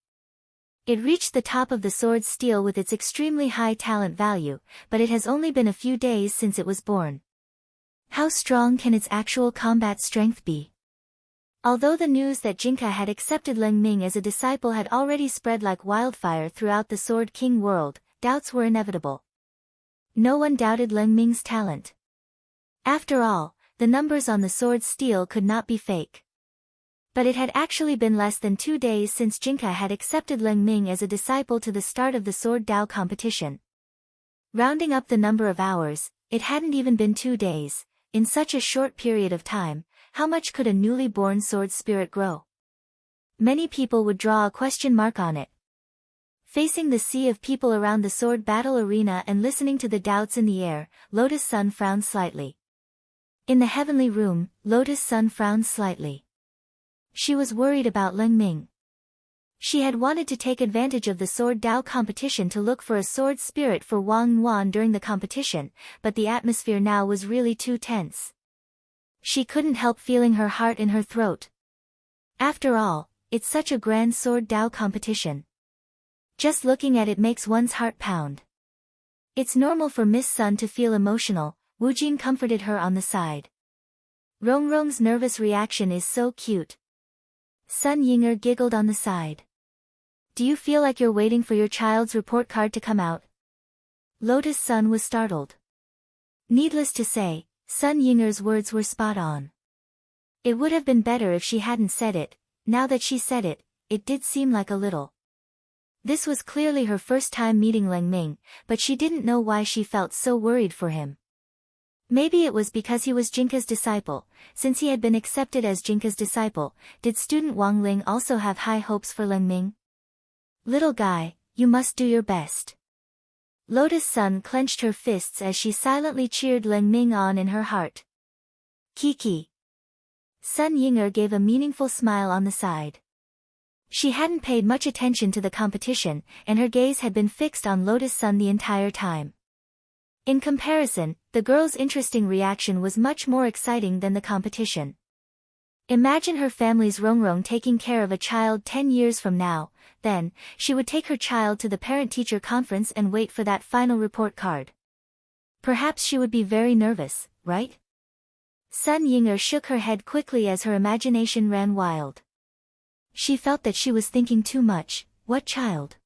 It reached the top of the sword steel with its extremely high talent value, but it has only been a few days since it was born. How strong can its actual combat strength be? Although the news that Jinka had accepted Leng Ming as a disciple had already spread like wildfire throughout the Sword King world, doubts were inevitable. No one doubted Leng Ming's talent. After all, the numbers on the sword steel could not be fake. But it had actually been less than 2 days since Jinka had accepted Leng Ming as a disciple to the start of the Sword Dao competition. Rounding up the number of hours, it hadn't even been 2 days. In such a short period of time, how much could a newly born sword spirit grow? Many people would draw a question mark on it. Facing the sea of people around the sword battle arena and listening to the doubts in the air, Lotus Sun frowned slightly. In the heavenly room, Lotus Sun frowned slightly. She was worried about Leng Ming. She had wanted to take advantage of the Sword Dao competition to look for a sword spirit for Wang Yuan during the competition, but the atmosphere now was really too tense. She couldn't help feeling her heart in her throat. After all, it's such a grand Sword Dao competition. Just looking at it makes one's heart pound. It's normal for Miss Sun to feel emotional, Wu Jing comforted her on the side. Rongrong's nervous reaction is so cute. Sun Yinger giggled on the side. Do you feel like you're waiting for your child's report card to come out? Lotus Sun was startled. Needless to say, Sun Yinger's words were spot on. It would have been better if she hadn't said it. Now that she said it, it did seem like a little. This was clearly her first time meeting Leng Ming, but she didn't know why she felt so worried for him. Maybe it was because he was Jinka's disciple. Since he had been accepted as Jinka's disciple, did student Wang Ling also have high hopes for Leng Ming? Little guy, you must do your best. Lotus Sun clenched her fists as she silently cheered Leng Ming on in her heart. Kiki. Sun Yinger gave a meaningful smile on the side. She hadn't paid much attention to the competition, and her gaze had been fixed on Lotus Sun the entire time. In comparison, the girl's interesting reaction was much more exciting than the competition. Imagine her family's Rongrong taking care of a child 10 years from now, then, she would take her child to the parent-teacher conference and wait for that final report card. Perhaps she would be very nervous, right? Sun Yinger shook her head quickly as her imagination ran wild. She felt that she was thinking too much. What child?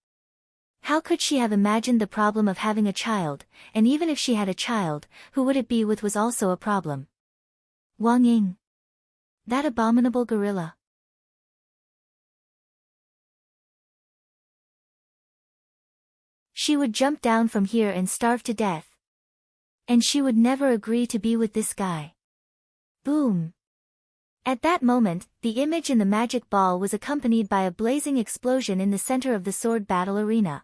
How could she have imagined the problem of having a child, and even if she had a child, who would it be with was also a problem? Wang Ying. That abominable gorilla. She would jump down from here and starve to death. And she would never agree to be with this guy. Boom. At that moment, the image in the magic ball was accompanied by a blazing explosion in the center of the sword battle arena.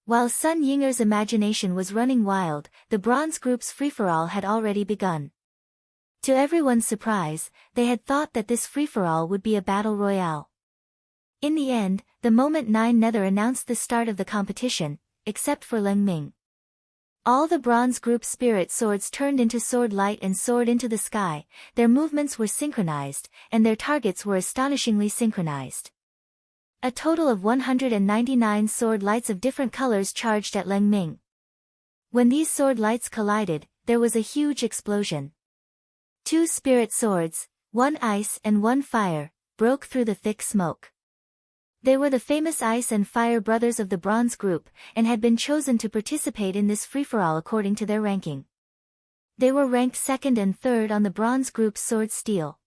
While Sun Yinger's imagination was running wild, the bronze group's free-for-all had already begun. To everyone's surprise, they had thought that this free-for-all would be a battle royale. In the end, the moment 9 Nether announced the start of the competition, except for Leng Ming. All the bronze group spirit swords turned into sword light and soared into the sky, their movements were synchronized, and their targets were astonishingly synchronized. A total of 199 sword lights of different colors charged at Leng Ming. When these sword lights collided, there was a huge explosion. 2 spirit swords, 1 ice and 1 fire, broke through the thick smoke. They were the famous Ice and Fire brothers of the Bronze Group, and had been chosen to participate in this free-for-all according to their ranking. They were ranked 2nd and 3rd on the Bronze Group's sword steel.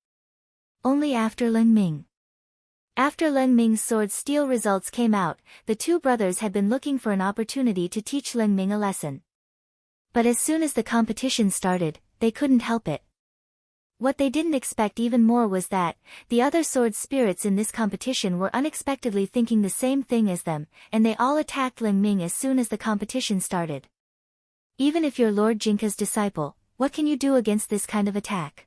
Only after Leng Ming. After Leng Ming's sword steel results came out, the 2 brothers had been looking for an opportunity to teach Leng Ming a lesson. But as soon as the competition started, they couldn't help it. What they didn't expect even more was that, the other sword spirits in this competition were unexpectedly thinking the same thing as them, and they all attacked Leng Ming as soon as the competition started. Even if you're Lord Jinka's disciple, what can you do against this kind of attack?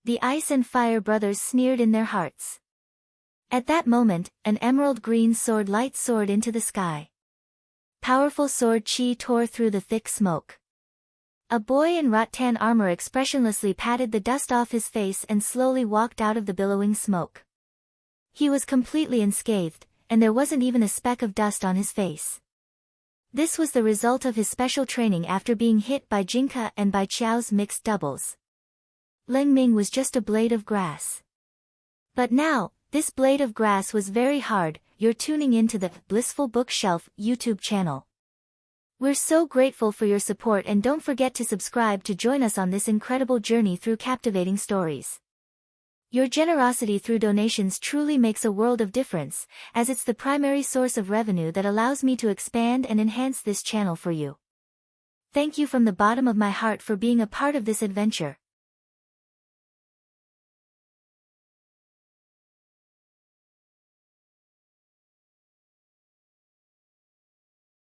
The Ice and Fire brothers sneered in their hearts. At that moment, an emerald green sword light soared into the sky. Powerful sword chi tore through the thick smoke. A boy in rattan armor expressionlessly patted the dust off his face and slowly walked out of the billowing smoke. He was completely unscathed, and there wasn't even a speck of dust on his face. This was the result of his special training after being hit by Jinka and by Qiao's mixed doubles. Leng Ming was just a blade of grass. But now, this blade of grass was very hard. You're tuning into the Blissful Bookshelf YouTube channel. We're so grateful for your support, and don't forget to subscribe to join us on this incredible journey through captivating stories. Your generosity through donations truly makes a world of difference, as it's the primary source of revenue that allows me to expand and enhance this channel for you. Thank you from the bottom of my heart for being a part of this adventure.